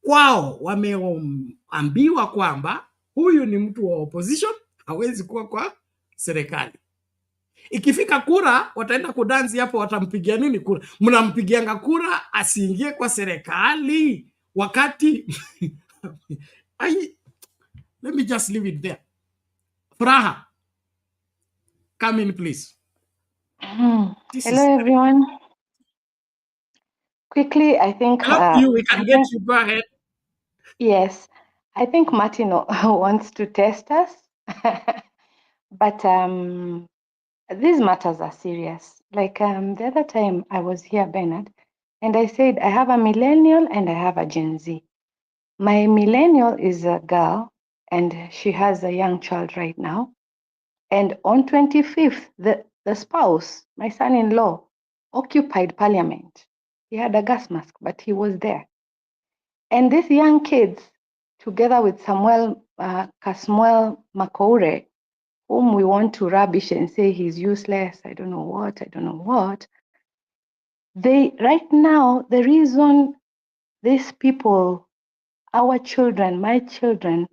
kwao wameambiwa kwamba huyu ni mtu wa opposition, hawezi kuwa kwa serikali. Ikifika kura wataenda kudansi hapo, watampigia nini kura? Mnampigianga kura asiingie kwa serikali wakati let me just leave it there. Furaha, come in please. Hello everyone. Quickly, I think we can get you. Go ahead. Yes, I think Martin wants to test us, but these matters are serious. Like the other time I was here, Bernard, and I said I have a millennial and I have a Gen Z. My millennial is a girl and she has a young child right now. And on 25th, the spouse, my son-in-law, occupied parliament. He had a gas mask, but he was there. And these young kids, together with Kasmuel Makoure, whom we want to rubbish and say he's useless, I don't know what. They, right now, the reason these people, our children, my children,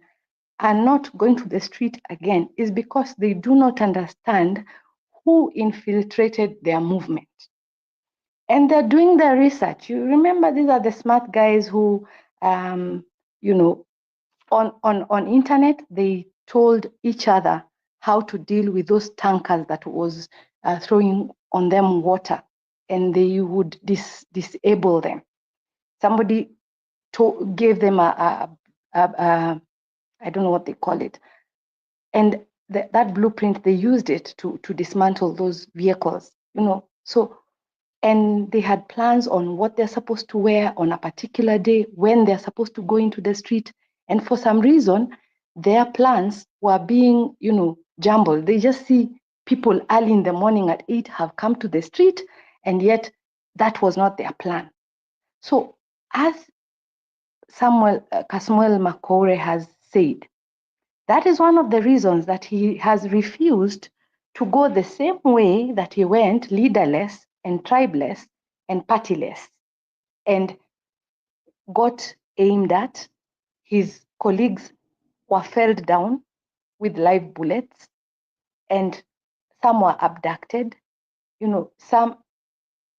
are not going to the street again is because they do not understand who infiltrated their movement. And they're doing their research. You remember, these are the smart guys who, you know, on internet, they told each other how to deal with those tankers that was throwing on them water, and they would disable them. Somebody gave them a I don't know what they call it, and that blueprint, they used it to dismantle those vehicles, you know. So, and they had plans on what they're supposed to wear on a particular day, when they're supposed to go into the street. And for some reason, their plans were being, you know, jumbled. They just see people early in the morning at 8 have come to the street, and yet that was not their plan. So as Kasmuel Makore has said, that is one of the reasons that he has refused to go the same way that he went, leaderless and tribeless and partyless, and got aimed at. His colleagues were felled down with live bullets, and some were abducted. You know, some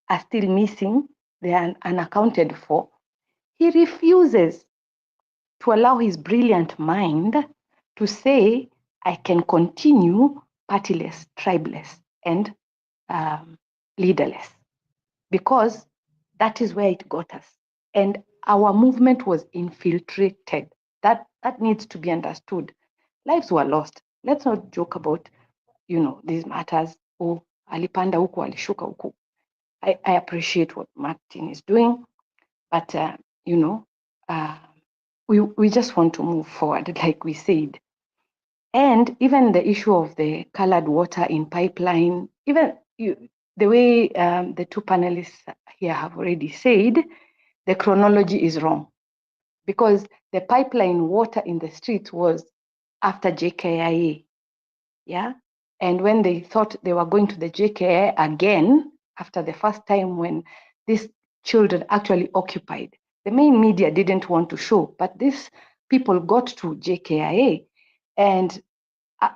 are still missing. They are unaccounted for. He refuses to allow his brilliant mind to say, I can continue partyless, tribeless, and leaderless, because that is where it got us. And our movement was infiltrated. That needs to be understood. Lives were lost. Let's not joke about, you know, these matters. Oh, alipanda huku, alishuka huku. I appreciate what Martin is doing, but you know, we just want to move forward, like we said. And even the issue of the colored water in pipeline, even the way the two panelists here have already said, the chronology is wrong, because the pipeline water in the streets was after JKIA, yeah? And when they thought they were going to the JKIA again, after the first time when these children actually occupied, the main media didn't want to show, but these people got to JKIA, and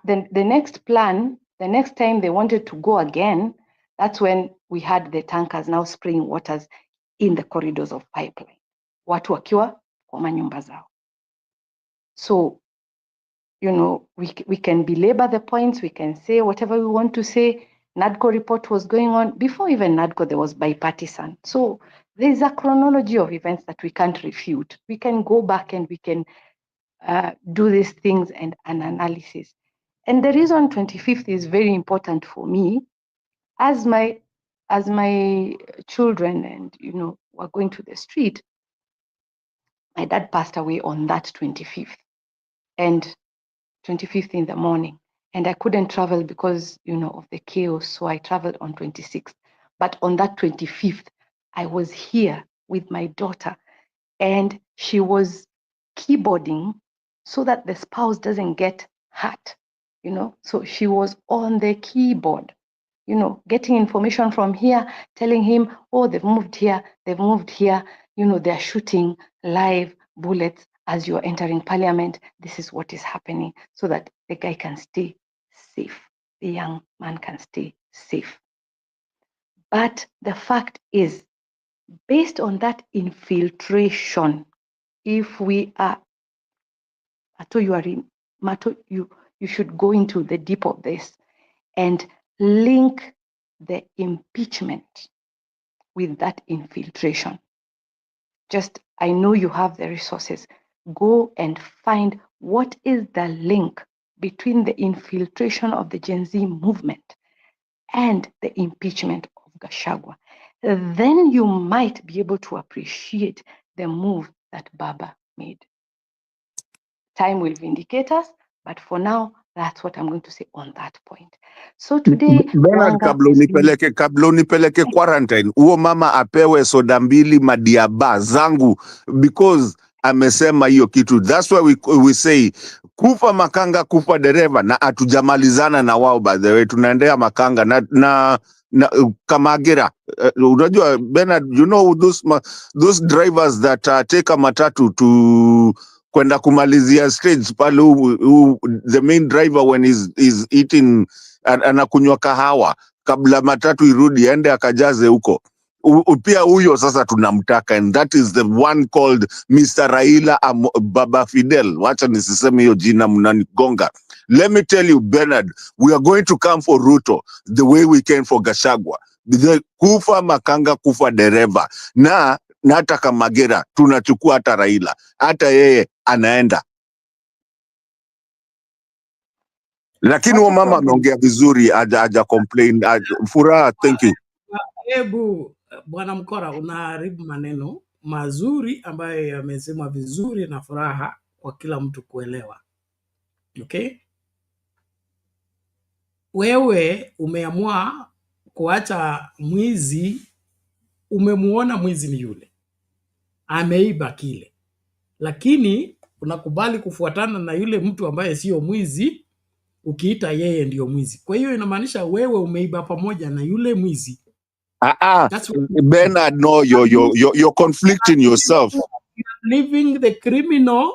the next plan, the next time they wanted to go again, that's when we had the tankers now spraying waters in the corridors of pipeline, watu wakiwa kwa manyumba zao. So, you know, we can belabor the points, we can say whatever we want to say. NADCO report was going on. Before even NADCO, there was bipartisan. So there's a chronology of events that we can't refute. We can go back and we can do these things and an analysis. And the reason 25th is very important for me, as my children and, you know, were going to the street, my dad passed away on that 25th, and 25th in the morning. And I couldn't travel because, you know, of the chaos. So I traveled on 26th. But on that 25th, I was here with my daughter, and she was keyboarding so that the spouse doesn't get hurt, you know. So she was on the keyboard, you know, getting information from here, telling him, oh, they've moved here, you know, they're shooting live bullets as you're entering parliament. This is what is happening, so that the guy can stay safe, the young man can stay safe. But the fact is, based on that infiltration, if we are, you should go into the deep of this and link the impeachment with that infiltration. Just, I know you have the resources. Go and find what is the link between the infiltration of the Gen Z movement and the impeachment of Gachagua. Then you might be able to appreciate the move that Baba made. Time will vindicate us, but for now, that's what I'm going to say on that point. So today, Bernard, kabla unipeleke quarantine, huo mama apewe soda mbili madiaba zangu, because amesema hiyo kitu. That's why we say kufa makanga, kufa dereva, na atujamalizana na wao. By the way, tunaendea makanga na Kamagira. Unajua Bernard, you know those drivers that take a matatu kwenda kumalizia stage pale, the main driver when is eating, anakunywa kahawa kabla matatu irudi ende akajaze huko. Pia huyo sasa tunamtaka, and that is the one called Mr. Raila Baba Fidel. Wacha nisiseme hiyo jina, mnanigonga. Let me tell you, Bernard, we are going to come for Ruto the way we came for Gachagua. Kufa makanga, kufa dereva. Na hata Kamagera tunachukua hata Raila, hata yeye anaenda. Lakini huyo mama ameongea vizuri, haja complain. Furaha, thank you. Hebu Bwana Mkora, unaharibu maneno mazuri ambayo yamesemwa vizuri na Furaha kwa kila mtu kuelewa. Okay? Wewe umeamua kuacha mwizi, umemuona mwizi ni yule, ameiba kile, lakini unakubali kufuatana na yule mtu ambaye sio mwizi, ukiita yeye ndio mwizi. Kwa hiyo inamaanisha wewe umeiba pamoja na yule mwizi. Bernard, no, you're conflicting yourself. Leaving the criminal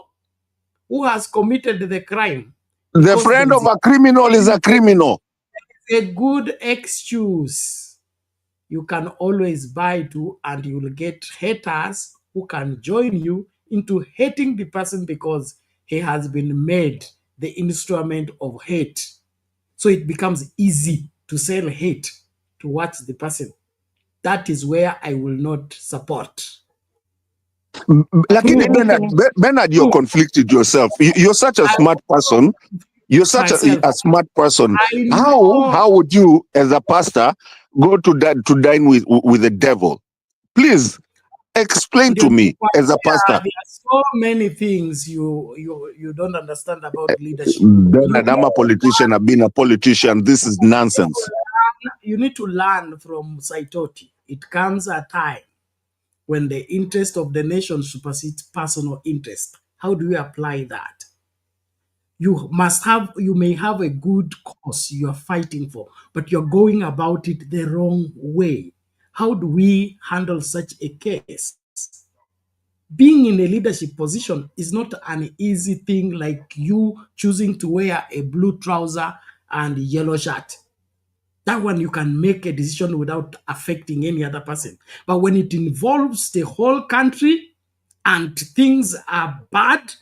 who has committed the crime. The friend of a criminal is a criminal. A good excuse you can always buy to, and you will get haters who can join you into hating the person because he has been made the instrument of hate. So it becomes easy to sell hate towards the person. That is where I will not support. Lakini Bernard, you're conflicted yourself. You're such a smart person. You're such a smart person. How would you, as a pastor, go to dine with the devil? Please explain to me, as a pastor. There are so many things you don't understand about leadership. Bernard, I'm a politician. I've been a politician. This is nonsense. You need to learn from Saitoti. It comes a time when the interest of the nation supersedes personal interest. How do you apply that? You may have a good cause you are fighting for, but you're going about it the wrong way. How do we handle such a case? Being in a leadership position is not an easy thing like you choosing to wear a blue trouser and yellow shirt. That one you can make a decision without affecting any other person. But when it involves the whole country and things are bad,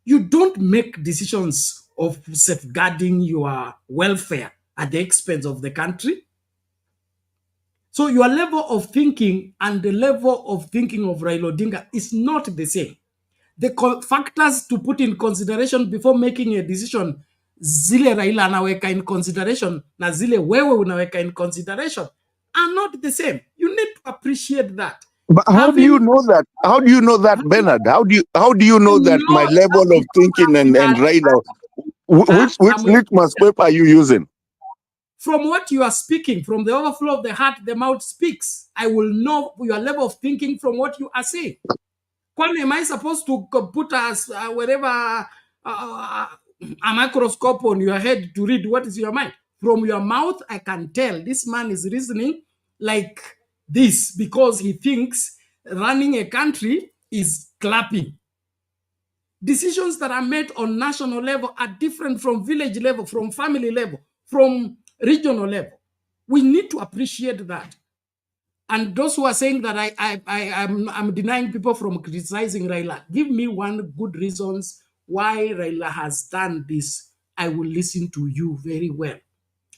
you don't make decisions of safeguarding your welfare at the expense of the country. So your level of thinking and the level of thinking of Raila Odinga is not the same. The factors to put in consideration before making a decision, zile Raila anaweka in consideration na zile wewe unaweka in consideration, are not the same. You need to appreciate that. But how do you know that? How do you know that, Bernard? How do you know that my level of thinking and Raila? Which litmus paper are you using? From what you are speaking, from the overflow of the heart, the mouth speaks. I will know your level of thinking from what you are saying. When am I supposed to put us wherever a microscope on your head to read what is your mind? From your mouth, I can tell this man is reasoning like this because he thinks running a country is clapping. Decisions that are made on national level are different from village level, from family level, from regional level. We need to appreciate that. And those who are saying that I'm denying people from criticizing Raila, give me one good reasons why Raila has done this. I will listen to you very well.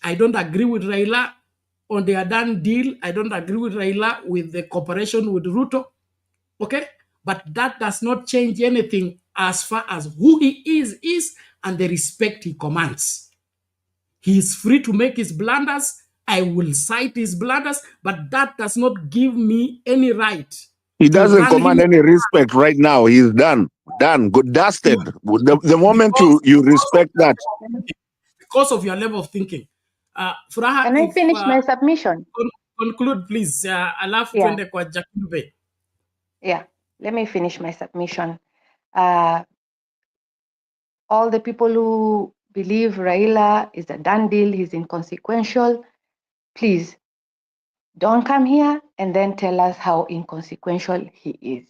I don't agree with Raila on the Adan deal. I don't agree with Raila with the cooperation with Ruto. Okay? But that does not change anything as far as who he is and the respect he commands. He is free to make his blunders. I will cite his blunders, but that does not give me any right. He doesn't command any respect right now. He's done, good, dusted. The moment you respect that. Because of your level of thinking. Furaha, can I finish my submission? Conclude, please. Alafu twende kwa Jakube. Yeah, let me finish my submission. All the people who believe Raila is a done deal, he's inconsequential, please don't come here and then tell us how inconsequential he is.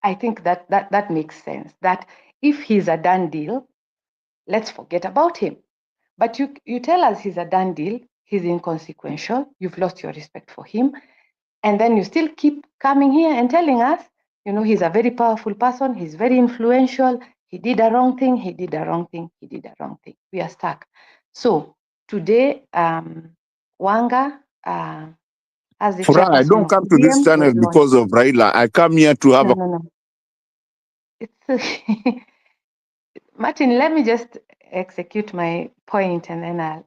I think that makes sense. That if he's a done deal, let's forget about him. But you tell us he's a done deal, he's inconsequential, you've lost your respect for him, and then you still keep coming here and telling us, he's a very powerful person, he's very influential, he did a wrong thing, he did a wrong thing, he did a wrong thing. We are stuck. So today, Wanga, as the Fura, I chairperson don't of come to this ODM, channel was launched. because of Raila. I come here to have No. It's Martin, let me just execute my point and then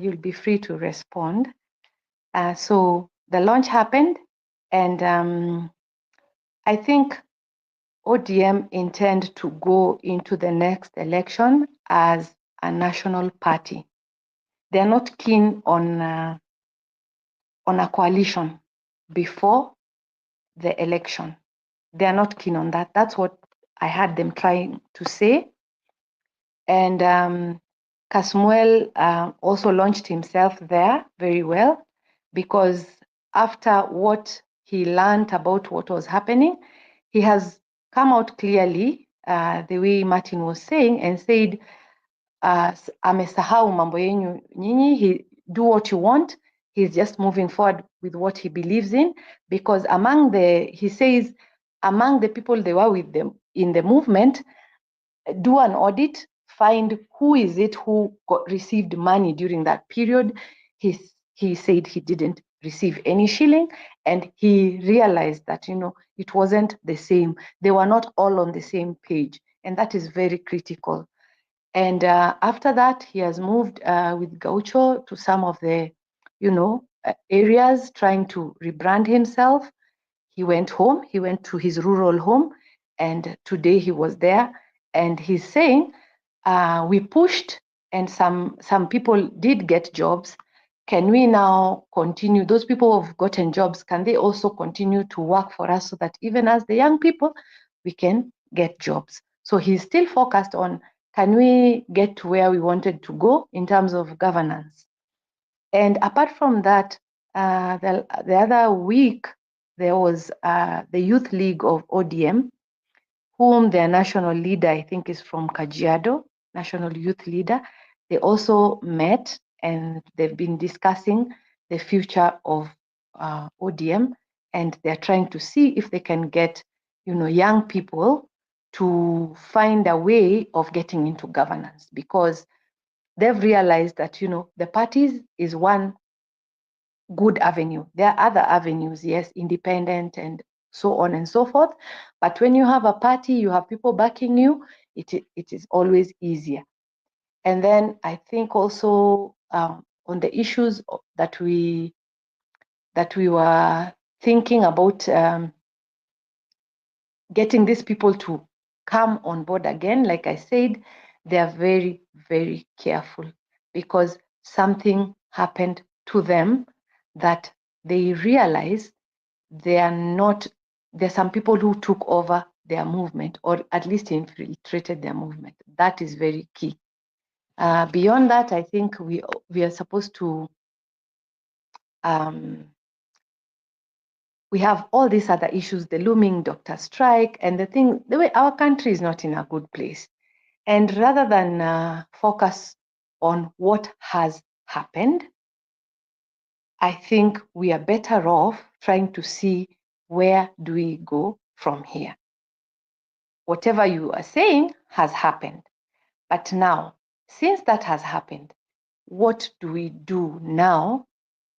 you'll be free to respond. So the launch happened, and I think ODM intend to go into the next election as a national party. They're not keen on a coalition before the election. They're not keen on that. That's what I had them trying to say. And Kasmuel also launched himself there very well, because after what he learned about what was happening, he has come out clearly, the way Martin was saying, and said, amesahau mambo yenyu nyinyi, do what you want. He's just moving forward with what he believes in, because he says, among the people they were with them in the movement, do an audit, find who is it who received money during that period. He said he didn't receive any shilling, and he realized that it wasn't the same. They were not all on the same page, and that is very critical. And after that, he has moved with Gaucho to some of the areas, trying to rebrand himself. He went home, he went to his rural home, and today he was there, and he's saying, we pushed and some people did get jobs. Can we now continue? Those people who have gotten jobs, can they also continue to work for us so that even as the young people, we can get jobs? So he's still focused on, can we get to where we wanted to go in terms of governance? And apart from that, the other week, there was the Youth League of ODM, whom their national leader, I think, is from Kajiado, national youth leader. They also met and they've been discussing the future of ODM, and they're trying to see if they can get, young people to find a way of getting into governance, because they've realized that, the parties is one good avenue. There are other avenues, yes, independent and so on and so forth. But when you have a party, you have people backing you, it is always easier. And then I think also on the issues that we were thinking about, getting these people to come on board again, like I said, they are very, very careful, because something happened to them that they realize there's some people who took over their movement, or at least infiltrated their movement. That is very key. Beyond that, I think we are supposed to, we have all these other issues, the looming doctor strike, and the way our country is not in a good place. And rather than focus on what has happened, I think we are better off trying to see, where do we go from here? Whatever you are saying has happened. But now, since that has happened, what do we do now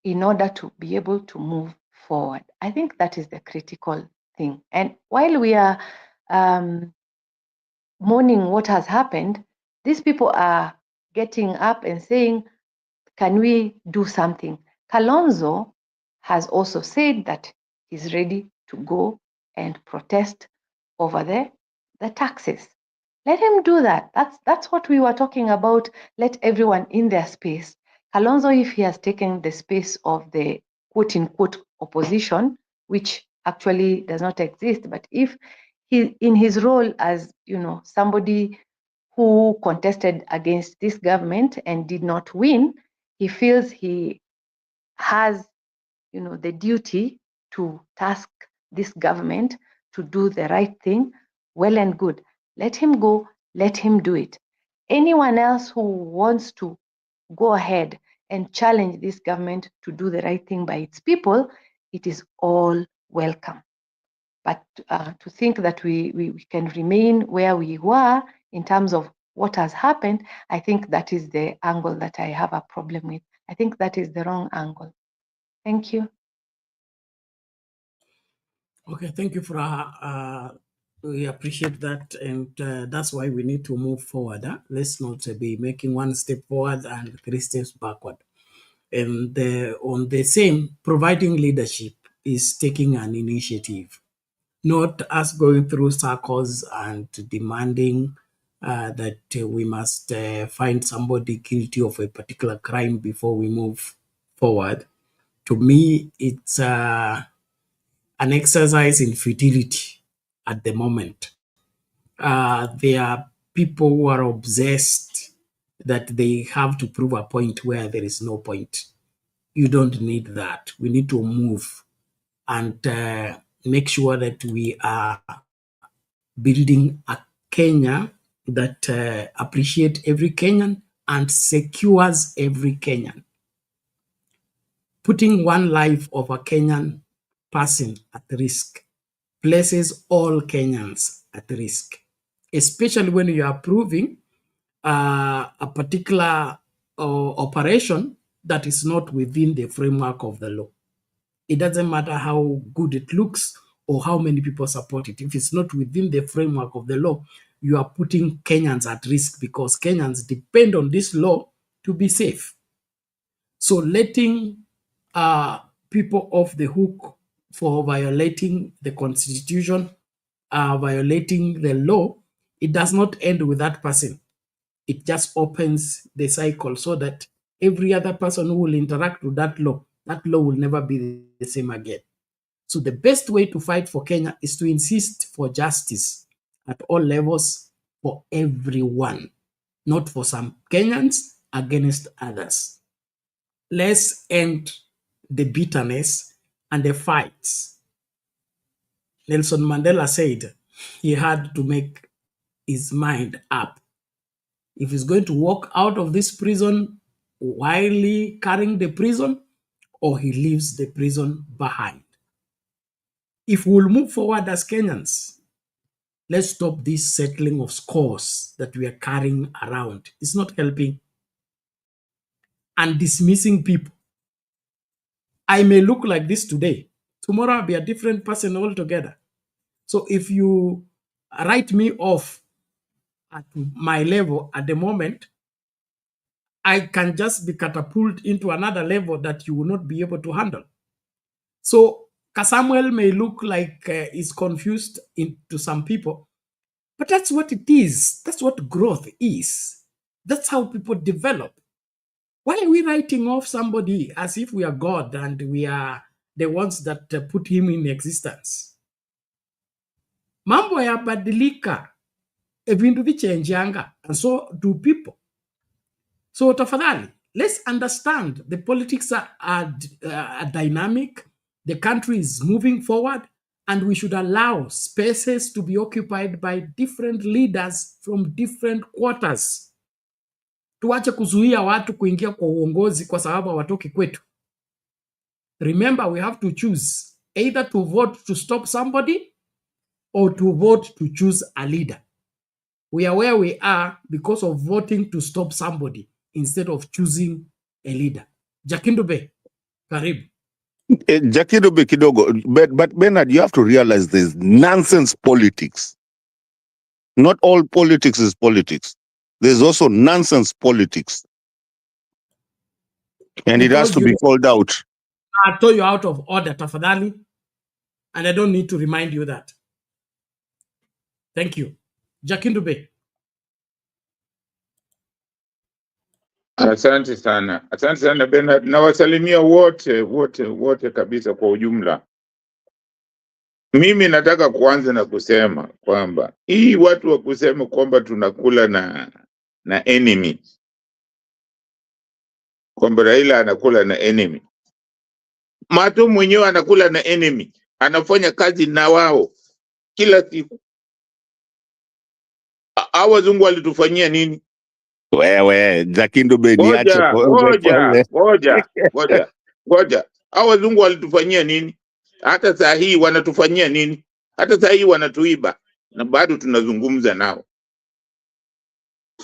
in order to be able to move forward? I think that is the critical thing. And while we are mourning what has happened, these people are getting up and saying, can we do something? Kalonzo has also said that he's ready to go and protest over the taxes. Let him do that. That's what we were talking about. Let everyone in their space. Kalonzo, if he has taken the space of the quote-unquote opposition, which actually does not exist, but if he, in his role as somebody who contested against this government and did not win, he feels he has the duty to task this government to do the right thing, well and good. Let him go, let him do it. Anyone else who wants to go ahead and challenge this government to do the right thing by its people, it is all welcome. But to think that we can remain where we were in terms of what has happened, I think that is the angle that I have a problem with. I think that is the wrong angle. Thank you. Okay, thank you for we appreciate that, and that's why we need to move forward. Let's not be making one step forward and 3 steps backward. And on the same, providing leadership is taking an initiative, not us going through circles and demanding that we must find somebody guilty of a particular crime before we move forward. To me, it's an exercise in futility at the moment. There are people who are obsessed that they have to prove a point where there is no point. You don't need that. We need to move and make sure that we are building a Kenya that appreciates every Kenyan and secures every Kenyan. Putting one life of a Kenyan person at risk places all Kenyans at risk, especially when you are proving a particular operation that is not within the framework of the law. It doesn't matter how good it looks or how many people support it. If it's not within the framework of the law, you are putting Kenyans at risk because Kenyans depend on this law to be safe. So letting people off the hook for violating the constitution, violating the law, it does not end with that person. It just opens the cycle so that every other person who will interact with that law will never be the same again. So the best way to fight for Kenya is to insist for justice at all levels for everyone, not for some Kenyans against others. Let's end the bitterness and the fights. Nelson Mandela said he had to make his mind up. If he's going to walk out of this prison while carrying the prison, or he leaves the prison behind. If we'll move forward as Kenyans, let's stop this settling of scores that we are carrying around. It's not helping. And dismissing people. I may look like this today. Tomorrow I'll be a different person altogether. So if you write me off at my level at the moment, I can just be catapulted into another level that you will not be able to handle. So Kasamuel may look like he's confused to some people, but that's what it is. That's what growth is. That's how people develop. Why are we writing off somebody as if we are God and we are the ones that put him in existence? Mambo ya badilika, evindu vichenjanga, and so do people. So tafadhali, let's understand the politics are dynamic, the country is moving forward, and we should allow spaces to be occupied by different leaders from different quarters. Tuache kuzuia watu kuingia kwa uongozi kwa sababu hawatoki kwetu. Remember, we have to choose either to vote to stop somebody or to vote to choose a leader. We are where we are because of voting to stop somebody instead of choosing a leader. Jakindube, karibu. Jakindube kidogo, but Bernard, you have to realize there's nonsense politics. Not all politics is politics. There's also nonsense politics. And it has to be called out. I told you out of order, tafadhali, and I don't need to remind you that. Thank you. Jakindube. Asante sana Bernard, na wasalimia wote kabisa kwa ujumla. Mimi nataka kuanza na kusema kwamba hii watu wa kusema kwamba tunakula na enemy, kwamba Raila anakula na enemy. Mato mwenyewe anakula na enemy, anafanya kazi na wao kila siku. hao wazungu walitufanyia nini? Wewe Jakindu beniache Ngoja. Hao wazungu walitufanyia nini? Hata saa hii wanatufanyia nini? Hata saa hii wanatuiba na bado tunazungumza nao.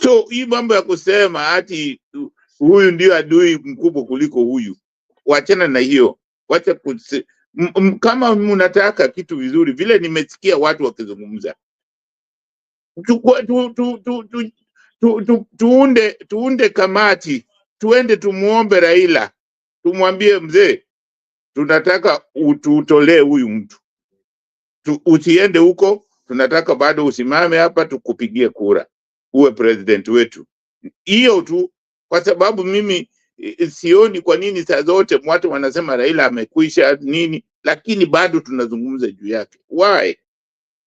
So hii mambo ya kusema ati huyu ndio adui mkubwa kuliko huyu, wachana na hiyo. Wacha kama mnataka kitu vizuri, vile nimesikia watu wakizungumza, tuunde kamati, tuende tumuombe Raila, tumwambie mzee, tunataka ututolee huyu mtu, usiende huko, tunataka bado usimame hapa tukupigie kura uwe president wetu. Hiyo tu, kwa sababu mimi sioni kwa nini saa zote watu wanasema Raila amekwisha nini, lakini bado tunazungumza juu yake. Why?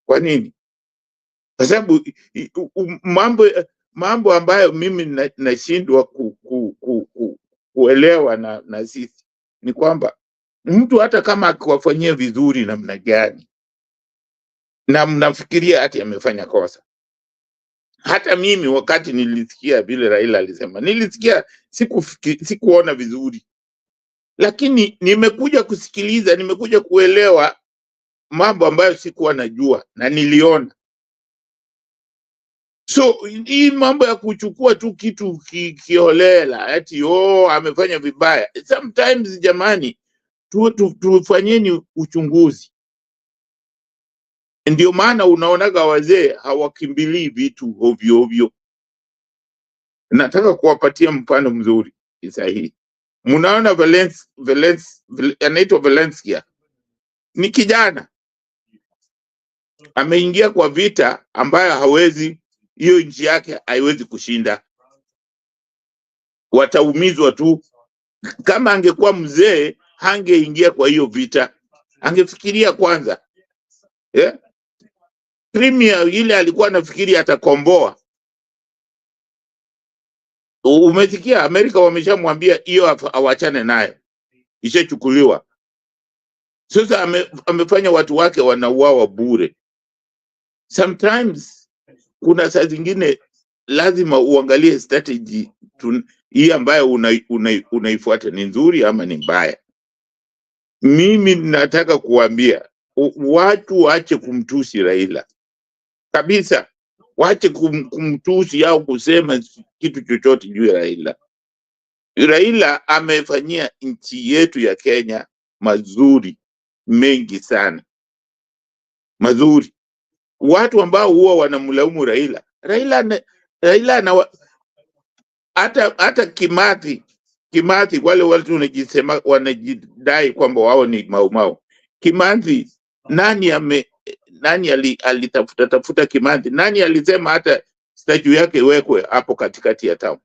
Kwa nini? Kwa sababu mambo ambayo mimi nashindwa kuelewa na sisi ni kwamba mtu hata kama akiwafanyia vizuri namna gani na mnafikiria ati amefanya kosa. Hata mimi wakati nilisikia vile Raila alisema, nilisikia sikuona vizuri, lakini nimekuja kusikiliza, nimekuja kuelewa mambo ambayo sikuwa najua na niliona. So hii mambo ya kuchukua tu kitu kiholela ati amefanya vibaya, sometimes jamani, tufanyeni uchunguzi. Ndio maana unaonaga wazee hawakimbilii vitu ovyo ovyo. Nataka kuwapatia mfano mzuri sahihi. Mnaona anaitwa Valencia, ni kijana ameingia kwa vita ambayo hawezi, hiyo nchi yake haiwezi kushinda, wataumizwa tu. Kama angekuwa mzee hangeingia kwa hiyo vita, angefikiria kwanza. Premier ile alikuwa anafikiri atakomboa. Umesikia Amerika wameshamwambia hiyo awachane nayo, ishachukuliwa. Sasa amefanya watu wake wanauawa bure. Sometimes kuna saa zingine lazima uangalie strategy hii ambayo unaifuata ni nzuri ama ni mbaya. Mimi nataka kuambia watu waache kumtusi Raila kabisa, waache kumtusi au kusema kitu chochote juu ya Raila. Raila amefanyia nchi yetu ya Kenya mazuri mengi sana, mazuri. Watu ambao huwa wanamlaumu Raila hata Kimathi, wale watu wanajidai kwamba wao ni Maumau. Kimathi, nani alitafuta Kimathi? Nani alisema hata statue yake iwekwe hapo katikati ya town?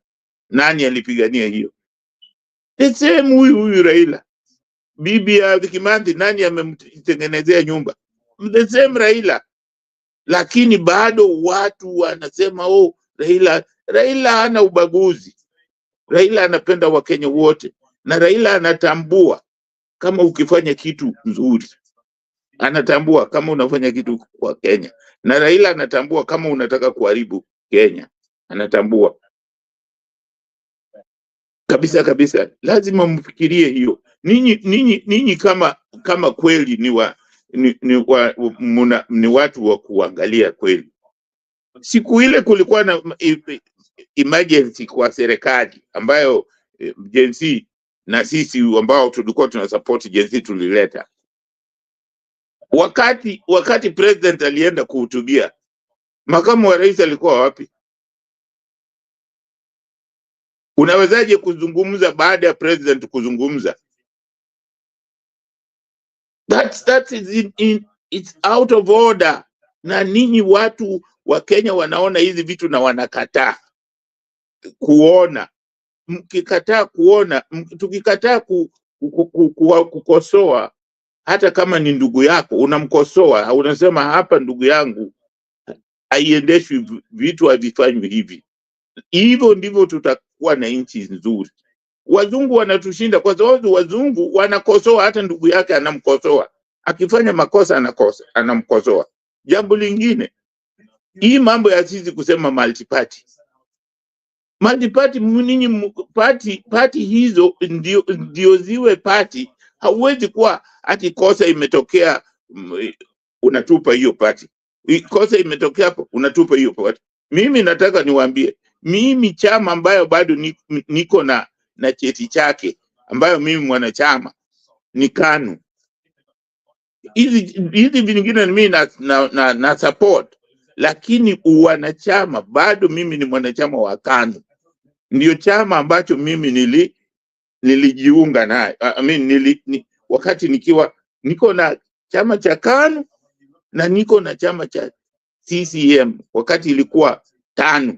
Nani alipigania hiyo? The same huyu Raila. Bibi ya Kimathi, nani amemtengenezea nyumba? The same Raila. Lakini bado watu wanasema Raila hana ubaguzi. Raila anapenda Wakenya wote, na Raila anatambua kama ukifanya kitu nzuri, anatambua kama unafanya kitu kwa Kenya, na Raila anatambua kama unataka kuharibu Kenya, anatambua kabisa. Lazima mfikirie hiyo. Ninyi kama kweli ni watu wa kuangalia kweli. Siku ile kulikuwa na emergency kwa serikali ambayo Gen Z na sisi ambao tulikuwa tunasupport Gen Z tulileta. Wakati president alienda kuhutubia, makamu wa rais alikuwa wapi? Unawezaje kuzungumza baada ya president kuzungumza? That is it's out of order. Na ninyi watu wa Kenya wanaona hizi vitu na wanakataa kuona. Mkikataa kuona, tukikataa kukosoa, hata kama ni ndugu yako unamkosoa, unasema hapa ndugu yangu haiendeshwi, vitu havifanywi hivi. Hivyo ndivyo tutakuwa na nchi nzuri. Wazungu wanatushinda kwa sababu wazungu wanakosoa, hata ndugu yake anamkosoa. Akifanya makosa anamkosoa. Jambo lingine, Hii mambo ya sisi kusema multi-party. Multi-party ninyi party hizo ndio ziwe party. Hauwezi kuwa ati kosa imetokea unatupa hiyo party. Kosa imetokea hapo unatupa hiyo party. Mimi nataka niwaambie, mimi chama ambayo bado niko na cheti chake ambayo mimi mwanachama ni KANU. Hizi vingine mimi na support, lakini wanachama bado mimi ni mwanachama wa KANU. Ndio chama ambacho mimi nilijiunga naye. Wakati niko na chama cha KANU na niko na chama cha CCM wakati ilikuwa 5.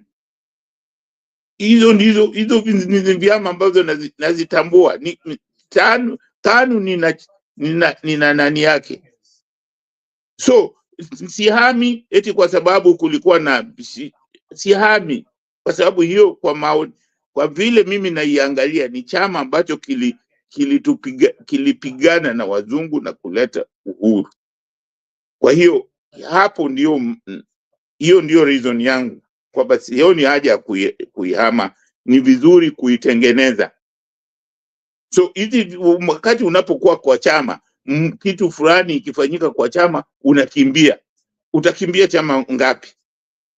Hizo ni vyama ambazo nazitambua. KANU nina nani yake. So sihami eti kwa sababu kulikuwa na sihami kwa sababu hiyo, kwa vile mimi naiangalia ni chama ambacho kilipigana na wazungu na kuleta uhuru. Kwa hiyo hapo hiyo ndio reason yangu kwamba sioni haja ya kuihama, ni vizuri kuitengeneza. So hizi wakati unapokuwa kwa chama, kitu fulani ikifanyika kwa chama unakimbia. Utakimbia chama ngapi?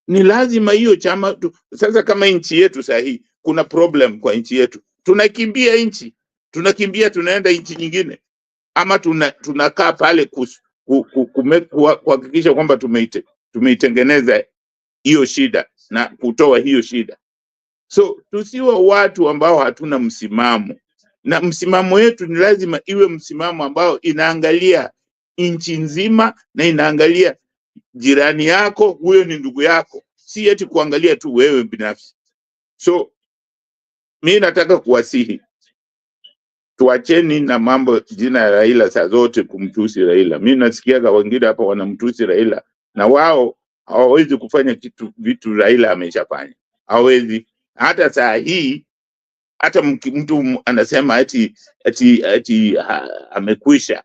Ni lazima hiyo chama sasa kama nchi yetu sahihi kuna problem kwa nchi yetu. Tunakimbia nchi. Tunakimbia tunaenda nchi nyingine ama tunakaa pale kuhakikisha kwamba tumeitengeneza hiyo shida na kutoa hiyo shida. So tusiwe watu ambao hatuna msimamo. Na msimamo wetu ni lazima iwe msimamo ambao inaangalia nchi nzima na inaangalia jirani yako, huyo ni ndugu yako, si eti kuangalia tu wewe binafsi. So mimi nataka kuwasihi, tuacheni na mambo jina ya Raila saa zote kumtusi Raila. Mimi nasikiaga wengine hapa wanamtusi Raila na wao hawawezi kufanya vitu Raila ameshafanya. Hawezi. Hata saa hii hata mtu anasema ati amekwisha.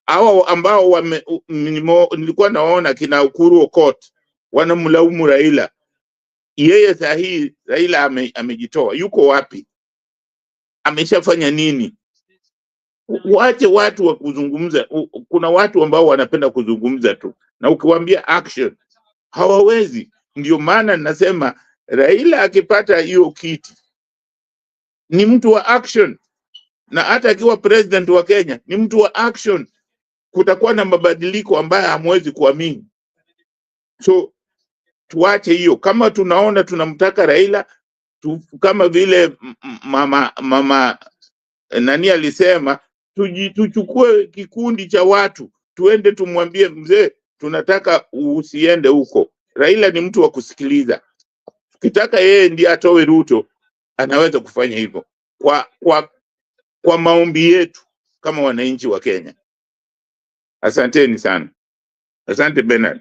Hao ambao nilikuwa naona kina Ukuru Okot wanamlaumu Raila. Yeye saa hii Raila amejitoa. Yuko wapi? Ameshafanya nini? Wache watu wa kuzungumza. Kuna watu ambao wanapenda kuzungumza tu, na ukiwaambia action hawawezi. Ndio maana nasema Raila akipata hiyo kiti ni mtu wa action, na hata akiwa president wa Kenya ni mtu wa action. Kutakuwa na mabadiliko ambayo hamwezi kuamini. So tuache hiyo. Kama tunaona tunamtaka Raila kama vile mama nani alisema, tuchukue kikundi cha watu tuende tumwambie mzee, tunataka usiende huko. Raila ni mtu wa kusikiliza. Ukitaka yeye ndiye atoe Ruto, anaweza kufanya hivyo kwa maombi yetu kama wananchi wa Kenya. Asanteni sana. Asante Bernard.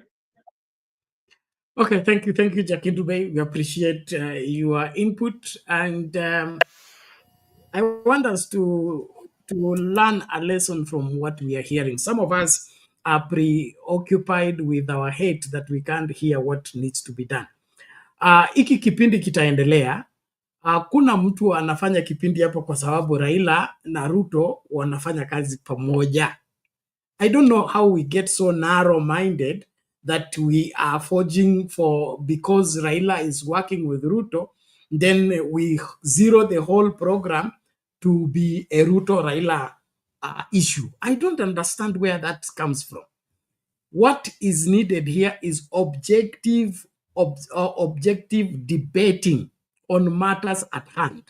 Okay, thank you, Jackie Dube. We appreciate your input, and I want us to learn a lesson from what we are hearing. Some of us are preoccupied with our hate that we can't hear what needs to be done. Iki kipindi kitaendelea. Kuna mtu anafanya kipindi hapo kwa sababu Raila na Ruto wanafanya kazi pamoja. I don't know how we get so narrow-minded that we are forging because Raila is working with Ruto, then we zero the whole program to be a Ruto-Raila issue. I don't understand where that comes from. What is needed here is objective debating on matters at hand.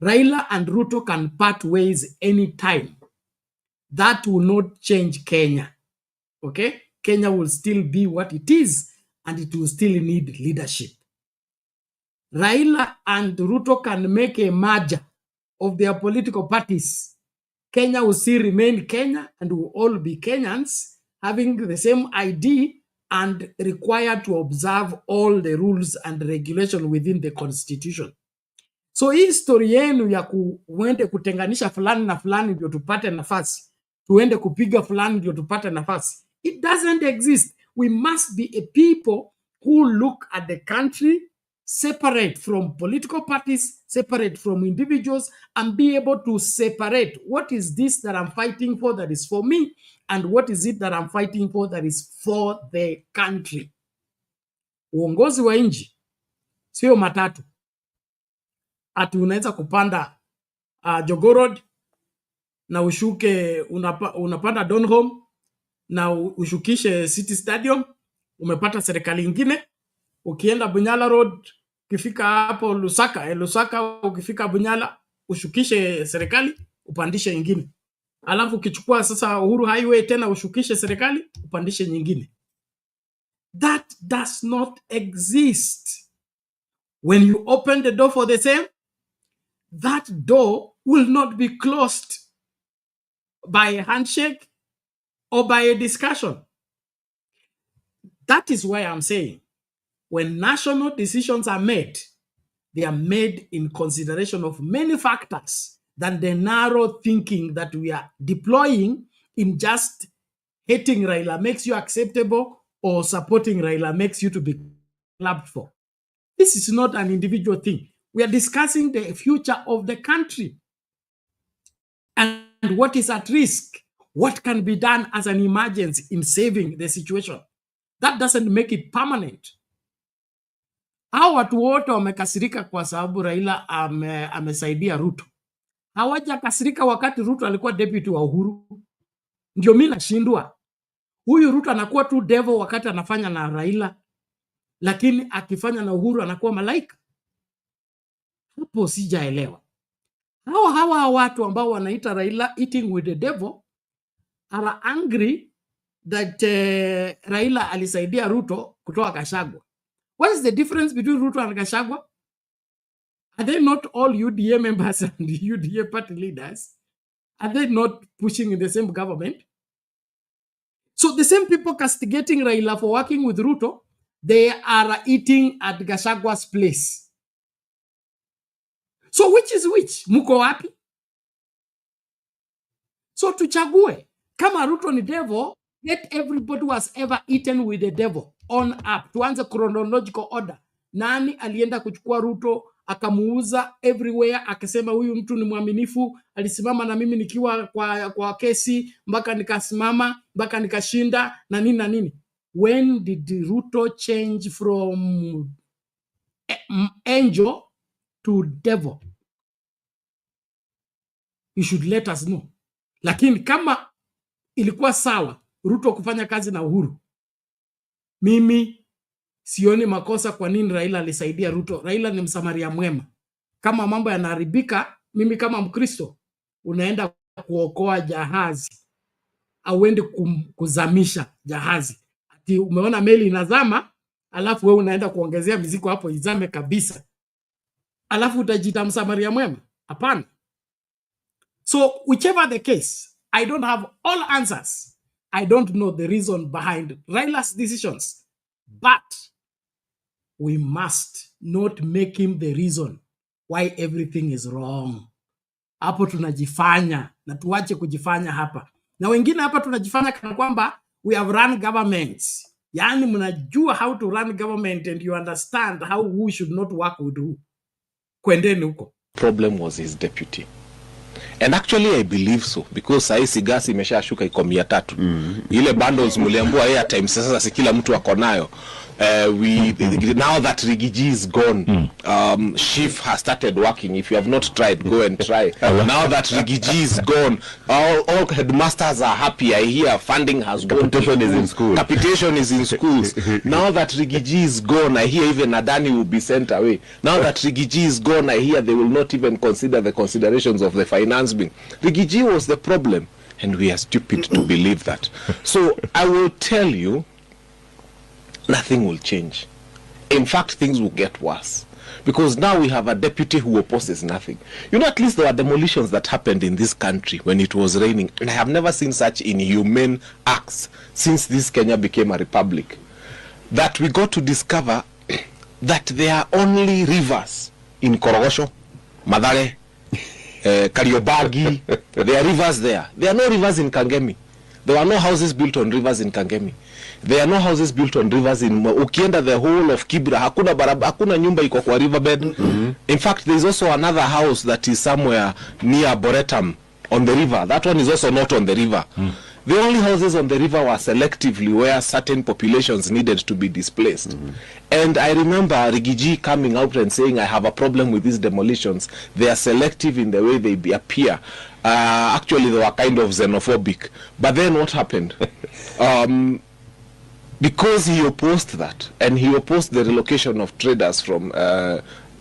Raila and Ruto can part ways anytime. That will not change Kenya. Okay? Kenya will still be what it is, and it will still need leadership. Raila and Ruto can make a merger of their political parties. Kenya will still remain Kenya and will all be Kenyans having the same ID and required to observe all the rules and regulation within the constitution. So hii story yenu ya kuende kutenganisha fulani na fulani ndio tupate nafasi, tuende kupiga fulani ndio tupate nafasi, it doesn't exist. We must be a people who look at the country separate from political parties, separate from individuals, and be able to separate what is this that I'm fighting for that is for me, and what is it that I'm fighting for that is for the country. Uongozi wa nchi sio matatu. Ati unaweza kupanda Jogoo Road na ushuke unapanda Donholm na ushukishe City Stadium, umepata serikali ingine. Ukienda Bunyala Road, ukifika hapo Lusaka ukifika Bunyala, ushukishe serikali, upandishe nyingine. Alafu ukichukua sasa Uhuru Highway tena ushukishe serikali, upandishe nyingine. That does not exist. When you open the door for the same, that door will not be closed by a handshake or by a discussion. That is why I'm saying, when national decisions are made, they are made in consideration of many factors than the narrow thinking that we are deploying in just hating Raila makes you acceptable or supporting Raila makes you to be clapped for. This is not an individual thing. We are discussing the future of the country and what is at risk. What can be done as an emergency in saving the situation? That doesn't make it permanent. Hao watu wote wamekasirika kwa sababu Raila amesaidia Ruto. Hawajakasirika wakati Ruto alikuwa deputy wa Uhuru. Ndio mimi nashindwa. Huyu Ruto anakuwa tu devil wakati anafanya na Raila, lakini akifanya na Uhuru anakuwa malaika. Hapo sijaelewa. Hawa watu ambao wanaita Raila eating with the devil are angry that Raila alisaidia Ruto kutoa Gachagua. What is the difference between Ruto and Gachagua? Are they not all UDA members and UDA party leaders? Are they not pushing in the same government? So the same people castigating Raila for working with Ruto, they are eating at Gachagua's place. So which is which? Muko wapi? So tuchague. Kama Ruto ni devil, let everybody who has ever eaten with the devil on up. Tuanze chronological order. Nani alienda kuchukua Ruto akamuuza everywhere, akisema huyu mtu ni mwaminifu, alisimama na mimi nikiwa kwa kesi mpaka nikasimama mpaka nikashinda na nini na nini. When did Ruto change from angel to devil? You should let us know. Lakini kama ilikuwa sawa Ruto kufanya kazi na Uhuru, mimi sioni makosa kwa nini Raila alisaidia Ruto. Raila ni msamaria mwema. Kama mambo yanaharibika, mimi kama Mkristo unaenda kuokoa jahazi, auende kuzamisha jahazi. Ati umeona meli inazama, alafu wewe unaenda kuongezea mizigo hapo izame kabisa, alafu utajita msamaria mwema? Hapana. So whichever the case, I don't have all answers. I don't know the reason behind Raila's decisions, but we must not make him the reason why everything is wrong. Hapo tunajifanya na tuache kujifanya hapa. Na wengine hapa tunajifanya kana kwamba we have run governments. Yani mnajua how to run government and you understand how who should not work with who. Kwendeni huko. Problem was his deputy. And actually I believe so, because saisi gasi imeshashuka iko 300. Ile bundles muliambua airtime sasa si kila mtu ako nayo. Now that Rigiji is gone, Shift has started working. If you have not tried, go and try. Now that Rigiji is gone, all headmasters are happy. I hear funding has gone. Capitation is in school. Capitation is in schools. Now that Rigiji is gone, I hear even Adani will be sent away. Now that Rigiji is gone, I hear they will not even consider the considerations of the finance bill. Rigiji was the problem, and we are stupid to believe that. So I will tell you, nothing will change. In fact, things will get worse. Because now we have a deputy who opposes nothing. You know, at least there were demolitions that happened in this country when it was raining. And I have never seen such inhumane acts since this Kenya became a republic. That we got to discover that there are only rivers in Korogosho, Mathare, Kariobagi. There are rivers there. There are no rivers in Kangemi. There were no houses built on rivers in Kangemi. There are no houses built on rivers in ukienda the whole of Kibra. Hakuna nyumba iko kwa riverbed. In fact, there is also another house that is somewhere near Boretam on the river. That one is also not on the river. The only houses on the river were selectively where certain populations needed to be displaced. And I remember Rigiji coming out and saying, I have a problem with these demolitions. They are selective in the way they appear. Actually, they were kind of xenophobic. But then what happened? Because he opposed that, and he opposed the relocation of traders from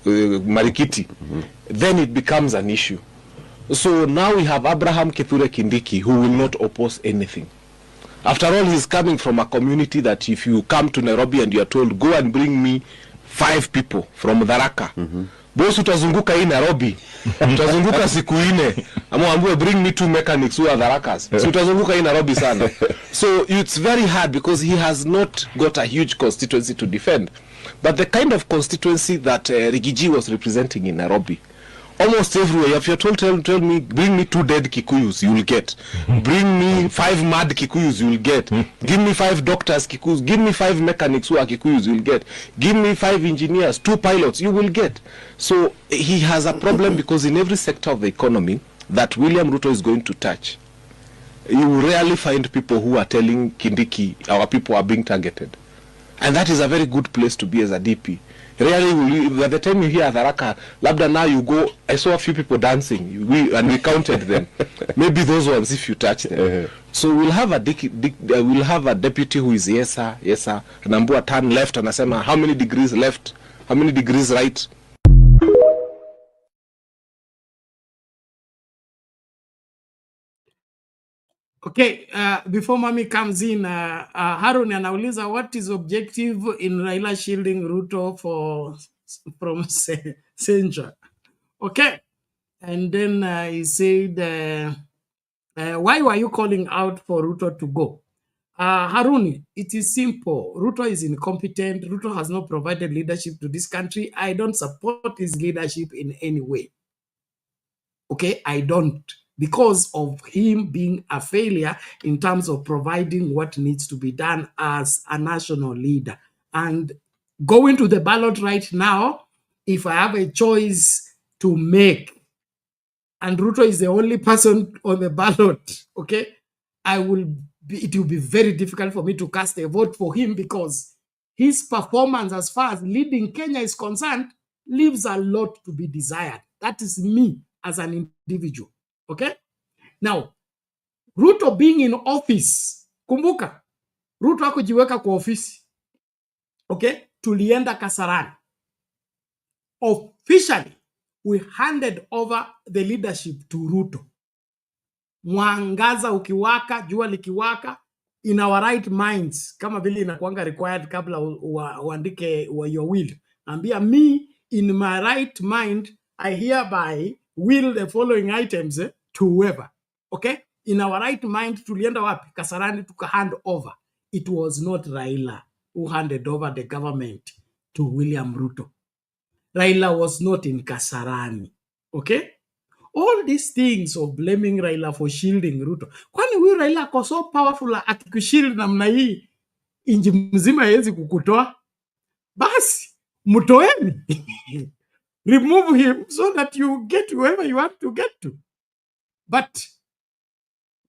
Marikiti, then it becomes an issue. So now we have Abraham Kithure Kindiki, who will not oppose anything. After all, he's coming from a community that if you come to Nairobi and you are told, go and bring me 5 people from Tharaka, bosi utazunguka hii Nairobi, utazunguka siku 4, amwambie bring me 2 mechanics who are Tharakas. So utazunguka hii Nairobi sana. So it's very hard because he has not got a huge constituency to defend. But the kind of constituency that Rigiji was representing in Nairobi, almost everywhere, if you're told, tell me, bring me 2 dead Kikuyus, you will get. Bring me 5 mad Kikuyus, you will get. Give me 5 doctors Kikuyus. Give me 5 mechanics who are Kikuyus, you will get. Give me 5 engineers, 2 pilots, you will get. So he has a problem because in every sector of the economy that William Ruto is going to touch, you will rarely find people who are telling Kindiki, our people are being targeted. And that is a very good place to be as a DP. Really, by the time you hear Tharaka, labda now you go, I saw a few people dancing, and we counted them. Maybe those ones if you touch them. So we'll have a deputy who is yes sir, Nambua turn left, and anasema how many degrees left, how many degrees right. Okay, before Mami comes in, Harun anauliza what is objective in Raila shielding Ruto from censure. Okay, and then he said, why were you calling out for Ruto to go? Harun, it is simple. Ruto is incompetent. Ruto has not provided leadership to this country. I don't support his leadership in any way. Okay, I don't. Because of him being a failure in terms of providing what needs to be done as a national leader. And going to the ballot right now, if I have a choice to make, and Ruto is the only person on the ballot, okay, it will be very difficult for me to cast a vote for him because his performance as far as leading Kenya is concerned leaves a lot to be desired. That is me as an individual. Okay? Now, Ruto being in office, kumbuka, Ruto hakujiweka kwa ofisi. Okay? Tulienda Kasarani. Officially, we handed over the leadership to Ruto. Mwangaza ukiwaka, jua likiwaka, in our right minds, kama vile inakuanga required kabla uandike your will. Ambia me, in my right mind, I hereby will the following items to whoever. Okay? In our right mind, tulienda wapi? Kasarani tuka hand over. It was not Raila who handed over the government to William Ruto. Raila was not in Kasarani. Okay? All these things of blaming Raila for shielding Ruto. Kwani huyu Raila ako so powerful akikushield namna hii inji mzima hawezi kukutoa? Basi, mutoeni. Remove him so that you get whoever you want to get to. But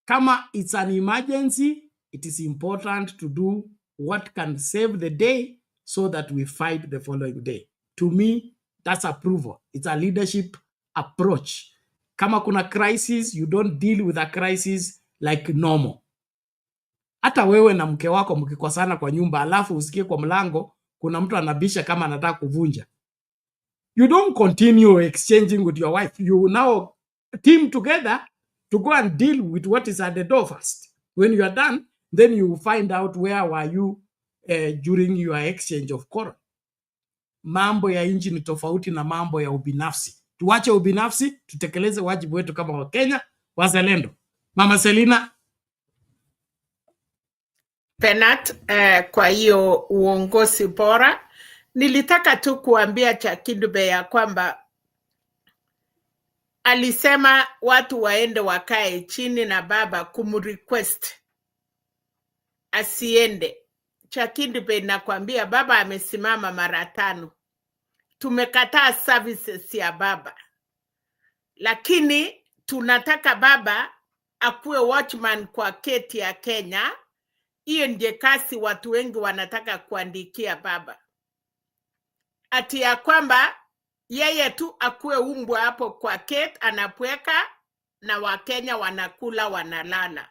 kama it's an emergency, it is important to do what can save the day so that we fight the following day. To me, that's approval. It's a leadership approach. Kama kuna crisis, you don't deal with a crisis like normal. Hata wewe na mke wako mkikosana kwa nyumba, alafu usikie kwa mlango kuna mtu anabisha kama anataka kuvunja. You don't continue exchanging with your wife. You now team together to go and deal with what is at the door first. When you are done, then you find out where were you during your exchange of quarrel. Mambo ya nchi ni tofauti na mambo ya ubinafsi. Tuache ubinafsi, tutekeleze wajibu wetu kama Wakenya wazalendo. Mama Selina. Penat, kwa hiyo uongozi bora. Nilitaka tu kuambia Chakidube ya kwamba alisema watu waende wakae chini na baba kumrequest asiende. Chakindi nakwambia baba amesimama mara 5. Tumekataa services ya baba. Lakini tunataka baba akuwe watchman kwa keti ya Kenya. Hiyo ndiye kasi watu wengi wanataka kuandikia baba. Ati ya kwamba yeye tu akuwe umbwa hapo kwa keti anapweka na Wakenya wanakula wanalala.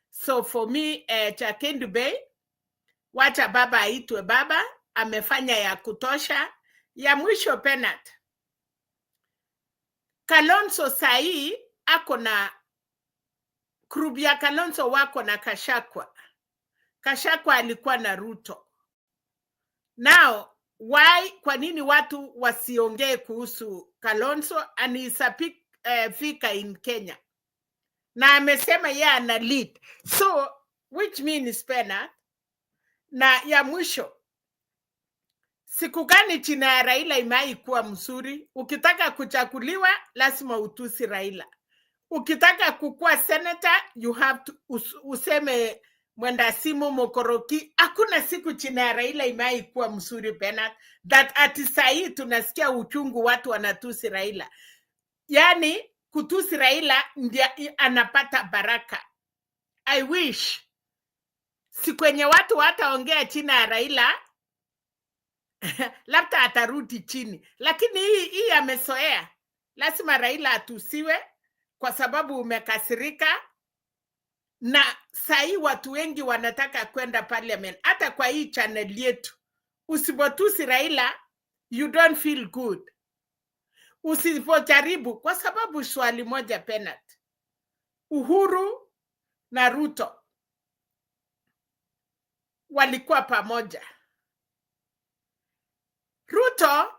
So for me, Chakindi, wacha baba aitwe baba, amefanya ya kutosha. Ya mwisho Penat. Kalonzo sahi ako na grupu ya Kalonzo wako na Gachagua. Gachagua alikuwa na Ruto. Now, why, kwa nini watu wasiongee kuhusu Kalonzo? And he's a big figure in Kenya. Na amesema yeye ana lead. So, which means Penat, na ya mwisho, siku gani china ya Raila imai kuwa mzuri? Ukitaka kuchakuliwa, lazima utusi Raila. Ukitaka kukua senator, you have to useme mwenda simu Mokoroki. Hakuna siku china ya Raila imai kuwa mzuri Penat. That ati sahi tunasikia uchungu watu wanatusi Raila. Yani kutusi Raila ndia anapata baraka. I wish siku wenye watu wataongea china ya Raila labda atarudi chini. Lakini hii amesoea. Lazima Raila atusiwe kwa sababu umekasirika. Na sahi watu wengi wanataka kwenda parliament. Hata kwa hii channel yetu, usipotusi Raila, you don't feel good. Usipojaribu, kwa sababu swali moja Penat. Uhuru na Ruto walikuwa pamoja. Ruto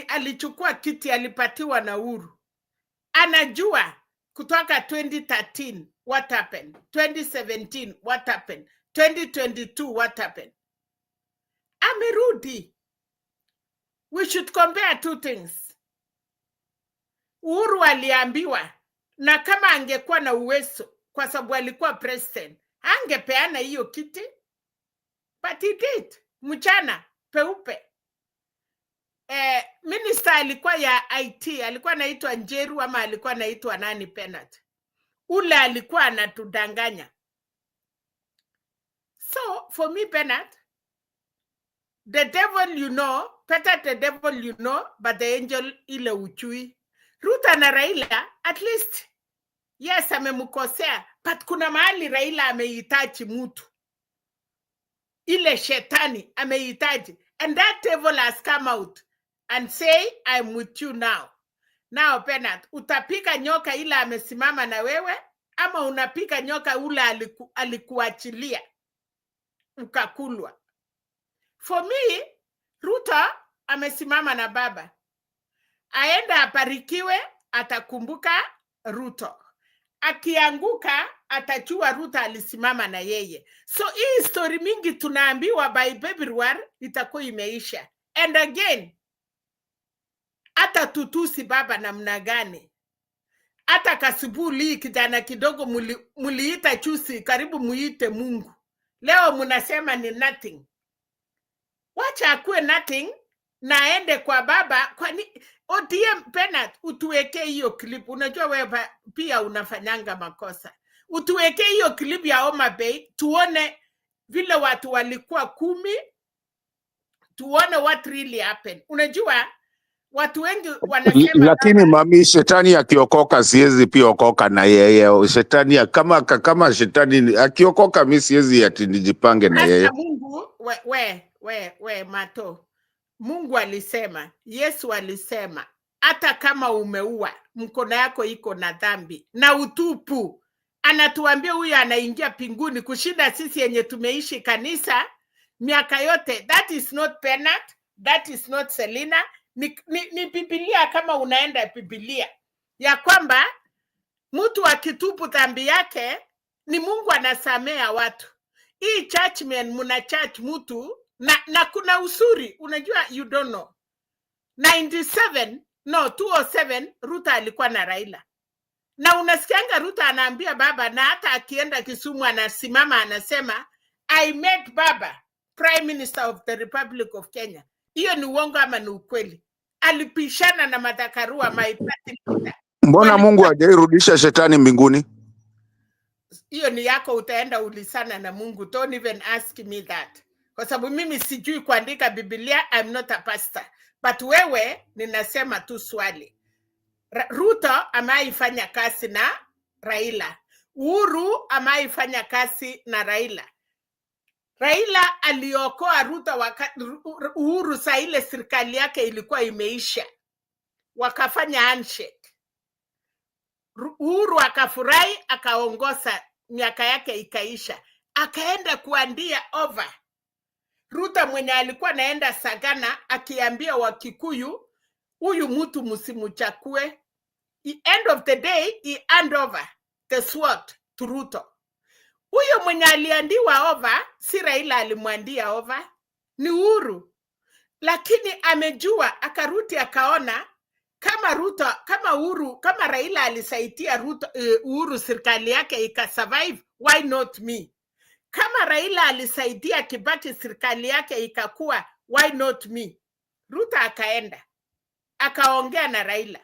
alichukua kiti, alipatiwa na Uhuru. Anajua kutoka 2013 what happened, 2017 what happened, 2022 what happened. Amerudi. We should compare two things. Uhuru aliambiwa, na kama angekuwa na uwezo kwa sababu alikuwa president, angepeana hiyo kiti. But he did. Mchana peupe. Minister alikuwa ya IT, alikuwa anaitwa Njeru ama alikuwa anaitwa nani Penat. Ule alikuwa anatudanganya. So for me Penat, the devil you know, better the devil you know, but the angel ile uchui. Ruto na Raila, at least, yes amemukosea, but kuna mahali Raila ameitaji mtu. Ile shetani ameitaji. And that devil has come out and say, I'm with you now. Now, Penat, utapika nyoka ila amesimama na wewe, ama unapika nyoka ule alikuachilia, ukakulwa. For me, Ruto amesimama na baba. Aenda aparikiwe, atakumbuka Ruto. Akianguka, atajua Ruto alisimama na yeye. So hii story mingi tunaambiwa by February itakuwa imeisha. And again, hata tutusi baba namna gani. Hata Kasibuli kijana kidogo muliita chusi, karibu muite Mungu. Leo munasema ni nothing. Wacha akuwe nothing na aende kwa baba. Kwani ODM Penat, utuweke hiyo clip. Unajua wewe pia unafanyanga makosa. Utuweke hiyo clip ya Homa Bay, tuone vile watu walikuwa 10, tuone what really happened. Unajua watu wengi wanasema, lakini mami, shetani akiokoka siwezi pia okoka na yeye. Shetani kama shetani akiokoka mimi siwezi ati nijipange na yeye. Mungu we Mato. Mungu alisema, Yesu alisema, hata kama umeua, mkono yako iko na dhambi na utupu. Anatuambia huyu anaingia pinguni kushinda sisi yenye tumeishi kanisa miaka yote. That is not Penat, that is not Selina. Ni Biblia. Kama unaenda Biblia ya kwamba mtu akitupu dhambi yake ni Mungu anasamea watu. Hii churchmen muna church mtu na kuna usuri. Unajua, you don't know. 207 Ruto alikuwa na Raila. Na unasikianga Ruto anaambia baba, na hata akienda Kisumu anasimama anasema I met baba, Prime Minister of the Republic of Kenya. Hiyo ni uongo ama ni ukweli? Alipishana na Martha Karua, my party leader. Mbona Mungu hajairudisha shetani mbinguni? Hiyo ni yako, utaenda ulisana na Mungu. Don't even ask me that. Kwa sababu mimi sijui kuandika Biblia, I'm not a pastor. But wewe ninasema tu swali. Ruto ameifanya kazi na Raila. Uhuru ameifanya kazi na Raila. Raila aliokoa Ruto wakati Uhuru saa ile serikali yake ilikuwa imeisha. Wakafanya handshake. Uhuru akafurahi, akaongoza, miaka yake ikaisha. Akaenda kuandia over. Ruto mwenye alikuwa naenda Sagana akiambia Wakikuyu, huyu mtu msimuchakue. End of the day, he hand over the sword to Ruto. Huyo mwenye aliandiwa over, si Raila alimwandia over, ni Uhuru. Lakini amejua, akarudi akaona, kama Ruto, kama Uhuru, kama Raila alisaidia Ruto, Uhuru serikali yake ikasurvive, why not me? Kama Raila alisaidia Kibaki serikali yake ikakuwa, why not me? Ruto akaenda, akaongea na Raila.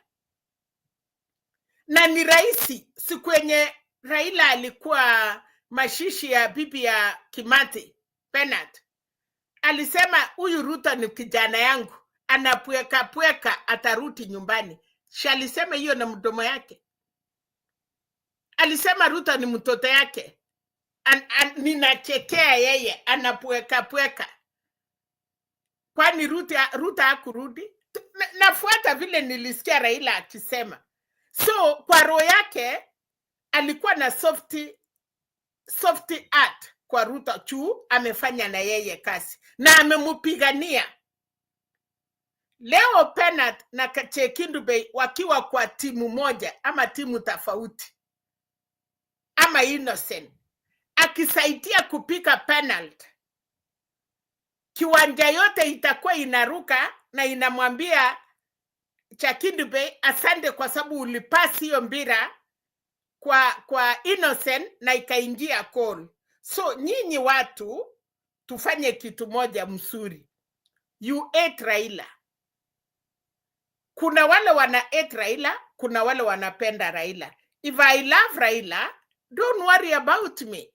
Na ni rahisi, siku yenye Raila alikuwa mashishi ya bibi ya Kimati, Bernard, alisema huyu Ruto ni kijana yangu, anapweka atarudi nyumbani. Alisema hiyo na mdomo yake. Alisema Ruto ni mtoto yake. Ninachekea yeye, anapweka. Kwani Ruto hakurudi? Nafuata vile nilisikia Raila akisema. So kwa roho yake alikuwa na soft art kwa Ruto juu amefanya na yeye kazi na amemupigania. Leo Penat na Chekindube wakiwa kwa timu moja ama timu tofauti ama Innocent akisaidia kupika penalty, kiwanja yote itakuwa inaruka na inamwambia Chekindube asante kwa sababu ulipasi hiyo mpira kwa Innocent na ikaingia goal. So nyinyi watu tufanye kitu moja mzuri. You hate Raila. Kuna wale wana hate Raila, kuna wale wanapenda Raila. If I love Raila, don't worry about me.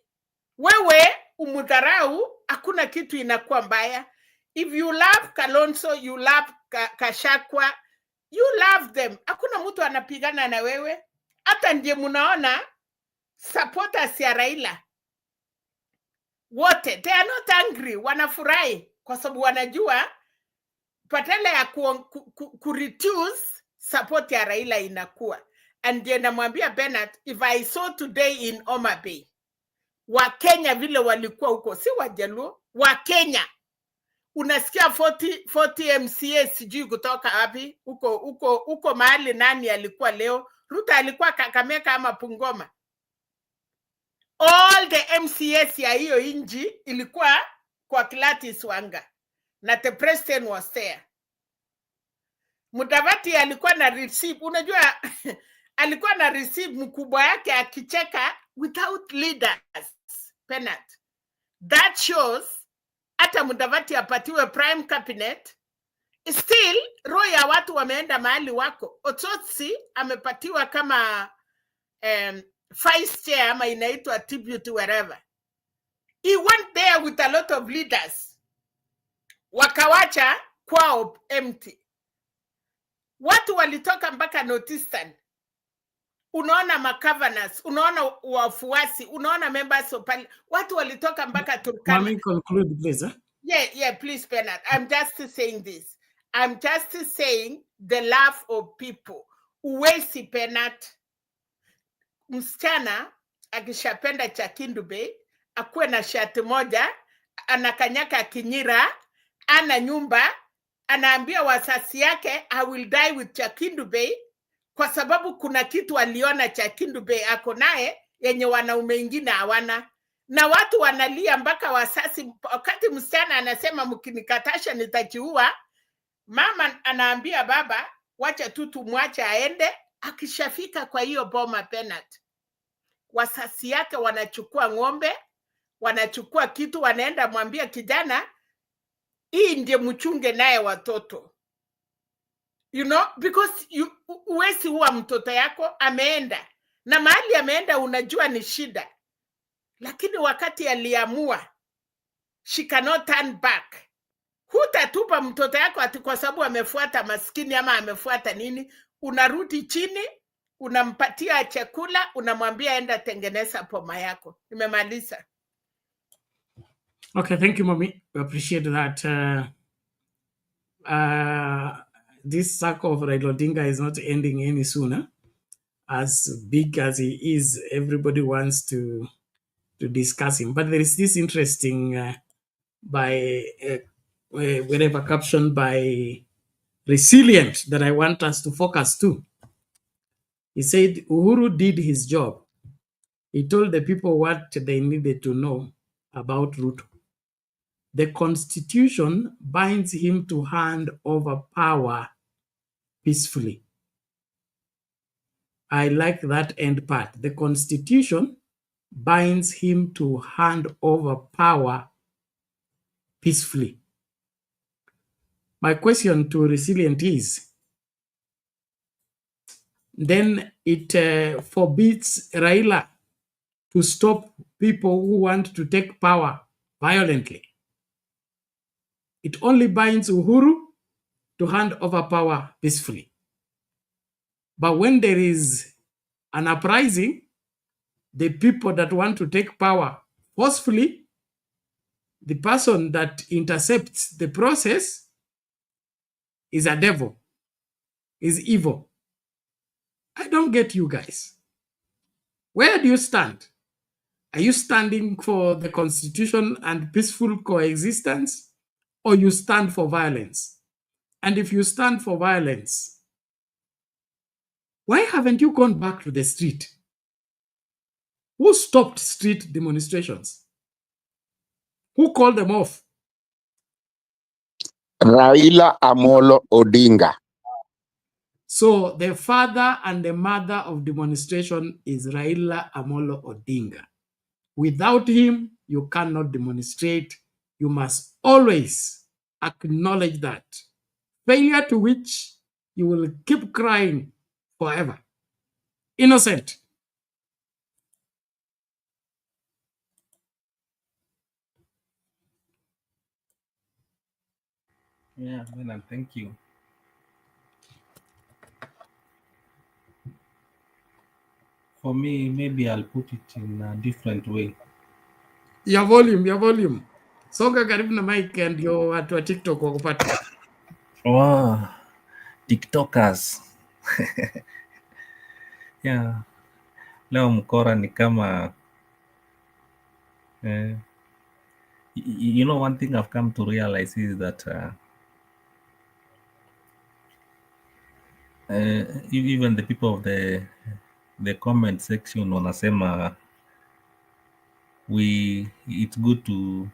Wewe umudharau, hakuna kitu inakuwa mbaya. If you love Kalonzo, you love Gachagua, you love them. Hakuna mtu anapigana na wewe. Hata ndiye munaona supporters ya Raila wote, they are not angry, wanafurahi kwa sababu wanajua patala ya reduce support ya Raila inakuwa. And ndiye namwambia Bernard, if I saw today in Homa Bay, wa Kenya vile walikuwa huko, si Wajaluo, wa Kenya, unasikia 40 MCA sijui kutoka wapi, huko mahali nani alikuwa leo, Ruto alikuwa Kakamega ama Bungoma. All the MCAs ya hiyo inji ilikuwa kwa Gladys Wanga na the president was there. Mudavadi alikuwa na receive, unajua alikuwa na receive mkubwa yake akicheka without leaders. Penat. That shows hata Mudavadi apatiwe prime cabinet, still roho ya watu wameenda mahali wako. Otsotsi amepatiwa kama vice chair ama inaitwa tribute wherever. He went there with a lot of leaders. Wakawacha kwao empty. Watu walitoka mpaka Northeastern. Unaona magovernors, unaona wafuasi, unaona members of parliament. Watu walitoka mpaka Turkana. Let me conclude, please. Yeah, please, Bernard. I'm just saying this. I'm just saying the love of people. Uwezi Bernard. Msichana akishapenda Chekindube akuwe na shati moja, anakanyaka kinyira, ana nyumba, anaambia wasasi yake I will die with Chekindube kwa sababu kuna kitu aliona Chekindube ako naye yenye wanaume wengine hawana. Na watu wanalia mpaka wasasi, wakati msichana anasema mkinikatasha nitajiua, mama anaambia baba wacha tu tumwache aende Akishafika kwa hiyo boma Bernard, wasasi yake wanachukua ng'ombe, wanachukua kitu, wanaenda mwambia kijana, hii ndiye mchunge naye watoto. You know, because uwezi huwa mtoto yako ameenda. Na mahali ameenda unajua ni shida. Lakini wakati aliamua, she cannot turn back. Hutatupa mtoto yako ati kwa sababu amefuata maskini ama amefuata nini. Unarudi chini, unampatia chakula, unamwambia enda tengeneza poma yako. Nimemaliza. Okay, thank you, Mommy. We appreciate that. This circle of Raila Odinga is not ending any sooner. As big as he is, everybody wants to discuss him. But there is this interesting whatever caption by Resilient that I want us to focus to. He said, Uhuru did his job. He told the people what they needed to know about Ruto. The Constitution binds him to hand over power peacefully. I like that end part. The Constitution binds him to hand over power peacefully. My question to Resilient is, then it forbids Raila to stop people who want to take power violently. It only binds Uhuru to hand over power peacefully. But when there is an uprising, the people that want to take power forcefully, the person that intercepts the process is a devil, is evil. I don't get you guys. Where do you stand? Are you standing for the Constitution and peaceful coexistence, or you stand for violence? And if you stand for violence, why haven't you gone back to the street? Who stopped street demonstrations? Who called them off? Raila Amolo Odinga. So the father and the mother of demonstration is Raila Amolo Odinga. Without him, you cannot demonstrate. You must always acknowledge that. Failure to which you will keep crying forever. Innocent. Yeah, Bernard, thank you. For me, maybe I'll put it in a different way. Your volume. Songa karibu na mic and your watu wa TikTok wakupata. Oh, TikTokers. Yeah. Leo mkora ni kama you know, one thing I've come to realize is that even the people of the comment section wanasema it's good to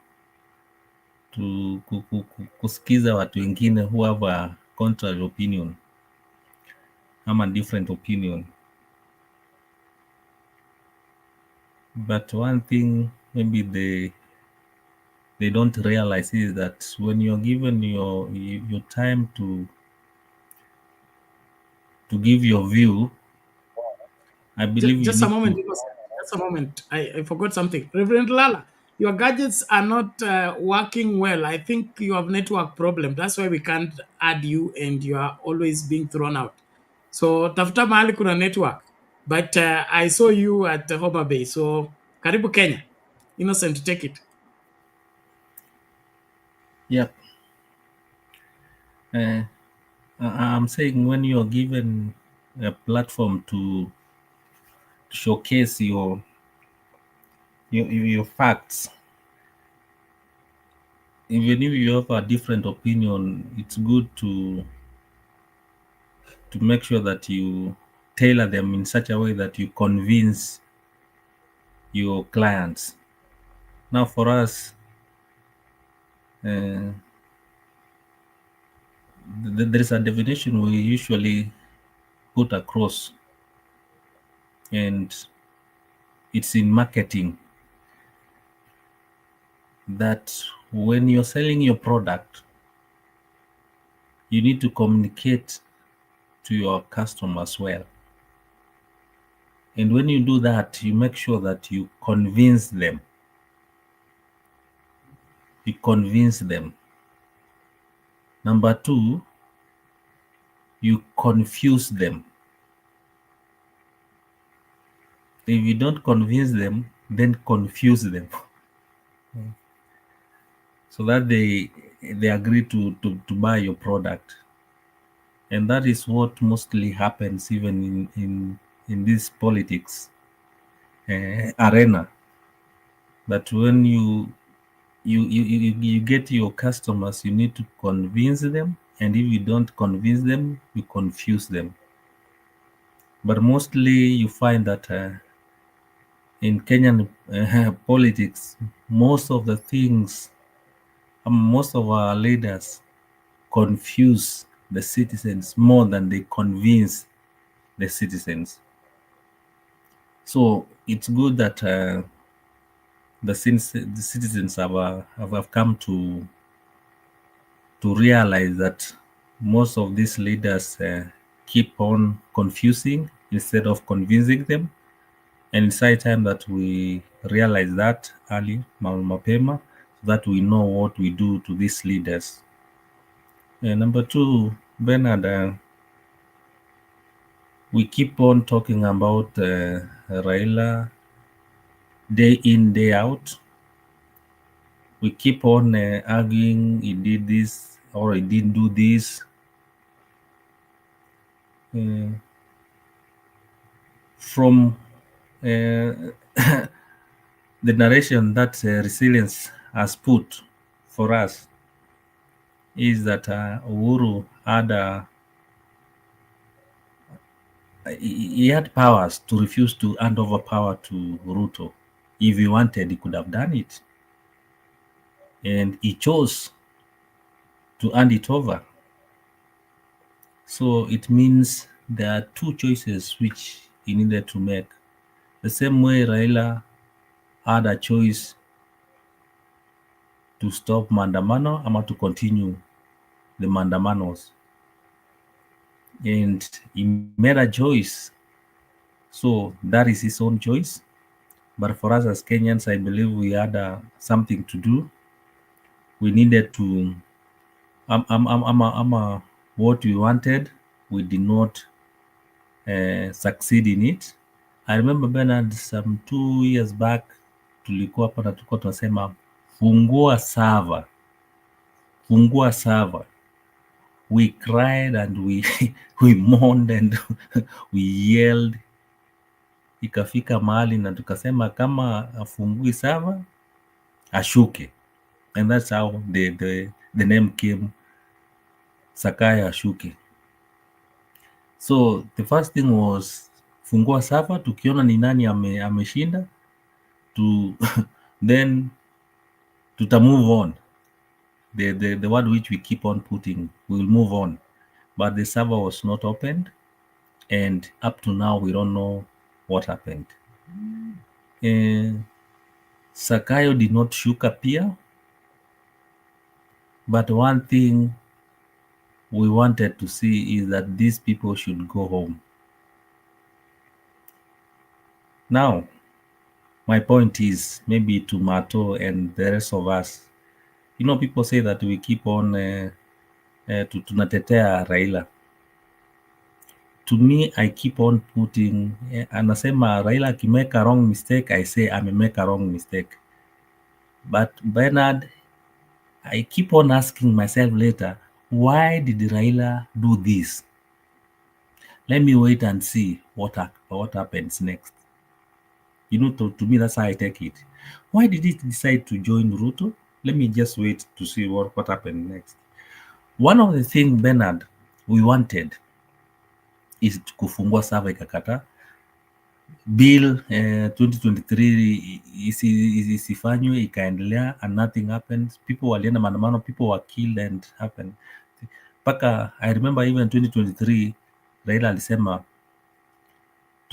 kusikiza watu wengine who have a contrary opinion ama different opinion. But one thing maybe they don't realize is that when you're given your time to give your view, I believe just a moment. Just a moment. I forgot something. Reverend Lala, your gadgets are not working well. I think you have network problem. That's why we can't add you and you are always being thrown out. So tafuta mahali kuna network. But I saw you at Homa Bay. So karibu Kenya. Innocent, take it. Yep. I'm saying when you're given a platform to showcase your facts, even if you have a different opinion, it's good to make sure that you tailor them in such a way that you convince your clients. Now for us, there is a definition we usually put across and it's in marketing that when you're selling your product, you need to communicate to your customers well. And when you do that, you make sure that you convince them. You convince them. Number two, you confuse them. If you don't convince them, then confuse them. So that they agree to buy your product. And that is what mostly happens even in this politics arena. That when you get your customers, you need to convince them, and if you don't convince them, you confuse them. But mostly you find that in Kenyan politics, most of the things, most of our leaders confuse the citizens more than they convince the citizens. So it's good that the citizens have come to realize that most of these leaders keep on confusing instead of convincing them, and it's high time that we realize that early, mapema, so that we know what we do to these leaders. Number two, Bernard, we keep on talking about Raila day in, day out. We keep on arguing he did this or he didn't do this. From the narration that resilience has put for us is that Uhuru had he had powers to refuse to hand over power to Ruto. If he wanted, he could have done it. And he chose to hand it over. So it means there are two choices which he needed to make. The same way Raila had a choice to stop maandamano or to continue the maandamanos. And he made a choice. So that is his own choice. But for us as Kenyans, I believe we had something to do. We needed to, what we wanted, we did not succeed in it. I remember Bernard, some 2 years back, tulikuwa hapa na tulikuwa tunasema fungua server. We cried and we mourned and we yelled. Ikafika mahali na tukasema kama afungui server, ashuke. And that's how the name came, Sakaya Ashuke. So the first thing was fungua server, tukiona ni nani ameshinda, then tuta move on. The word which we keep on putting, we'll move on. But the server was not opened, and up to now we don't know what happened. Sakayo did not shook appear, but one thing we wanted to see is that these people should go home. Now, my point is, maybe to Mato and the rest of us, you know, people say that we keep on tunatetea Raila. To me, I keep on putting, anasema Raila akimake a wrong mistake, I say I may make a wrong mistake. But Bernard, I keep on asking myself later, why did Raila do this? Let me wait and see what happens next. You know, to me, that's how I take it. Why did he decide to join Ruto? Let me just wait to see what happened next. One of the things, Bernard, we wanted is kufungua server ikakata. Bill 2023 isifanywe ikaendelea and nothing happened. People walienda maandamano, people were killed and happened. Paka, I remember even 2023, Raila alisema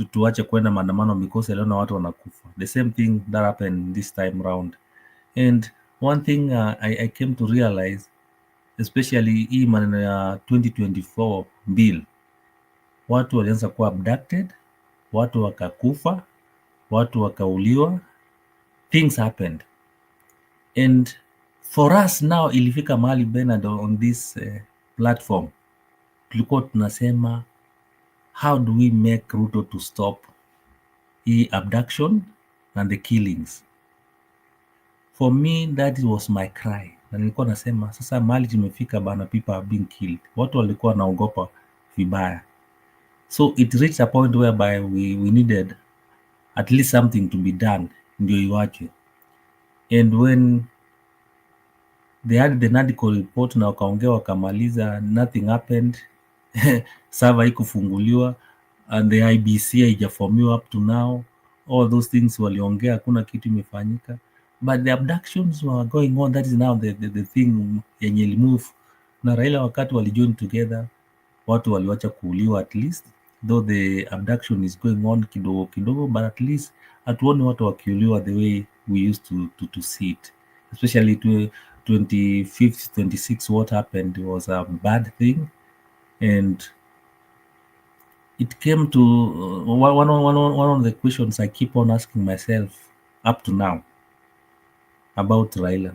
tuache kwenda maandamano because aliona watu wanakufa. The same thing that happened this time round. And one thing I came to realize, especially hii maneno ya 2024 bill, watu walianza kuwa abducted, watu wakakufa, watu wakauliwa, things happened. And for us now, ilifika mahali Bernard on this platform, tulikuwa tunasema how do we make Ruto to stop hii abduction and the killings. For me, that was my cry. Na nilikuwa nasema sasa mahali tumefika bana, people are being killed. Watu walikuwa wanaogopa vibaya. So it reached a point whereby we needed at least something to be done ndio iwache. And when they had the NADCO report na wakaongea wakamaliza, nothing happened. Server haikufunguliwa and the IBC haijaformiwa up to now. All those things waliongea, hakuna kitu imefanyika. But the abductions were going on. That is now the thing yenye ilimove. Na Raila wakati walijoin together, watu waliwacha kuuliwa at least. Though the abduction is going on kidogo kidogo, but at least hatuoni watu wakiuliwa the way we used to see it. Especially 25th, 26th, what happened was a bad thing. And it came to one of the questions I keep on asking myself up to now about Raila.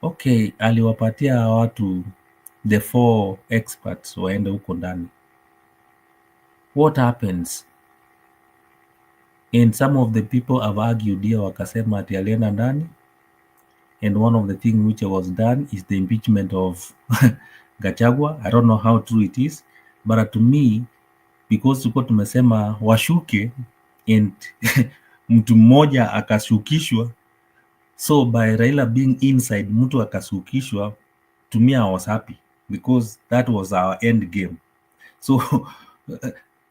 Okay, aliwapatia watu the 4 experts waende huko ndani. What happens? And some of the people have argued here wakasema ati alienda ndani. And one of the things which was done is the impeachment of Gachagua. I don't know how true it is, but to me, because tulikuwa tumesema washuke and mtu mmoja akashukishwa, so by Raila being inside, mtu akashukishwa, to me I was happy because that was our end game. So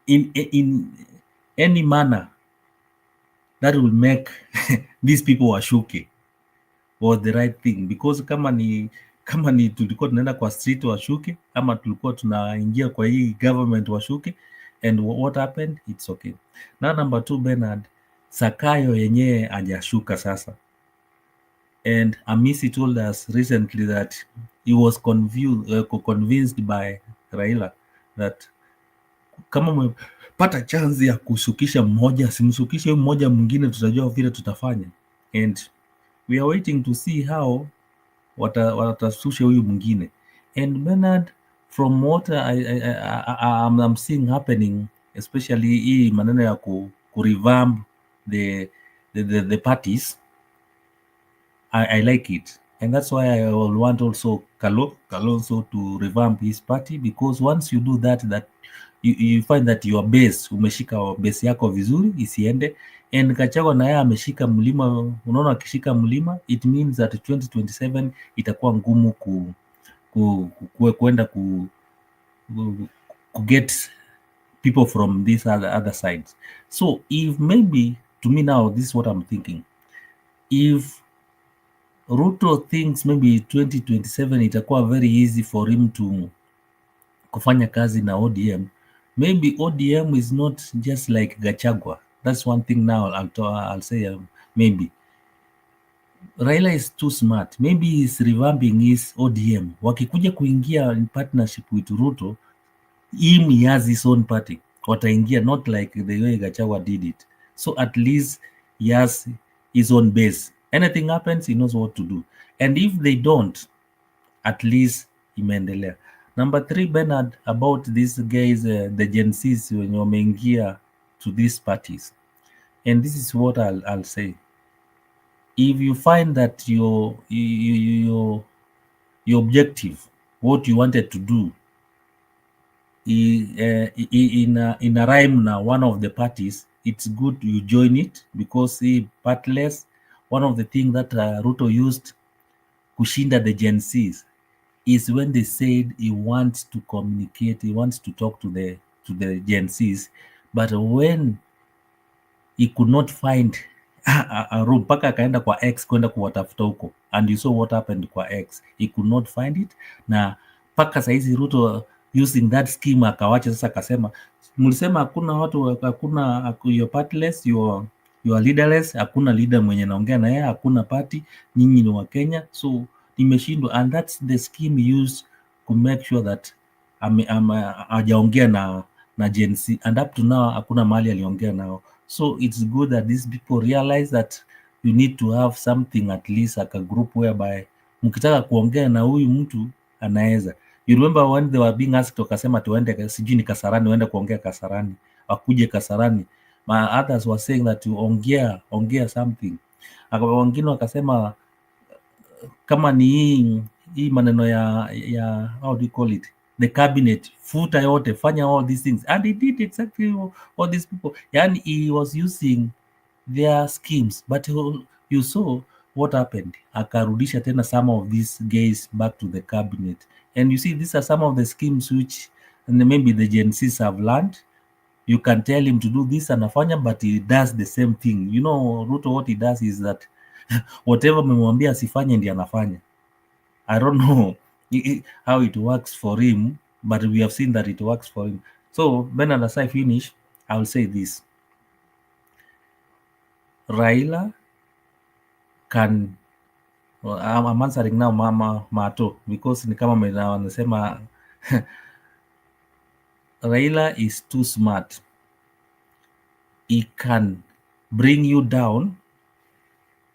in any manner that will make these people washuke was the right thing, because kama ni tulikuwa tunaenda kwa street washuke, ama tulikuwa tunaingia kwa hii government washuke, and what happened, it's okay. Now number 2, Bernard, Sakayo yenyewe hajashuka sasa. And Amisi told us recently that he was convinced by Raila that kama umepata chance ya kushukisha mmoja, simshukishe huyo mmoja, mwingine tutajua vile tutafanya. And we are waiting to see how watasusha huyu mwingine. And Bernard, from what I'm seeing happening, especially hii maneno ya revamp the parties, I like it. And that's why I will want also Kalonzo to revamp his party, because once you do that you find that your base, umeshika base yako vizuri isiende. And Gachagua na yeye ameshika mlima, unaona akishika mlima, it means that 2027 itakuwa ngumu kuenda ku get people from these other sides. So if maybe, to me now, this is what I'm thinking, if Ruto thinks maybe 2027 itakuwa very easy for him to kufanya kazi na ODM, maybe ODM is not just like Gachagua. That's one thing now I'll say, maybe Raila is too smart. Maybe he's revamping his ODM. Wakikuja kuingia in partnership with Ruto, he has his own party. Wataingia not like the way Gachagua did it. So at least he has his own base. Anything happens, he knows what to do. And if they don't, at least imeendelea. Number 3, Bernard, about these guys, the Gen Zs wenye wameingia to these parties. And this is what I'll say. If you find that your objective, what you wanted to do, in a rhyme now, one of the parties, it's good you join it, because partless, one of the things that Ruto used kushinda the Gen Zs is when they said he wants to communicate, he wants to talk to the Gen Zs, but when he could not find a room, mpaka akaenda kwa X kwenda kuwatafuta huko, and you saw what happened kwa X, he could not find it. Na mpaka saizi Ruto using that scheme akawacha sasa, akasema mlisema hakuna watu, hakuna your partyless, your leaderless, hakuna leader mwenye naongea na yeye, hakuna party, nyinyi ni wa Kenya, so nimeshindwa. And that's the scheme used to make sure that hajaongea na Gen Z, and up to now hakuna mahali aliongea nao. So it's good that these people realize that you need to have something, at least like a group whereby mkitaka kuongea na huyu mtu anaweza. You remember when they were being asked, wakasema tuende sijui ni Kasarani, waende kuongea Kasarani, wakuje Kasarani. Ma others were saying that you ongea something. Wengine wakasema kama ni hii maneno ya how do you call it, the cabinet, futa yote, fanya all these things, and he did exactly all these people. Yani he was using their schemes, but you saw what happened. Akarudisha tena some of these guys back to the cabinet, and you see these are some of the schemes which maybe the Gen Zs have learned. You can tell him to do this anafanya, but he does the same thing. You know, Ruto, what he does is that whatever memwambia asifanye ndiye anafanya. I don't know how it works for him, but we have seen that it works for him. So Bernard, as I finish, I will say this. Raila can, I'm answering now Mama Mato, because ni kama wanasema Raila is too smart. He can bring you down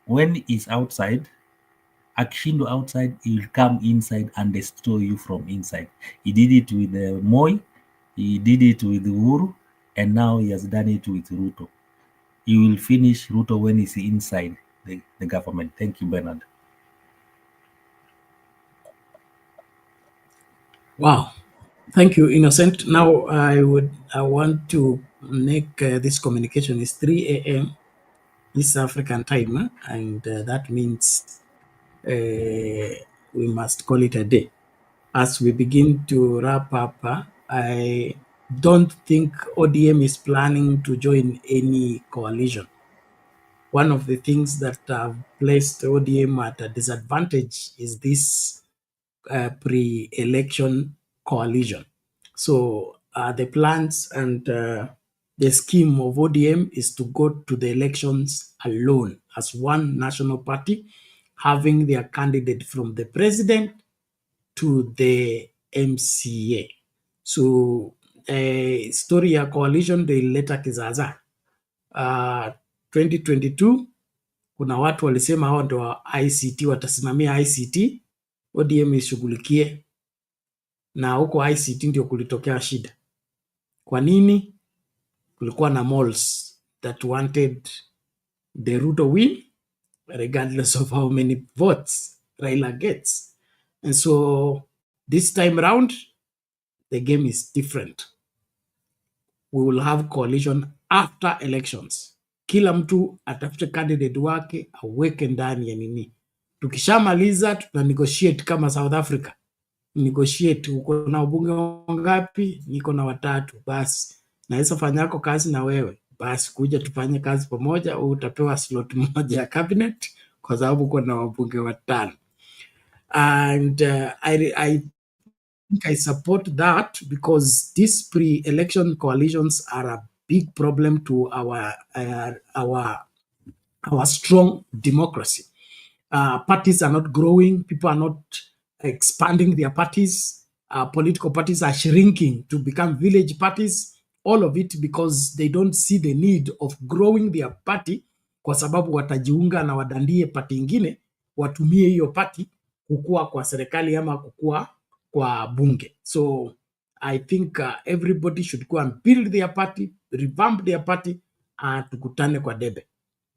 when he's outside. Akishindo outside, he will come inside and destroy you from inside. He did it with Moi, he did it with Uhuru, and now he has done it with Ruto. He will finish Ruto when he's inside the government. Thank you, Bernard. Wow. Thank you, Innocent. Now I want to make this communication is 3 a.m. East African time, and that means we must call it a day. As we begin to wrap up, I don't think ODM is planning to join any coalition. One of the things that have placed ODM at a disadvantage is this pre-election coalition. So the plans and the scheme of ODM is to go to the elections alone as one national party, having their candidate from the president to the MCA. So story ya coalition ndio ilileta kizaza. 2022 kuna watu walisema hao ndio ICT watasimamia ICT, ODM ishughulikie, na huko ICT ndio kulitokea shida. Kwa nini? Kulikuwa na malls that wanted the Ruto win regardless of how many votes Raila gets. And so this time round, the game is different. We will have coalition after elections. Kila mtu atafute candidate wake aweke ndani ya nini. Tukishamaliza tuna negotiate kama South Africa. Negotiate, uko na wabunge wangapi? Niko na 3. Basi naweza fanyako kazi na wewe, basi kuja tufanye kazi pamoja, utapewa slot moja ya cabinet kwa sababu uko na wabunge 5. And I think I support that, because these pre-election coalitions are a big problem to our strong democracy. Parties are not growing. People are not expanding their parties. Political parties are shrinking to become village parties. All of it because they don't see the need of growing their party, kwa sababu watajiunga na wadandie party ingine, watumie hiyo party kukua kwa serikali ama kukua kwa bunge. So I think everybody should go and build their party, revamp their party, tukutane kwa debe.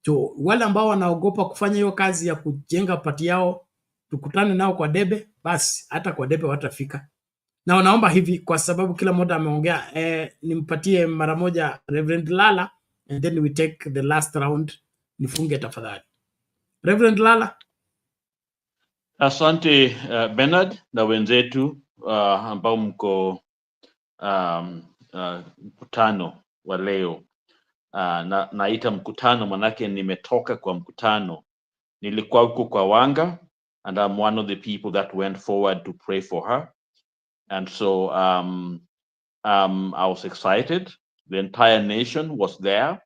So wale ambao wanaogopa kufanya hiyo kazi ya kujenga pati yao, tukutane nao kwa debe, basi hata kwa debe watafika. Na wanaomba hivi, kwa sababu kila mmoja ameongea, nimpatie mara moja Reverend Lala, and then we take the last round. Nifunge tafadhali. Reverend Lala. Asante Bernard na wenzetu ambao mko mkutano wa leo. Naita mkutano manake nimetoka kwa mkutano. Nilikuwa huko kwa Wanga, and I'm one of the people that went forward to pray for her. And so I was excited. The entire nation was there,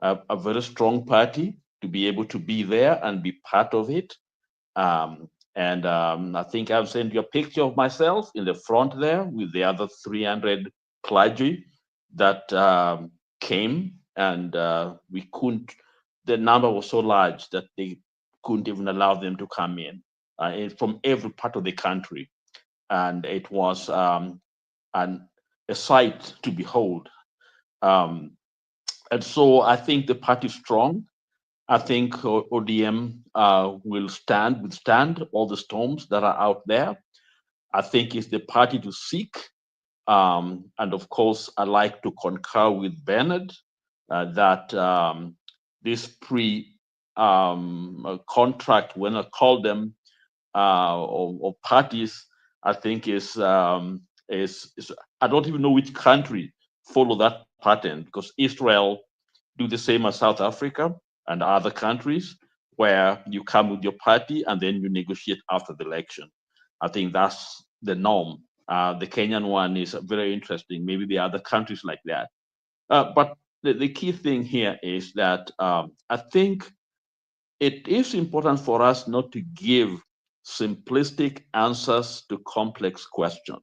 a very strong party to be able to be there and be part of it. And I think I've sent you a picture of myself in the front there with the other 300 clergy that came, and we couldn't, the number was so large that they couldn't even allow them to come in from every part of the country. And it was a sight to behold. And so I think the party is strong. I think ODM will withstand all the storms that are out there. I think it's the party to seek. And of course, I like to concur with Bernard that this contract, when I call them, or parties, I think is I don't even know which country follow that pattern, because Israel do the same as South Africa and other countries, where you come with your party and then you negotiate after the election. I think that's the norm. The Kenyan one is very interesting. Maybe the other countries like that. But the key thing here is that I think it is important for us not to give simplistic answers to complex questions.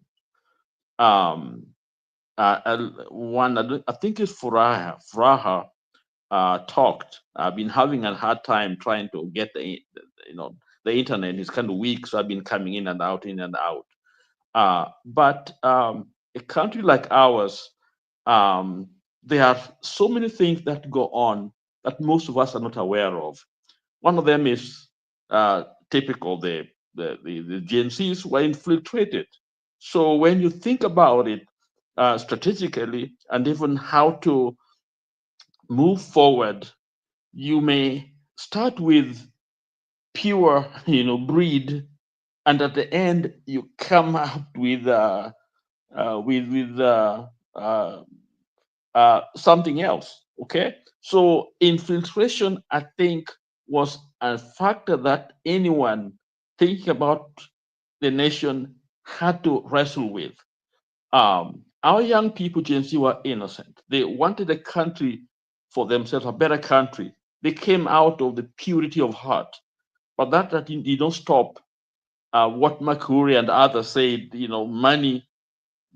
One, I think it's Furaha talked. I've been having a hard time trying to get the internet is kind of weak, so I've been coming in and out, But a country like ours, there are so many things that go on that most of us are not aware of. One of them is typical. The Gen Zs were infiltrated. So when you think about it strategically and even how to move forward, you may start with pure, breed, and at the end you come up with something else. Okay, so infiltration, I think, was a factor that anyone thinking about the nation had to wrestle with. Our young people, Gen Z, were innocent. They wanted a country for themselves, a better country. They came out of the purity of heart, but that did not stop what Makuri and others said. Money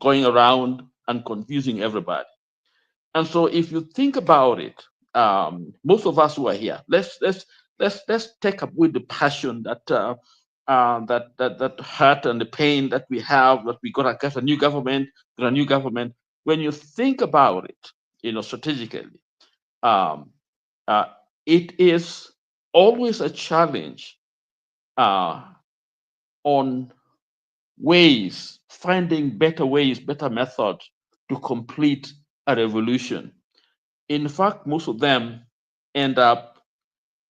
going around and confusing everybody. And so, if you think about it, most of us who are here, let's take up with the passion that that hurt and the pain that we have, that we got to get a new government, When you think about it, strategically, it is always a challenge on finding better ways, better methods to complete a revolution. In fact, most of them end up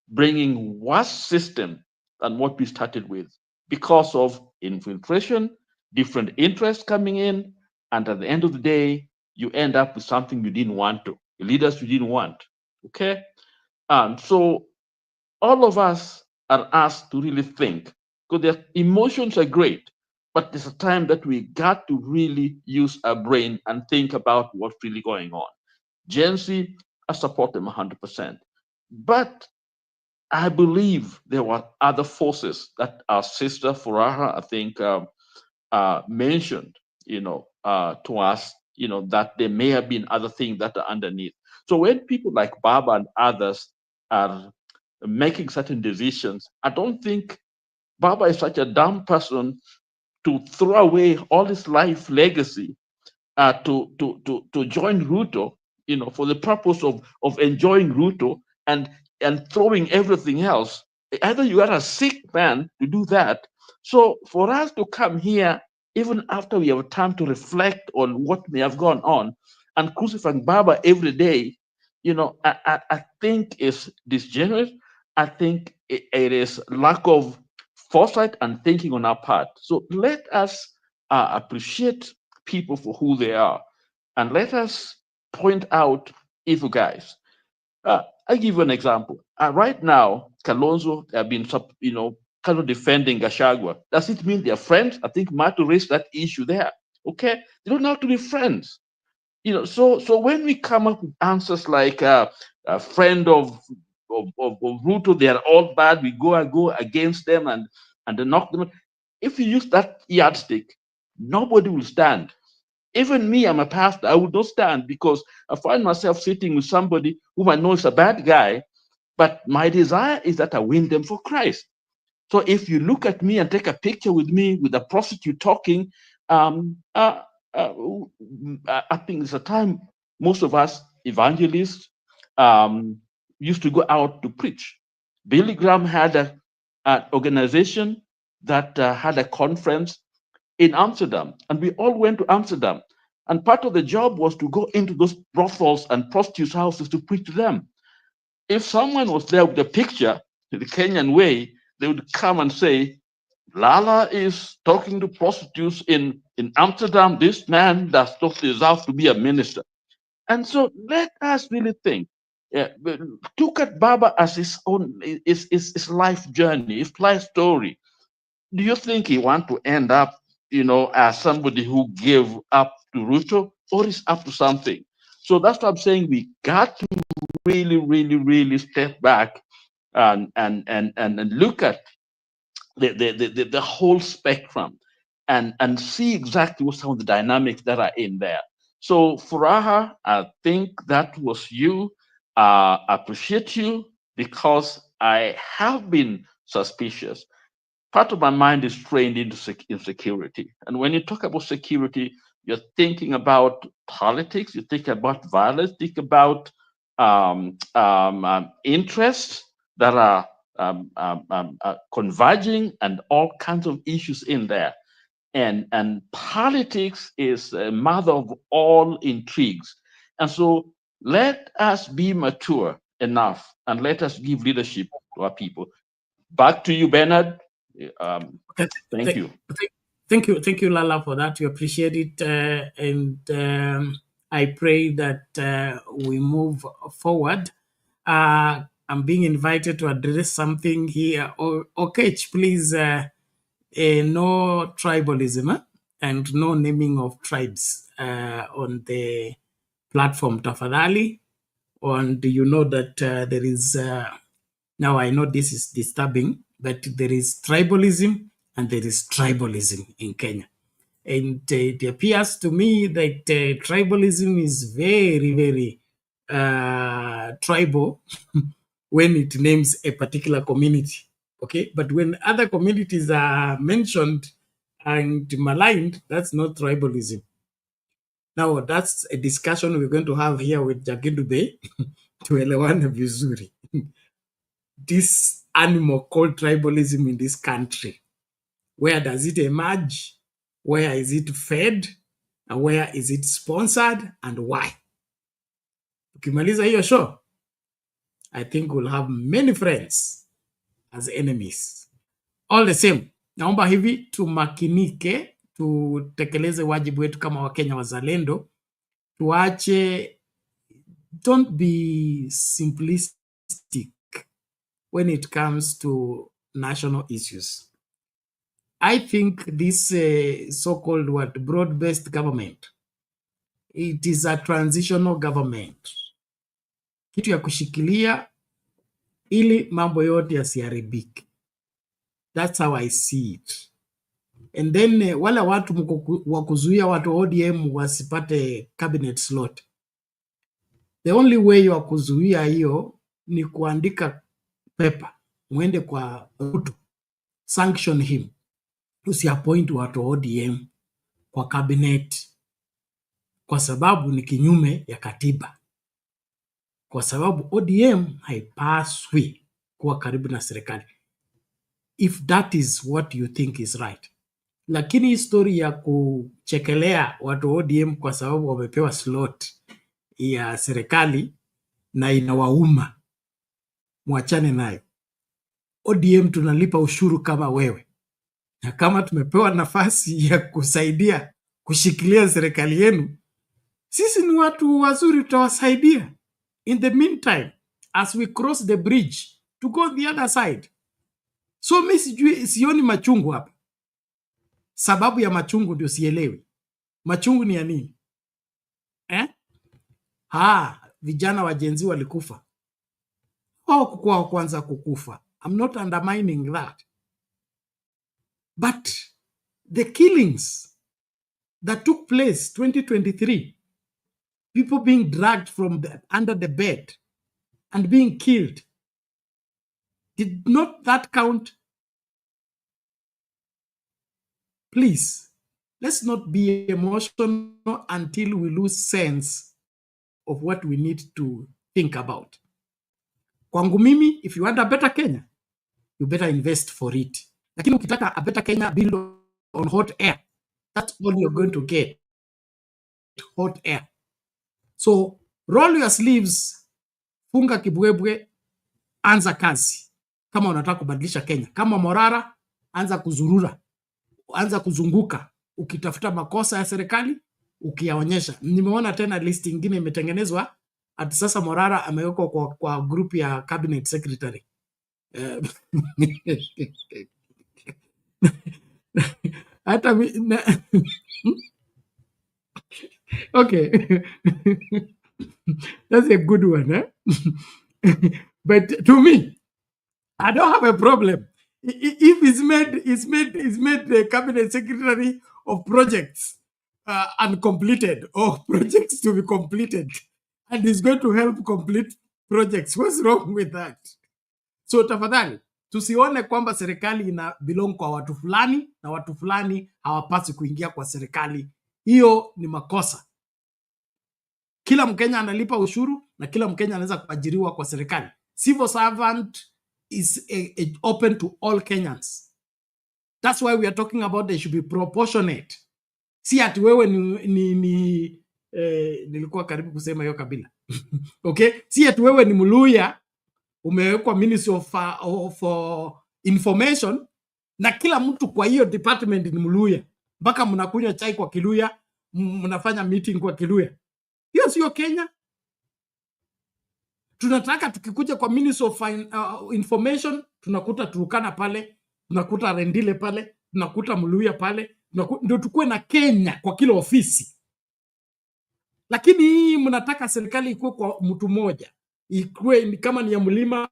bringing worse system than what we started with because of infiltration, different interests coming in, and at the end of the day, you end up with something you didn't want to, the leaders you didn't want. Okay? And so all of us are asked to really think, because their emotions are great, but there's a time that we got to really use our brain and think about what's really going on. Gen Z, I support them 100%. But I believe there were other forces that our sister Furaha, I think, mentioned, to us, that there may have been other things that are underneath. So when people like Baba and others are making certain decisions, I don't think Baba is such a dumb person to throw away all his life legacy to join Ruto, for the purpose of enjoying Ruto and throwing everything else. Either you are a sick man to do that. So for us to come here, even after we have time to reflect on what may have gone on, and crucifying Baba every day, I think is disingenuous. I think it is lack of foresight and thinking on our part. So let us appreciate people for who they are, and let us point out evil guys. I give you an example. Right now, Kalonzo have been, kind of defending Gachagua. Does it mean they're friends? I think Marto raised that issue there. Okay, they don't have to be friends. So when we come up with answers like a friend of Ruto, they are all bad, we go against them and they knock them. If you use that yardstick, nobody will stand. Even me, I'm a pastor, I would not stand because I find myself sitting with somebody whom I know is a bad guy, but my desire is that I win them for Christ. So if you look at me and take a picture with me with a prostitute talking, I think it's a time most of us evangelists used to go out to preach. Billy Graham had an organization that had a conference in Amsterdam, and we all went to Amsterdam. And part of the job was to go into those brothels and prostitutes' houses to preach to them. If someone was there with a picture, the Kenyan way, they would come and say, Lala is talking to prostitutes in Amsterdam. This man does not deserve to be a minister. And so let us really think. Look at Baba as his own, his life journey, his life story. Do you think he want to end up, as somebody who gave up to Ruto, or is up to something? So that's what I'm saying. We got to really, really, really step back and look at the whole spectrum and see exactly what some of the dynamics that are in there. So Furaha, I think that was you. I appreciate you because I have been suspicious. Part of my mind is trained into insecurity. And when you talk about security, you're thinking about politics, you think about violence, think about interests that are converging and all kinds of issues in there. And politics is a mother of all intrigues. And so let us be mature enough and let us give leadership to our people. Back to you, Bernard. Thank you. Thank you, Lala, for that. We appreciate it, and I pray that we move forward. I'm being invited to address something here. Okay, please. No tribalism and no naming of tribes on the platform, tafadhali. And you know that there is. Now I know this is disturbing, but there is tribalism and there is tribalism in Kenya. And it appears to me that tribalism is very, very tribal when it names a particular community. Okay, but when other communities are mentioned and maligned, that's not tribalism. Now, that's a discussion we're going to have here with Jagindube to elewana vizuri. This animal called tribalism in this country, where does it emerge? Where is it fed? And where is it sponsored? And why? Ukimaliza hiyo show, I think we'll have many friends as enemies. All the same, naomba hivi tumakinike, tutekeleze wajibu wetu kama Wakenya wazalendo, tuache, don't be simplistic when it comes to national issues. I think this so-called broad-based government, it is a transitional government. Kitu ya kushikilia ili mambo yote yasiharibike. That's how I see it. And then wale watu wa kuzuia watu ODM wasipate cabinet slot. The only way ya kuzuia hiyo ni kuandika paper. Mwende kwa Ruto. Sanction him. Usiappoint watu ODM kwa cabinet. Kwa sababu ni kinyume ya katiba. Kwa sababu ODM haipaswi kuwa karibu na serikali. If that is what you think is right. Lakini histori ya kuchekelea watu ODM kwa sababu wamepewa slot ya serikali na inawauma, mwachane nayo. ODM tunalipa ushuru kama wewe. Na kama tumepewa nafasi ya kusaidia kushikilia serikali yenu, sisi ni watu wazuri, tutawasaidia. In the meantime, as we cross the bridge to go the other side, So mi sioni machungu hapa. Sababu ya machungu ndio sielewi. Machungu ni ya nini? Vijana wa Gen Z walikufa. Kukuwa kwanza kukufa. I'm not undermining that. But the killings that took place 2023, people being dragged from under the bed and being killed, did not that count? Please, let's not be emotional until we lose sense of what we need to think about. Kwangu mimi, if you want a better Kenya, you better invest for it. Lakini ukitaka a better Kenya build on hot air, that's all you're going to get. Hot air. So roll your sleeves, funga kibwebwe, anza kazi. Kama unataka kubadilisha Kenya. Kama Morara, anza kuzurura. Anza kuzunguka. Ukitafuta makosa ya serikali, ukiyaonyesha. Nimeona tena list ingine imetengenezwa. Ati sasa Morara amewekwa kwa group ya cabinet secretary. Hata okay. That's a good one, eh? But to me, I don't have a problem. If it's made the cabinet secretary of projects uncompleted or projects to be completed, and is going to help complete projects. What's wrong with that? So tafadhali, tusione kwamba serikali ina belong kwa watu fulani na watu fulani hawapaswi kuingia kwa serikali. Hiyo ni makosa. Kila Mkenya analipa ushuru na kila Mkenya anaweza kuajiriwa kwa serikali. Civil servant is open to all Kenyans. That's why we are talking about they should be proportionate. Si ati wewe nilikuwa karibu kusema hiyo kabila. Okay? Si ati wewe ni Mluya umewekwa Ministry of Information na kila mtu kwa hiyo department ni Mluya. Mpaka mnakunywa chai kwa Kiluya, mnafanya meeting kwa Kiluya. Hiyo sio Kenya. Tunataka tukikuja kwa Ministry of Information, tunakuta Turukana pale, tunakuta Rendile pale, tunakuta Mluya pale, ndio tukue na Kenya kwa kila ofisi. Lakini hii mnataka serikali ikuwe kwa mtu mmoja. Ikuwe kama ni ya mlima,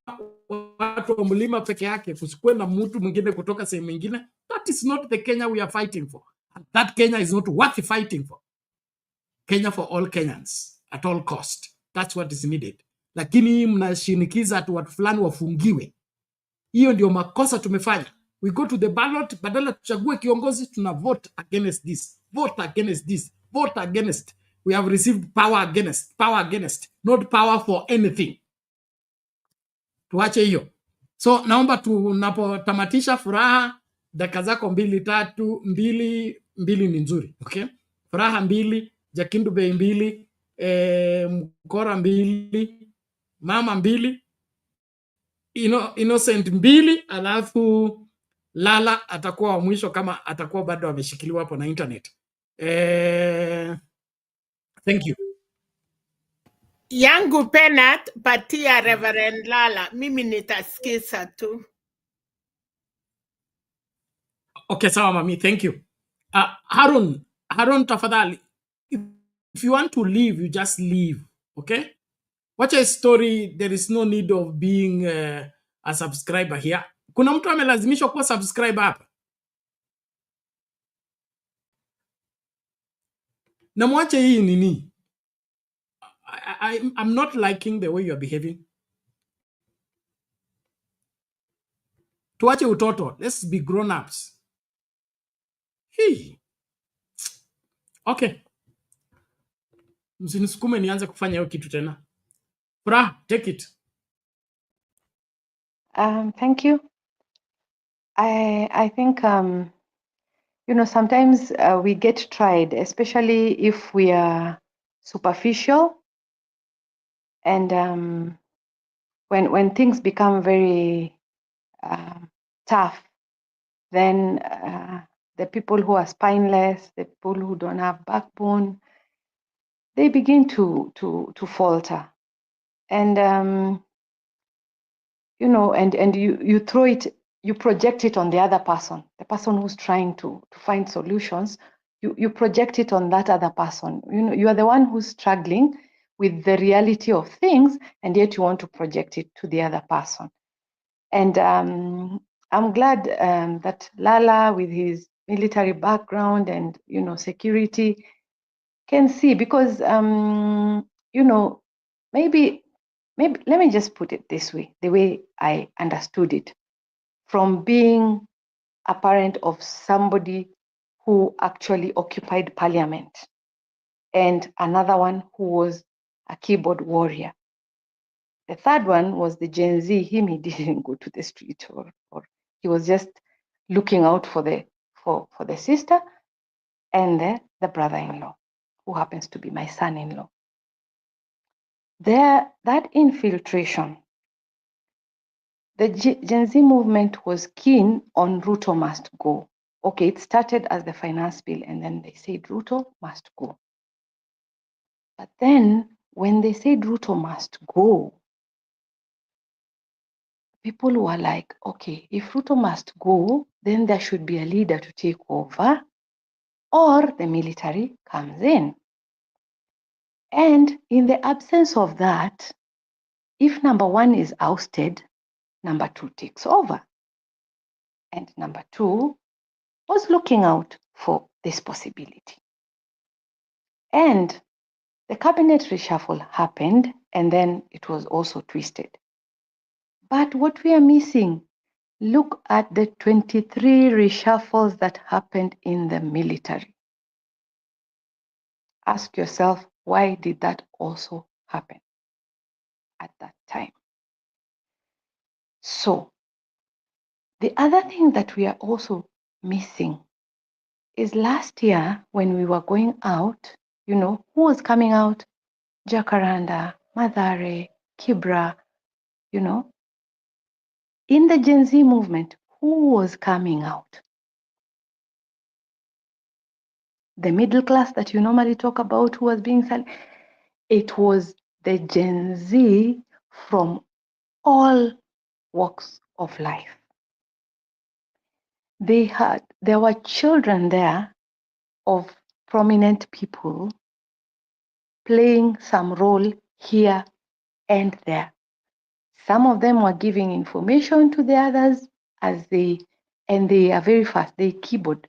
watu wa mlima peke yake, kusikuwe na mtu mwingine kutoka sehemu nyingine. That is not the Kenya we are fighting for. And that Kenya is not worth fighting for. Kenya for all Kenyans at all cost. That's what is needed. Lakini mnashinikiza atu watu fulani wafungiwe. Hiyo ndio makosa tumefanya. We go to the ballot, badala tuchague kiongozi, tuna vote against this, vote against this, vote against. We have received power against, not power for anything. Tuache hiyo. So naomba tunapotamatisha Furaha, dakika zako 2, 3, 2 ni nzuri. Okay? Furaha 2, Jakindu Bey 2, Mkora 2, Mama 2, Innocent 2, alafu Lala atakuwa wa mwisho kama atakuwa bado ameshikiliwa hapo na internet. Thank you. Yangu Penat, patia Reverend Lala. Mimi nitasikiza tu. Okay, sawa mami, thank you. Harun tafadhali. If you want to leave, you just leave, okay? Watch a story, there is no need of being a subscriber here. Kuna mtu amelazimishwa kuwa subscriber hapa? Na mwache hii nini? I'm not liking the way you are behaving. Tuache utoto. Let's be grown-ups. Okay. Msinisukume nianze kufanya hiyo kitu tena. Furaha, take it. Thank you. I think, sometimes we get tried, especially if we are superficial. And when things become very tough, then the people who are spineless, the people who don't have backbone, they begin to falter. And, and you throw it you project it on the other person, the person who's trying to find solutions. You project it on that other person. You are the one who's struggling with the reality of things, and yet you want to project it to the other person. And I'm glad that Lala, with his military background and security, can see, because maybe let me just put it this way, the way I understood it, from being a parent of somebody who actually occupied parliament and another one who was a keyboard warrior. The third one was the Gen Z. He didn't go to the street, or he was just looking out for the sister and the brother-in-law, who happens to be my son-in-law. That infiltration, the Gen Z movement was keen on Ruto must go. Okay, it started as the finance bill, and then they said Ruto must go. But then when they said Ruto must go, people were like, okay, if Ruto must go, then there should be a leader to take over, or the military comes in. And in the absence of that, if number one is ousted, number two takes over. And number two was looking out for this possibility. And the cabinet reshuffle happened, and then it was also twisted. But what we are missing, look at the 23 reshuffles that happened in the military. Ask yourself, why did that also happen at that time? So, the other thing that we are also missing is last year when we were going out, who was coming out? Jacaranda, Mathare, Kibra, in the Gen Z movement, who was coming out? The middle class that you normally talk about, who was being silent, it was the Gen Z from all walks of life. There were children there of prominent people playing some role here and there. Some of them were giving information to the others and they are very fast. They keyboard.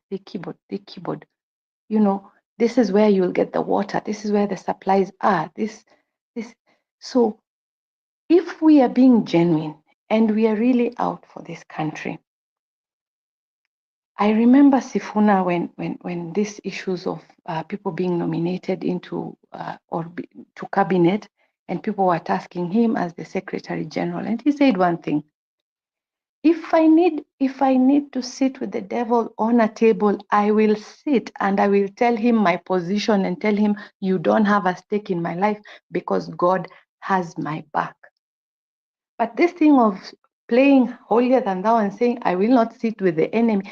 This is where you'll get the water. This is where the supplies are. So if we are being genuine and we are really out for this country, I remember Sifuna when these issues of people being nominated into to cabinet, and people were tasking him as the Secretary General, and he said one thing: if I need to sit with the devil on a table, I will sit and I will tell him my position and tell him you don't have a stake in my life because God has my back. But this thing of playing holier than thou and saying I will not sit with the enemy,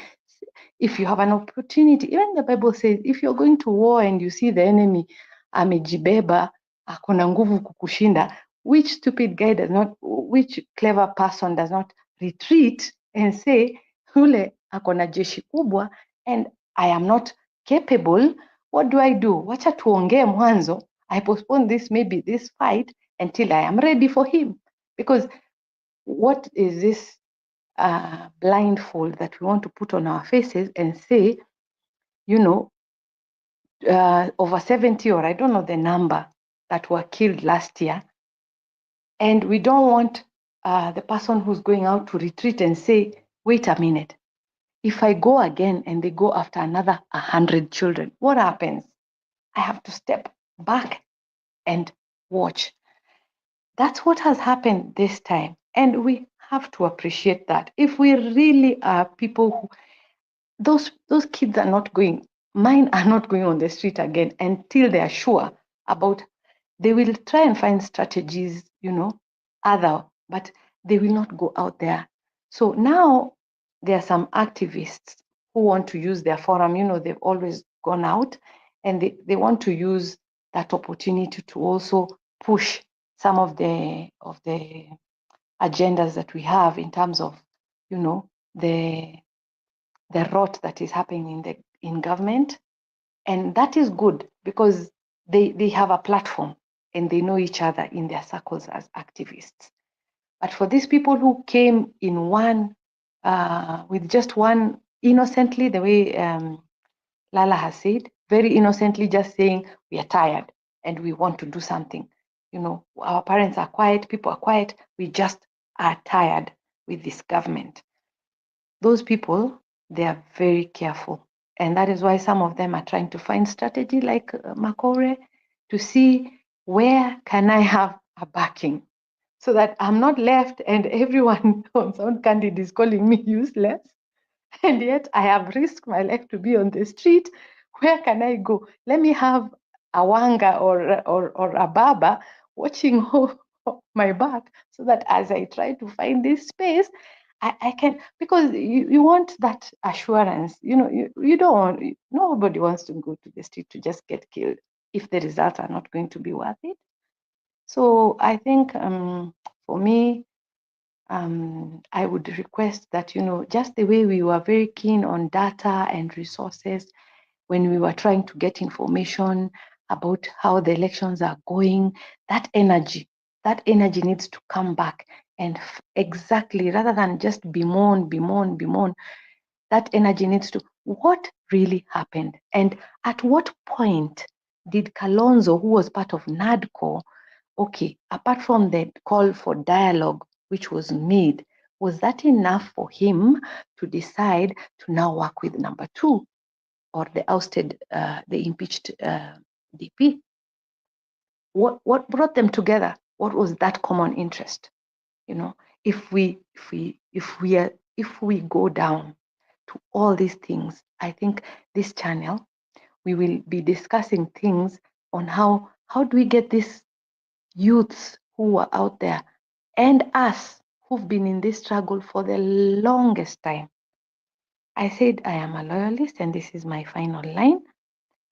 if you have an opportunity, even the Bible says, if you're going to war and you see the enemy amejibeba, akona nguvu kukushinda, which stupid guy does not, which clever person does not retreat and say, yule akona jeshi kubwa and I am not capable? What do? Wacha tuongee mwanzo. I postpone maybe this fight until I am ready for him. Because what is this blindfold that we want to put on our faces and say, over 70, or I don't know the number, that were killed last year, and we don't want the person who's going out to retreat and say, wait a minute, if I go again and they go after another 100 children, what happens? I have to step back and watch. That's what has happened this time, and we have to appreciate that. If we really are people who, those kids are not going, mine are not going on the street again until they are sure about, they will try and find strategies, but they will not go out there. So now there are some activists who want to use their forum, they've always gone out, and they want to use that opportunity to also push some of the agendas that we have in terms of, the rot that is happening in government. And that is good because they have a platform and they know each other in their circles as activists. But for these people who came in one, with just one, innocently, the way Lala has said, very innocently just saying, we are tired and we want to do something. You know, our parents are quiet, people are quiet, we just are tired with this government. Those people, they are very careful. And that is why some of them are trying to find strategy like Makore to see where can I have a backing so that I'm not left and everyone on Sound Candid is calling me useless. And yet I have risked my life to be on the street. Where can I go? Let me have a Wanga or a Baba watching my back so that as I try to find this space, I can, because you want that assurance. You know, you don't want, nobody wants to go to the street to just get killed if the results are not going to be worth it. So I think for me, I would request that, you know, just the way we were very keen on data and resources when we were trying to get information about how the elections are going, that energy needs to come back. And exactly, rather than just bemoan, that energy needs to, what really happened? And at what point did Kalonzo, who was part of NADCO, okay, apart from the call for dialogue, which was made, was that enough for him to decide to now work with number 2 or the ousted, the impeached DP? What brought them together? What was that common interest? You know, if we go down to all these things, I think this channel, we will be discussing things on how do we get these youths who are out there and us who've been in this struggle for the longest time. I said I am a loyalist and this is my final line.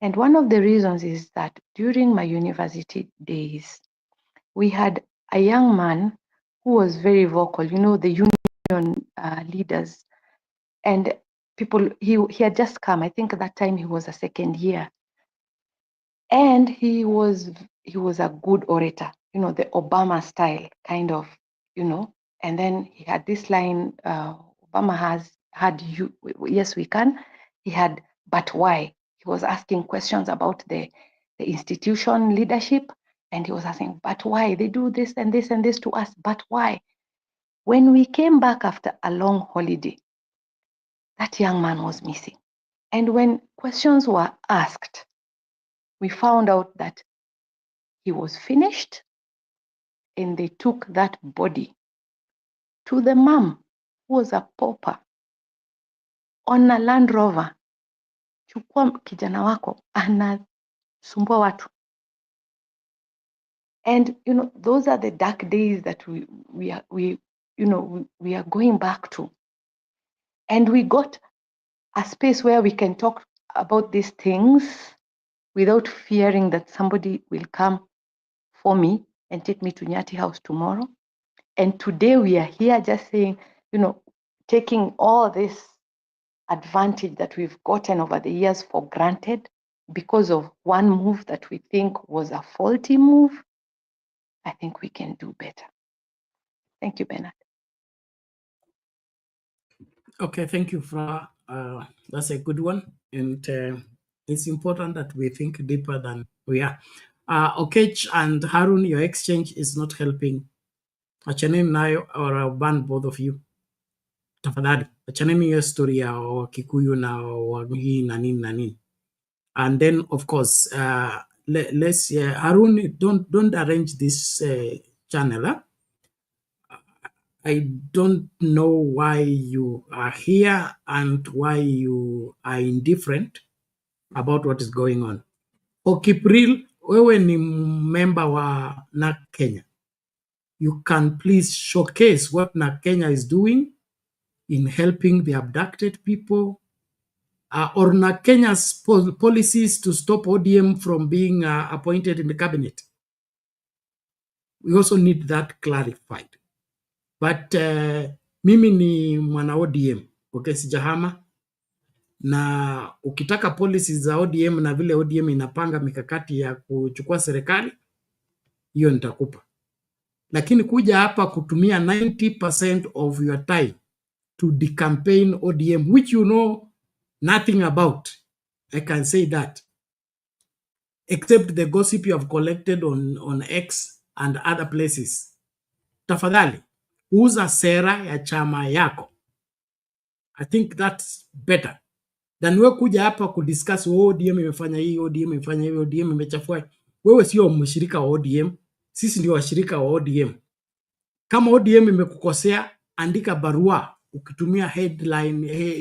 And one of the reasons is that during my university days, we had a young man who was very vocal, you know, the union leaders and people, he had just come, I think at that time he was a second year. And he was a good orator, you know, the Obama style kind of, you know. And then he had this line, Obama had you, yes, we can. He had, but why? He was asking questions about the institution leadership. And he was asking, but why? They do this and this and this to us, but why? When we came back after a long holiday, that young man was missing. And when questions were asked, we found out that he was finished and they took that body to the mom who was a pauper on a Land Rover. Chukua kijana wako anasumbua watu. And you know, those are the dark days that we are going back to. And we got a space where we can talk about these things without fearing that somebody will come for me and take me to Nyati House tomorrow. And today we are here just saying, you know, taking all this advantage that we've gotten over the years for granted because of one move that we think was a faulty move. I think we can do better. Thank you, Bernard. Okay, thank you, Fra. That's a good one. And it's important that we think deeper than we are. Okech and Harun, your exchange is not helping. Achaneni nayo or I'll ban both of you. Tafadhali. Achaneni your story ya Kikuyu na Wagi na nini. And then, of course, let's Harun, don't arrange this channel. Huh? I don't know why you are here and why you are indifferent about what is going on. Okipril, wewe ni member wa NAK Kenya. You can please showcase what NAK Kenya is doing in helping the abducted people, or NAK Kenya's policies to stop ODM from being appointed in the cabinet. We also need that clarified. But mimi ni mwana ODM. Okay, sijahama. Na ukitaka policies za ODM na vile ODM inapanga mikakati ya kuchukua serikali, hiyo nitakupa. Lakini kuja hapa kutumia 90% of your time to decampaign ODM, which you know nothing about, I can say that, except the gossip you have collected on X and other places. Tafadhali, uza sera ya chama yako. I think that's better than we kuja hapa kudiscuss ODM imefanya hii, ODM imefanya hivi, ODM imechafua. Wewe sio mshirika wa ODM, sisi ndio washirika wa ODM. Kama ODM imekukosea, andika barua ukitumia headline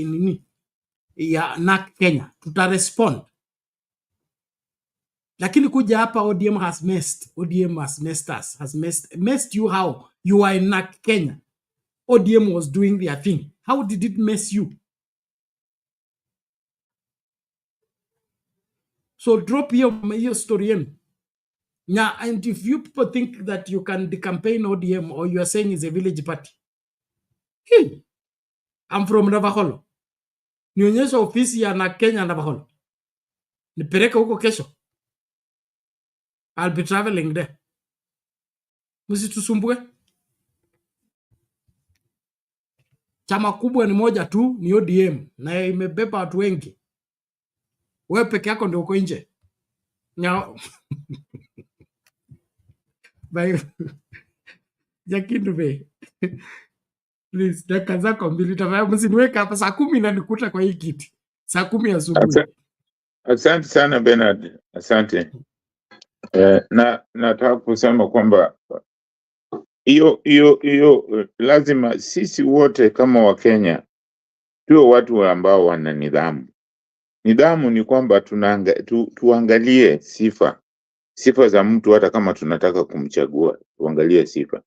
nini ya NAK Kenya, tutarespond. Lakini kuja hapa ODM has messed, ODM has messed us, has messed you how? You are in NAK Kenya. ODM was doing their thing. How did it mess you? So drop your story in. Now, and if you people think that you can decampaign ODM or you are saying it's a village party, hey, I'm from Navaholo. Nionyesha ofisi ya NAK Kenya Navaholo. Nipeleke huko kesho. I'll be traveling there. Msitusumbue. Chama kubwa ni moja tu, ni ODM, na imebeba watu wengi. Wewe peke yako ndio uko nje. Nyao. Bye. Jakindube. Please, dakika zako mbili tafadhali, msiniweke hapa saa 10 na nikuta kwa hii kiti. Saa 10 asubuhi. Asante sana Bernard. Asante. Na nataka kusema kwamba hiyo lazima sisi wote kama Wakenya tuwe watu ambao wana nidhamu. Nidhamu ni kwamba tuangalie sifa za mtu, hata kama tunataka kumchagua, tuangalie sifa.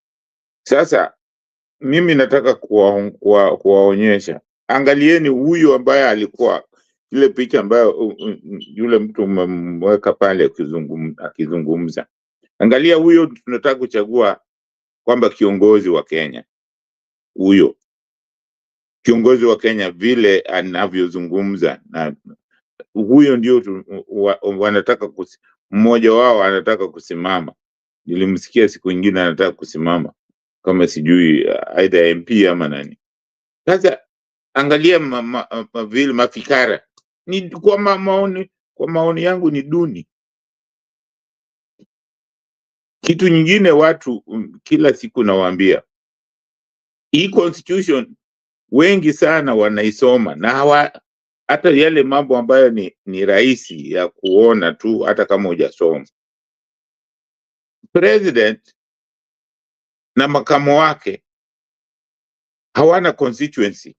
Sasa mimi nataka kuwaonyesha, angalieni huyu ambaye alikuwa ile picha ambayo yule mtu umemweka pale akizungumza. Angalia huyo tunataka kuchagua kwamba kiongozi wa Kenya. Huyo kiongozi wa Kenya vile anavyozungumza, na huyo ndio wanataka mmoja wao anataka kusimama. Nilimsikia siku nyingine anataka kusimama kama sijui either MP ama nani. Sasa angalia vile mafikara ni kwa maoni yangu ni duni. Kitu nyingine watu kila siku nawaambia, hii constitution wengi sana wanaisoma na hata yale mambo ambayo ni rahisi ya kuona tu hata kama hujasoma. President na makamo wake hawana constituency.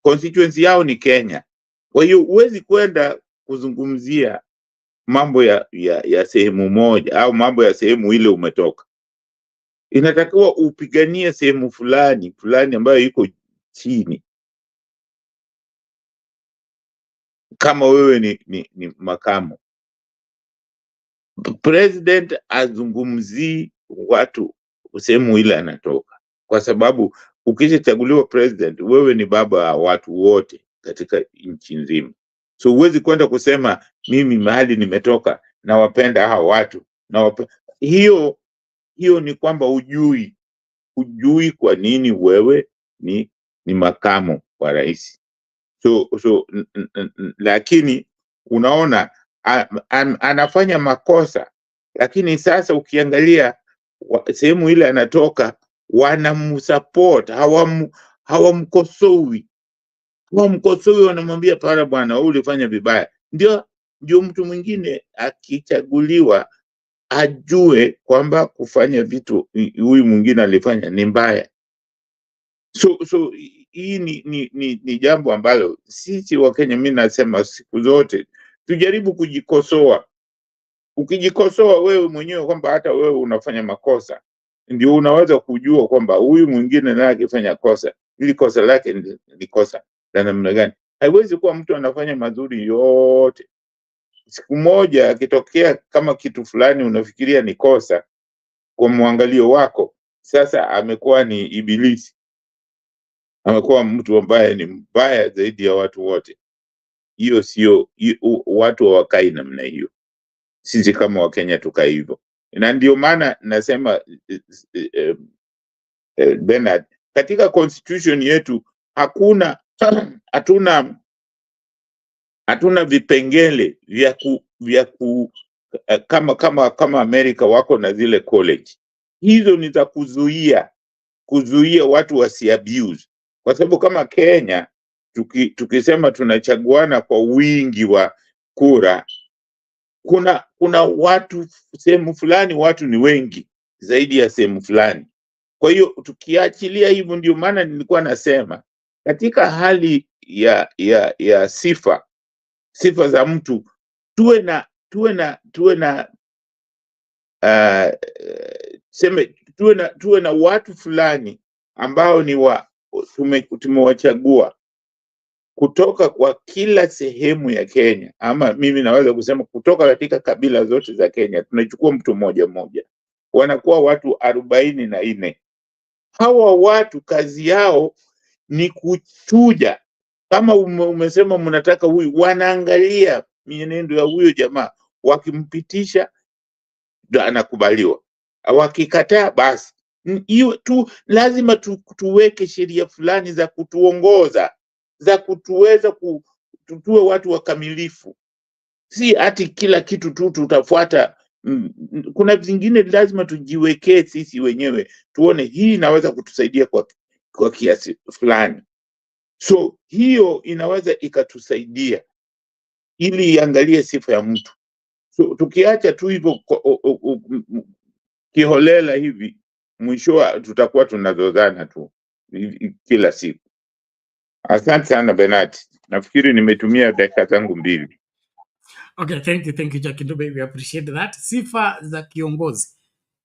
Constituency yao ni Kenya. Kwa hiyo huwezi kwenda kuzungumzia mambo ya sehemu moja au mambo ya sehemu ile umetoka. Inatakiwa upiganie sehemu fulani ambayo iko chini. Kama wewe ni makamo, president azungumzii watu sehemu ile anatoka, kwa sababu ukishachaguliwa president wewe ni baba wa watu wote katika nchi nzima. So huwezi kwenda kusema mimi mahali nimetoka na wapenda hao watu hiyo ni kwamba hujui kwa nini wewe ni makamo wa rais. So lakini unaona anafanya makosa, lakini sasa ukiangalia sehemu ile anatoka wanamsupport, hawamkosoi, wanamwambia para bwana wewe ulifanya vibaya. Ndio mtu mwingine akichaguliwa ajue kwamba kufanya vitu huyu mwingine alifanya ni mbaya. So hii ni jambo ambalo sisi wa Kenya, mimi nasema siku zote tujaribu kujikosoa. Ukijikosoa wewe mwenyewe kwamba hata wewe unafanya makosa, ndio unaweza kujua kwamba huyu mwingine naye akifanya kosa, ili kosa lake ni kosa la namna gani. Haiwezi kuwa mtu anafanya mazuri yote, siku moja akitokea kama kitu fulani unafikiria ni kosa kwa mwangalio wako, sasa amekuwa ni ibilisi. amekuwa mtu ambaye ni mbaya zaidi ya watu wote. Hiyo sio watu hawakai namna hiyo. Sisi kama Wakenya tukai hivyo, na ndio maana nasema Bernard, katika constitution yetu hatuna vipengele vya kama Amerika wako na zile college. Hizo ni za kuzuia watu wasiabuse, kwa sababu kama Kenya tukisema tunachaguana kwa wingi wa kura, kuna watu sehemu fulani watu ni wengi zaidi ya sehemu fulani. Kwa hiyo tukiachilia hivyo, ndio maana nilikuwa nasema katika hali ya sifa za mtu tuwe na watu fulani ambao ni tumewachagua kutoka kwa kila sehemu ya Kenya, ama mimi naweza kusema kutoka katika kabila zote za Kenya. Tunachukua mtu mmoja, wanakuwa watu 44. Hawa watu kazi yao ni kuchuja. Kama umesema mnataka huyu, wanaangalia mienendo ya huyo jamaa, wakimpitisha ndo anakubaliwa, wakikataa basi hiyo tu. Lazima tuweke sheria fulani za kutuongoza, za kutuweza tuwe watu wakamilifu, si ati kila kitu tu tutafuata. Kuna vingine lazima tujiwekee sisi wenyewe, tuone hii inaweza kutusaidia kwa kiasi fulani. So hiyo inaweza ikatusaidia ili iangalie sifa ya mtu. So tukiacha tu hivyo kiholela hivi, mwisho tutakuwa tunazozana tu kila siku. Asante sana Bernard, nafikiri nimetumia dakika zangu 2. Okay, thank you Jackie Ndube, we appreciate that. Sifa za kiongozi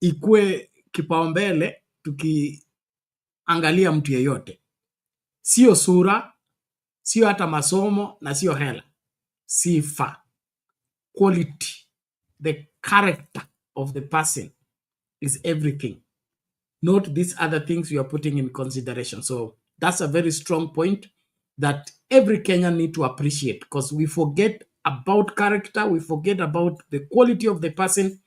ikue kipaumbele tukiangalia mtu yeyote, sio sura, sio hata masomo na sio hela. Sifa, quality, the character of the person is everything, not these other things you are putting in consideration. So that's a very strong point that every Kenyan need to appreciate, because we forget about character, we forget about the quality of the person,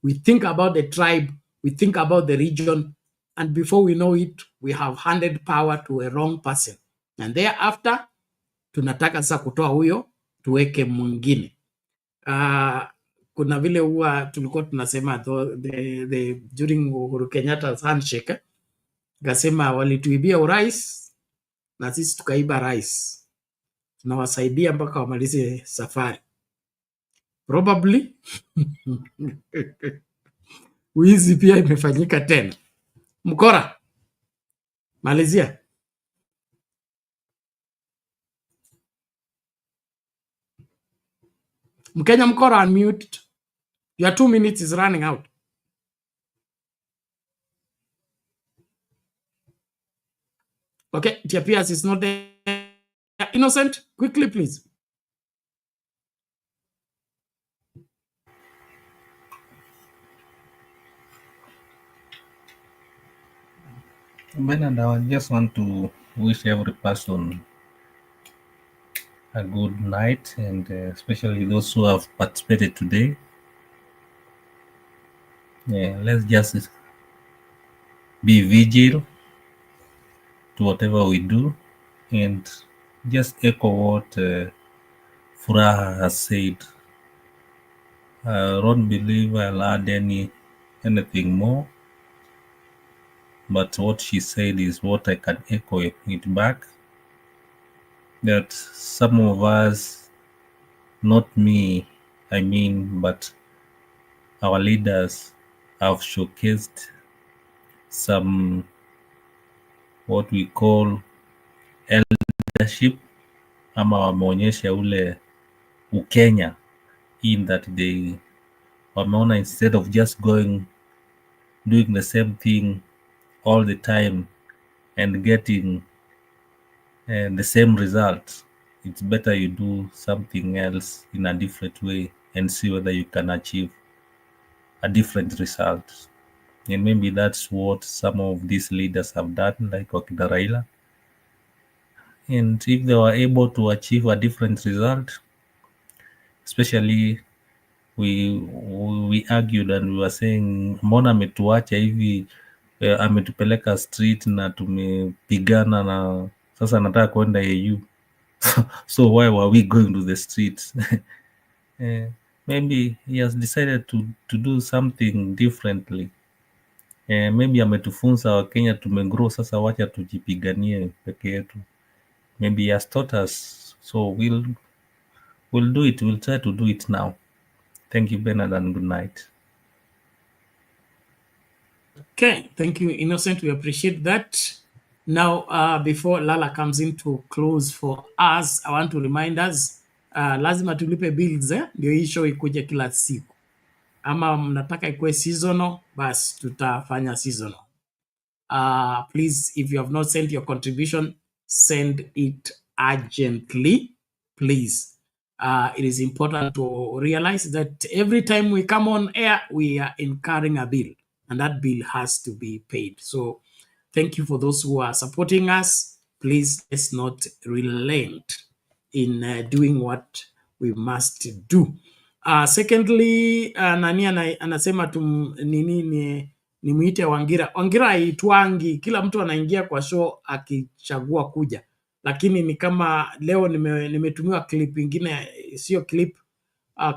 we think about the tribe, we think about the region, and before we know it, we have handed power to a wrong person, and thereafter tunataka sasa kutoa huyo tuweke mwingine. Kuna vile huwa tulikuwa tunasema during Uhuru Kenyatta's handshake, kasema walituibia urais na sisi tukaiba rais, tunawasaidia mpaka wamalize safari. Probably wizi pia imefanyika tena. Mkora, malizia. Mkenya Mkora, unmute. Your 2 minutes is running out. Okay, it appears it's not there. Innocent, quickly please. Bernard, I just want to wish every person a good night, and especially those who have participated today. Yeah, let's just be vigilant to whatever we do, and just echo what Furaha has said. I don't believe I'll add anything more, but what she said is what I can echo it back, that some of us, not me, I mean, but our leaders have showcased some what we call eldership, ama wameonyesha ule Ukenya, in that they wameona instead of just doing the same thing all the time and getting the same result, it's better you do something else in a different way and see whether you can achieve a different result. And maybe that's what some of these leaders have done, like Wakida Raila. And if they were able to achieve a different result, especially we argued and we were saying mbona ametuacha hivi, ametupeleka street na tumepigana na sasa anataka kwenda AU. So why were we going to the streets? Maybe he has decided to do something differently. Maybe ametufunza Wakenya tumegrow, sasa wacha tujipiganie peke yetu. Maybe he has taught us, so we'll do it. We'll try to do it now. Thank you, Bernard, and good night. Okay, thank you, Innocent. We appreciate that. Now, before Lala comes in to close for us, I want to remind us, lazima tulipe bills, ndio hii show ikuje kila siku. Ama mnataka ikuwe seasonal, basi tutafanya seasonal. Please, if you have not sent your contribution, send it urgently, please. It is important to realize that every time we come on air, we are incurring a bill, and that bill has to be paid. So thank you for those who are supporting us. Please, let's not relent in doing what we must do. Secondly, nani anasema nimuite Wangira. Wangira haitwangi, kila mtu anaingia kwa show akichagua kuja, lakini ni kama leo nimetumiwa clip ingine, sio clip,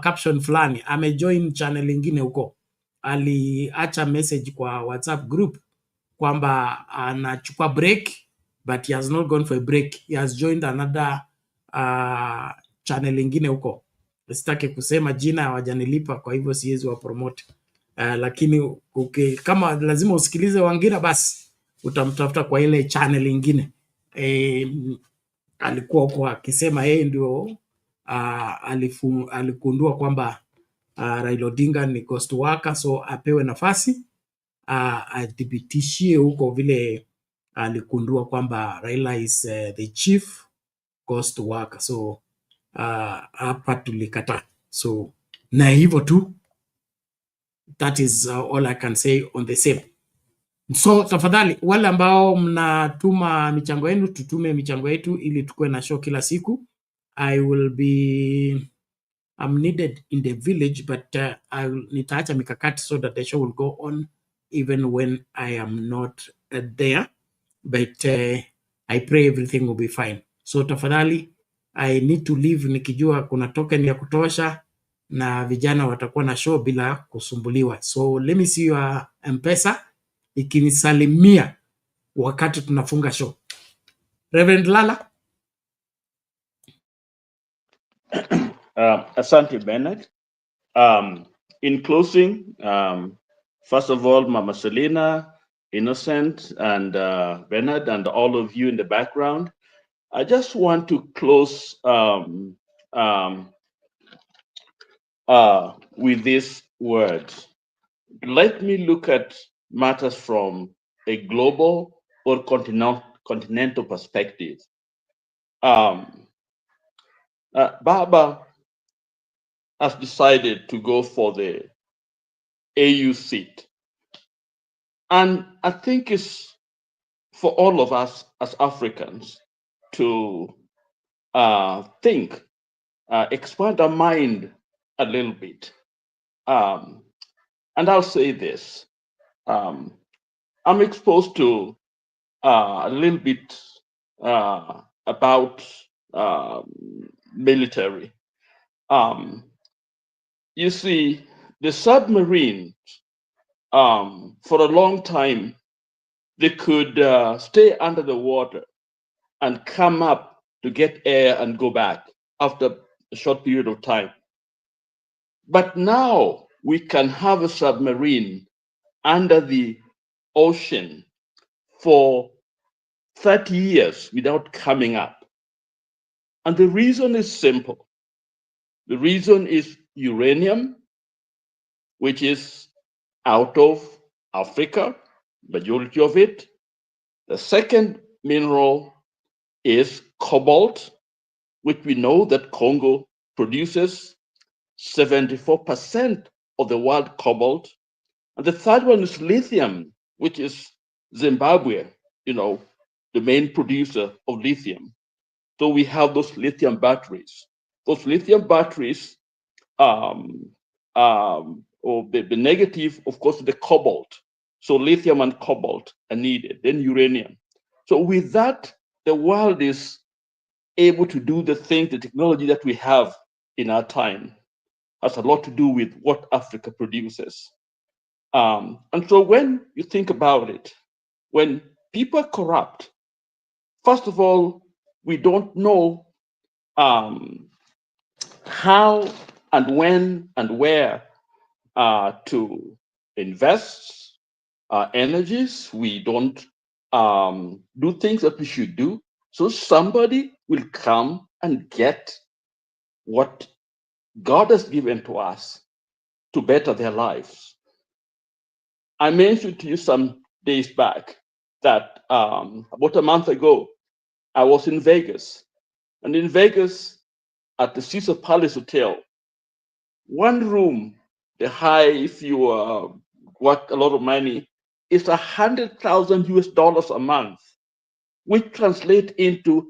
caption fulani, amejoin channel ingine huko, aliacha message kwa WhatsApp group kwamba anachukua break, but he has not gone for a break, he has joined another channel ingine huko. Sitaki kusema jina, hawajanilipa kwa hivyo siwezi wa promote. Lakini kama lazima usikilize Wangira, basi utamtafuta kwa ile channel ingine. Alikuwa huko akisema yeye ndio alikundua kwamba Raila Odinga ni ghost worker, so apewe nafasi adhibitishie huko vile alikundua kwamba Raila is the chief ghost worker. So hapa tulikata. So na hivyo tu, that is all I can say on the same. So tafadhali wale ambao mnatuma michango yenu, tutume michango yetu ili tukue na show kila siku. I'm needed in the village, but nitaacha mikakati so that the show will go on even when I am not there. But I pray everything will be fine. So tafadhali, I need to leave nikijua kuna token ya kutosha na vijana watakuwa na show bila kusumbuliwa. So let me see your M-Pesa ikinisalimia wakati tunafunga show. Reverend Lala. Asante Bernard. In closing, first of all, Mama Selena, Innocent, and Bernard, and all of you in the background, I just want to close with this word. Let me look at matters from a global or continental perspective. Baba has decided to go for the AU seat. And I think it's for all of us as Africans to think, expand our mind a little bit. And I'll say this, I'm exposed to a little bit about military. You see, the submarine, for a long time, they could stay under the water and come up to get air and go back after a short period of time. But now we can have a submarine under the ocean for 30 years without coming up. And the reason is simple. The reason is uranium, which is out of Africa, majority of it. The second mineral is cobalt, which we know that Congo produces 74% of the world cobalt. And the third one is lithium, which is Zimbabwe, the main producer of lithium. So we have those lithium batteries. Those lithium batteries, or the negative, of course, the cobalt. So lithium and cobalt are needed, then uranium. So with that, the world is able to do the things, the technology that we have in our time has a lot to do with what Africa produces. And so when you think about it, when people are corrupt, first of all, we don't know how and when and where to invest our energies. We don't do things that we should do. So somebody will come and get what God has given to us to better their lives. I mentioned to you some days back that about a month ago, I was in Vegas. And in Vegas, at the Caesar Palace Hotel, one room, the high, if you work a lot of money, is $100,000 a month, which translates into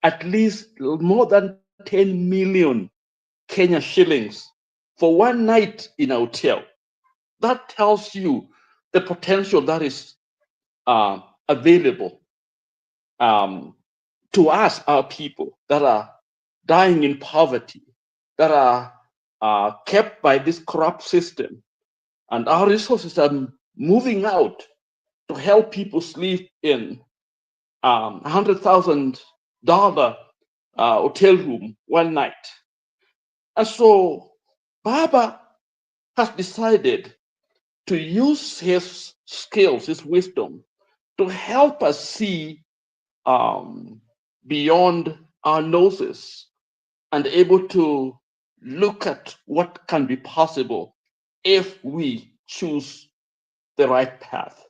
at least more than 10 million Kenya shillings for one night in a hotel. That tells you the potential that is available to us, our people that are dying in poverty, that are kept by this corrupt system. And our resources are moving out to help people sleep in $100,000 hotel room one night. And so Baba has decided to use his skills, his wisdom, to help us see beyond our noses and able to look at what can be possible if we choose the right path.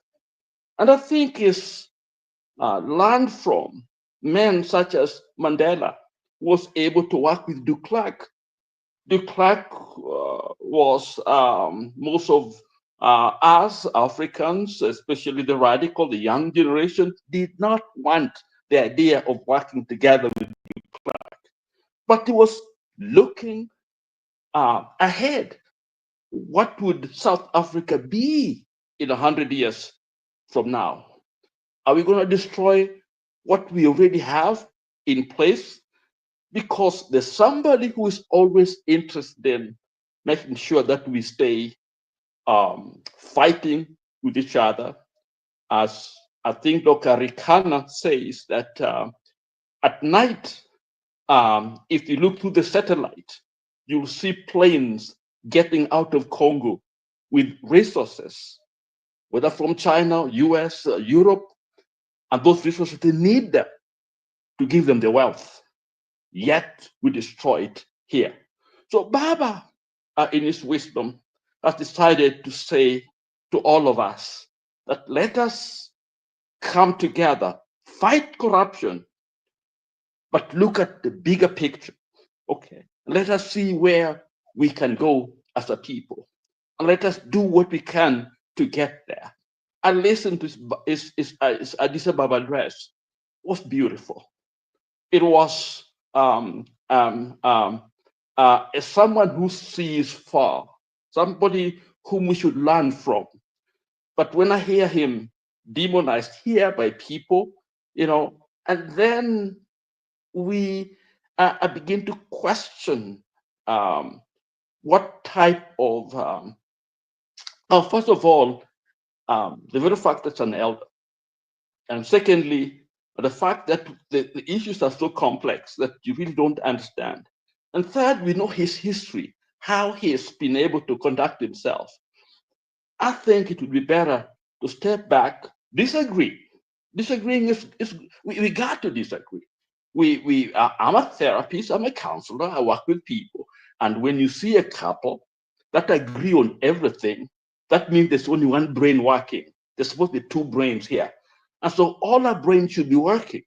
And I think is learned from men such as Mandela, who was able to work with de Klerk. De Klerk was most of us Africans, especially the radical, the young generation, did not want the idea of working together with de Klerk. But he was looking ahead. What would South Africa be in 100 years from now? Are we going to destroy what we already have in place? Because there's somebody who is always interested in making sure that we stay fighting with each other. As I think Dr. Rikana says that at night, if you look through the satellite, you'll see planes getting out of Congo with resources, whether from China, US, Europe, and those resources, they need them to give them the wealth. Yet we destroy it here. So Baba, in his wisdom, has decided to say to all of us that let us come together, fight corruption, but look at the bigger picture. Okay, let us see where we can go as a people, and let us do what we can to get there. I listened to his Addis Ababa address. It was beautiful. It was as someone who sees far, somebody whom we should learn from. But when I hear him demonized here by people, and then I begin to question what type of, first of all, the very fact that it's an elder. And secondly, the fact that the issues are so complex that you really don't understand. And third, we know his history, how he has been able to conduct himself. I think it would be better to step back, disagree. Disagreeing is we got to disagree. I'm a therapist, I'm a counselor, I work with people. And when you see a couple that agree on everything, that means there's only one brain working. There's supposed to be two brains here. And so all our brains should be working.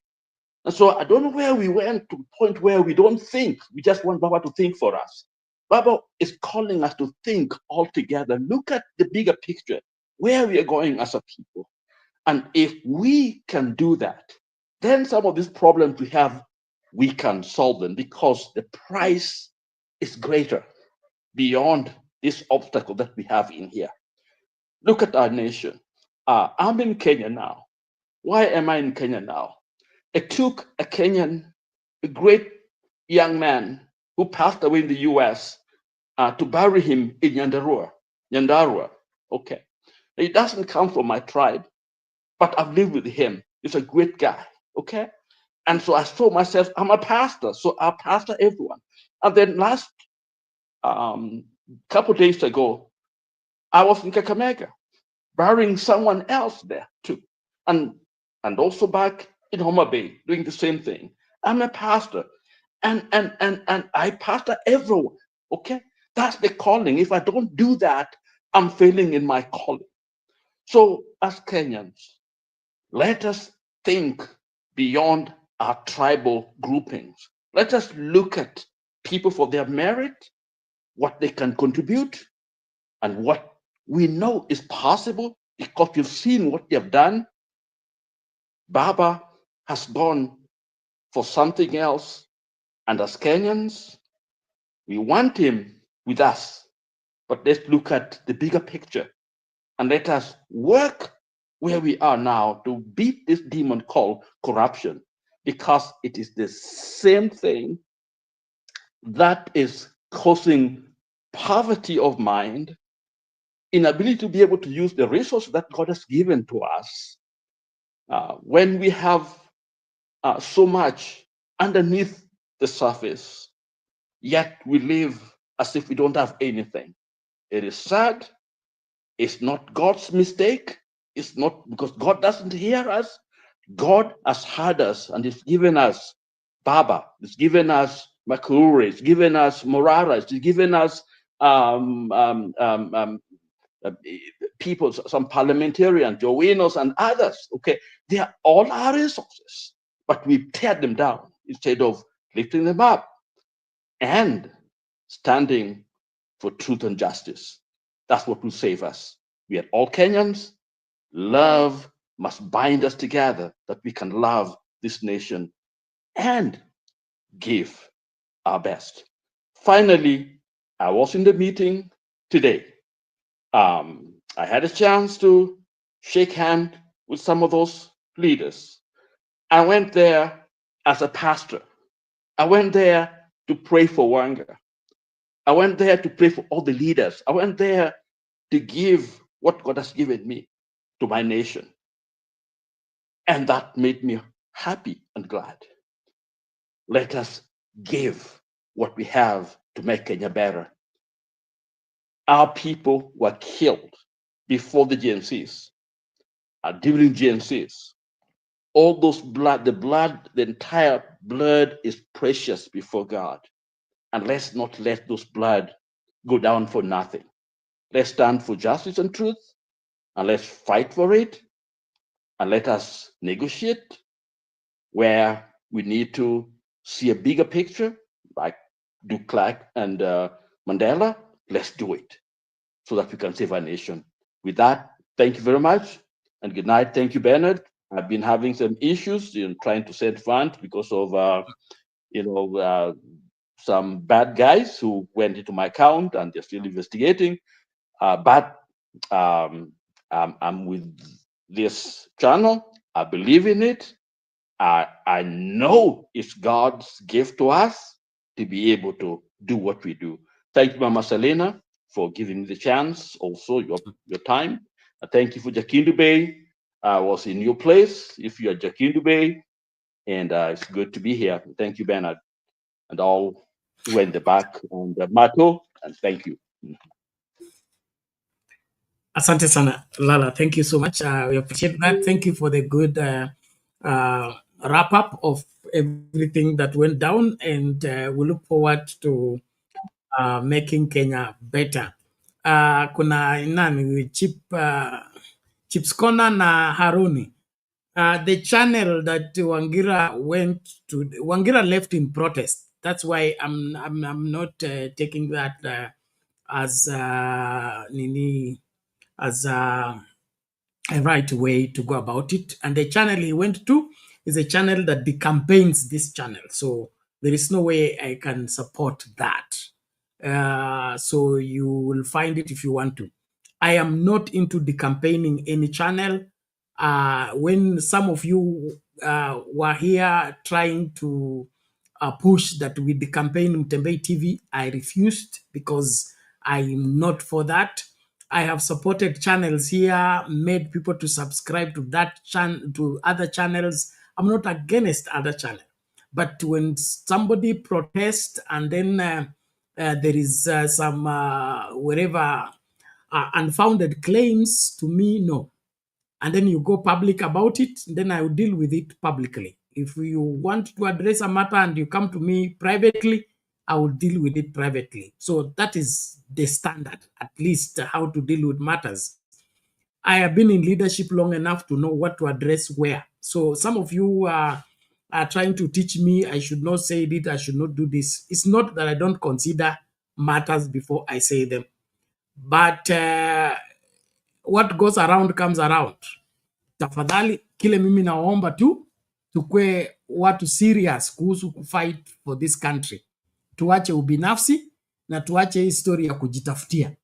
And so I don't know where we went to the point where we don't think. We just want Baba to think for us. Baba is calling us to think all together. Look at the bigger picture, where we are going as a people. And if we can do that, then some of these problems we can solve them because the price is greater beyond this obstacle that we have in here. Look at our nation. I'm in Kenya now. Why am I in Kenya now? It took a Kenyan, a great young man who passed away in the US to bury him in Nyandarua. Okay. He doesn't come from my tribe, but I've lived with him. He's a great guy. Okay. And so I saw myself, I'm a pastor, so I pastor everyone. And then last couple days ago, I was in Kakamega, burying someone else there too. And also back in Homa Bay, doing the same thing. I'm a pastor, and I pastor everyone. Okay, that's the calling. If I don't do that, I'm failing in my calling. So as Kenyans, let us think beyond our tribal groupings. Let us look at people for their merit, what they can contribute, and what we know is possible because we've seen what they've done. Baba has gone for something else, and as Kenyans, we want him with us. But let's look at the bigger picture and let us work where we are now to beat this demon called corruption, because it is the same thing that is causing poverty of mind, inability to be able to use the resources that God has given to us. When we have so much underneath the surface, yet we live as if we don't have anything. It is sad. It's not God's mistake. It's not because God doesn't hear us. God has heard us and He's given us Baba. He's given us Makuri. He's given us Morara. He's given us people, some parliamentarians, Jowinos and others. Okay, they are all our resources, but we tear them down instead of lifting them up and standing for truth and justice. That's what will save us. We are all Kenyans. Love must bind us together that we can love this nation and give our best. Finally, I was in the meeting today. I had a chance to shake hands with some of those leaders. I went there as a pastor. I went there to pray for Wanga. I went there to pray for all the leaders. I went there to give what God has given me to my nation. And that made me happy and glad. Let us give what we have to make Kenya better. Our people were killed before the GNCs, during GNCs. All those blood, the entire blood is precious before God. And let's not let those blood go down for nothing. Let's stand for justice and truth, and let's fight for it, and let us negotiate where we need to see a bigger picture, like de Klerk and Mandela. Let's do it so that we can save our nation. With that, thank you very much, and good night. Thank you, Bernard. I've been having some issues in trying to send funds because of some bad guys who went into my account, and they're still investigating. But I'm with this channel. I believe in it. I know it's God's gift to us to be able to do what we do. Thank you, Mama Selena, for giving me the chance, also your time. Thank you for Jakindu Bay. I was in your place if you're Jakindu Bay, and it's good to be here. Thank you, Bernard, and all who were in the back, and Mato, and thank you. Asante sana, Lala. Thank you so much. We appreciate that. Thank you for the good wrap up of everything that went down, and we look forward to making Kenya better. Kuna nani Chips Corner na Haruni. The channel that Wangira left in protest. That's why I'm not taking that as a right way to go about it. And the channel he went to is a channel that decampaigns this channel. So there is no way I can support that. So you will find it if you want to. I am not into decampaigning any channel. When some of you were here trying to push that with the campaign Mtembei TV, I refused because I'm not for that. I have supported channels here, made people to subscribe to that channel, to other channels. I'm not against other channels. But when somebody protests and then there is some wherever unfounded claims, to me, no. And then you go public about it, then I will deal with it publicly. If you want to address a matter and you come to me privately, I will deal with it privately. So that is the standard, at least how to deal with matters. I have been in leadership long enough to know what to address where. So some of you are trying to teach me I should not say it, I should not do this. It's not that I don't consider matters before I say them. But what goes around comes around. Tafadhali, kile mimi naomba tu tukue watu serious kuhusu kufight for this country. Tuache ubinafsi na tuache hii story ya kujitafutia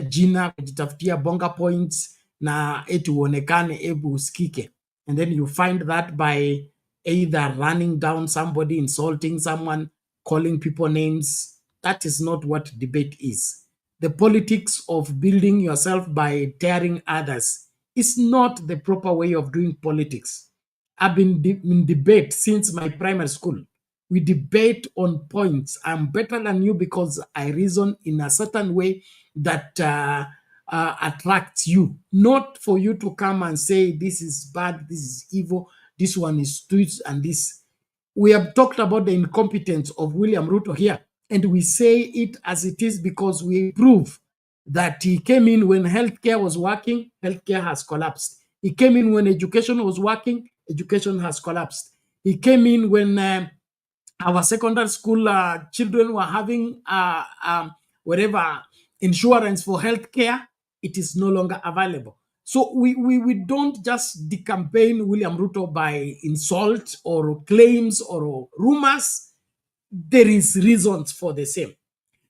jina, kujitafutia bonga points na eti uonekane, ebu usikike. And then you find that by either running down somebody, insulting someone, calling people names. That is not what debate is. The politics of building yourself by tearing others is not the proper way of doing politics. I've been in debate since my primary school. We debate on points. I'm better than you because I reason in a certain way that attracts you. Not for you to come and say, this is bad, this is evil, this one is stupid, and this. We have talked about the incompetence of William Ruto here, and we say it as it is because we prove that he came in when healthcare was working, healthcare has collapsed. He came in when education was working, education has collapsed. He came in when our secondary school children were having whatever insurance for healthcare, it is no longer available. So we don't just decampaign William Ruto by insult or claims or rumors. There is reasons for the same.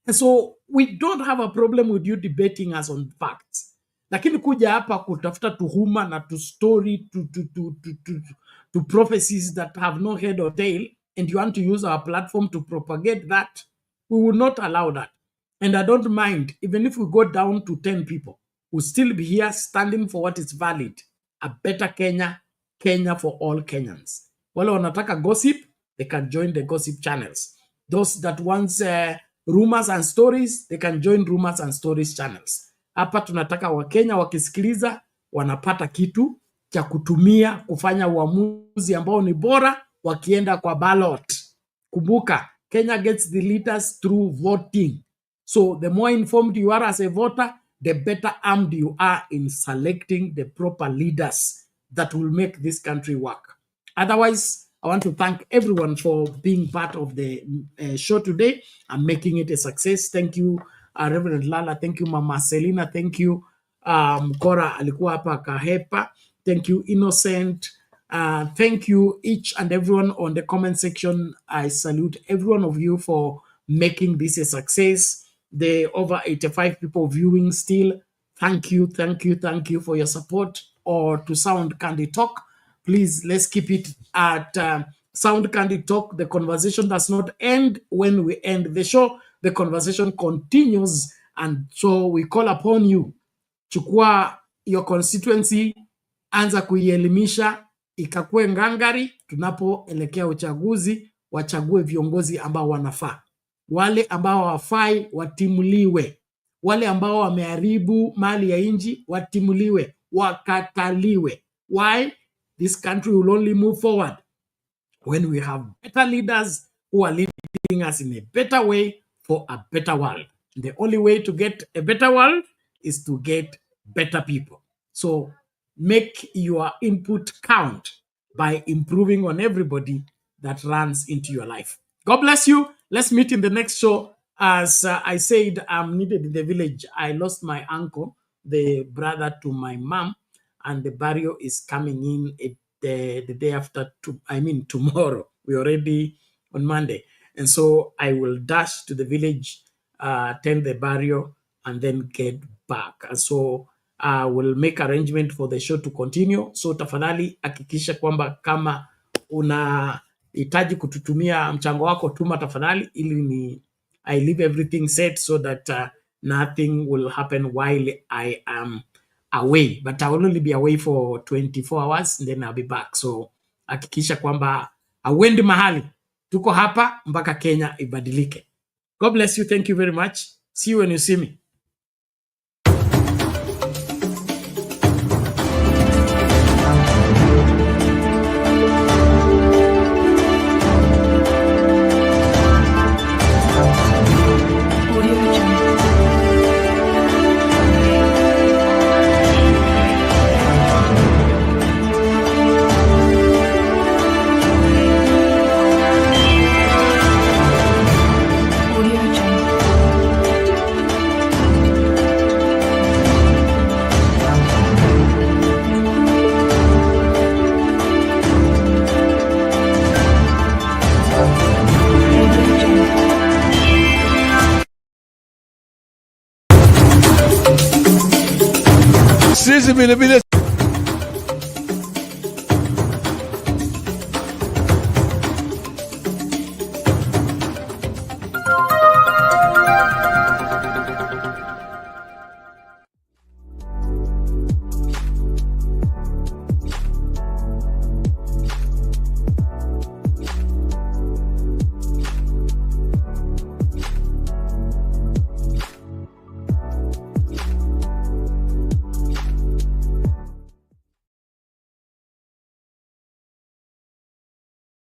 And so we don't have a problem with you debating us on facts. Lakini kuja hapa kutafuta tuhuma na to story to prophecies that have no head or tail, and you want to use our platform to propagate that, we will not allow that. And I don't mind, even if we go down to 10 people, we'll still be here standing for what is valid. A better Kenya, Kenya for all Kenyans. Wale wanataka gossip, they can join the gossip channels. Those that want rumors and stories, they can join rumors and stories channels. Hapa tunataka Wakenya wakisikiliza, wanapata kitu cha kutumia kufanya uamuzi ambao ni bora wakienda kwa ballot. Kumbuka, Kenya gets the leaders through voting. So the more informed you are as a voter, the better armed you are in selecting the proper leaders that will make this country work. Otherwise, I want to thank everyone for being part of the show today and making it a success. Thank you, Reverend Lala. Thank you, Mama Selina. Thank you, Cora alikuwa hapa Kahepa. Thank you, Innocent. Thank you, each and everyone on the comment section. I salute every one of you for making this a success. The over 85 people viewing still. Thank you, thank you, thank you for your support. Or to Sound Candy Talk, please, let's keep it at Sound Candy Talk. The conversation does not end when we end the show. The conversation continues. And so we call upon you. Chukua your constituency, anza kuielimisha, ikakue ngangari, tunapoelekea uchaguzi, wachague viongozi ambao wanafaa. Wale ambao hawafai watimuliwe. Wale ambao wameharibu mali ya nchi watimuliwe, wakataliwe. Why? This country will only move forward when we have better leaders who are leading us in a better way for a better world. The only way to get a better world is to get better people. So make your input count by improving on everybody that runs into your life. God bless you. Let's meet in the next show. As I said, I'm needed in the village. I lost my uncle, the brother to my mom, and the burial is coming in the day after, tomorrow. We're already on Monday. And so I will dash to the village, attend the burial, and then get back. And so I will make arrangement for the show to continue. So tafadhali hakikisha kwamba kama unahitaji kututumia mchango wako, tuma tafadhali, ili I leave everything set so that nothing will happen while I am away. But I will only be away for 24 hours and then I'll be back. So hakikisha kwamba auendi mahali, tuko hapa mpaka Kenya ibadilike. God bless you. Thank you very much. See you when you see me. Sisi vile vile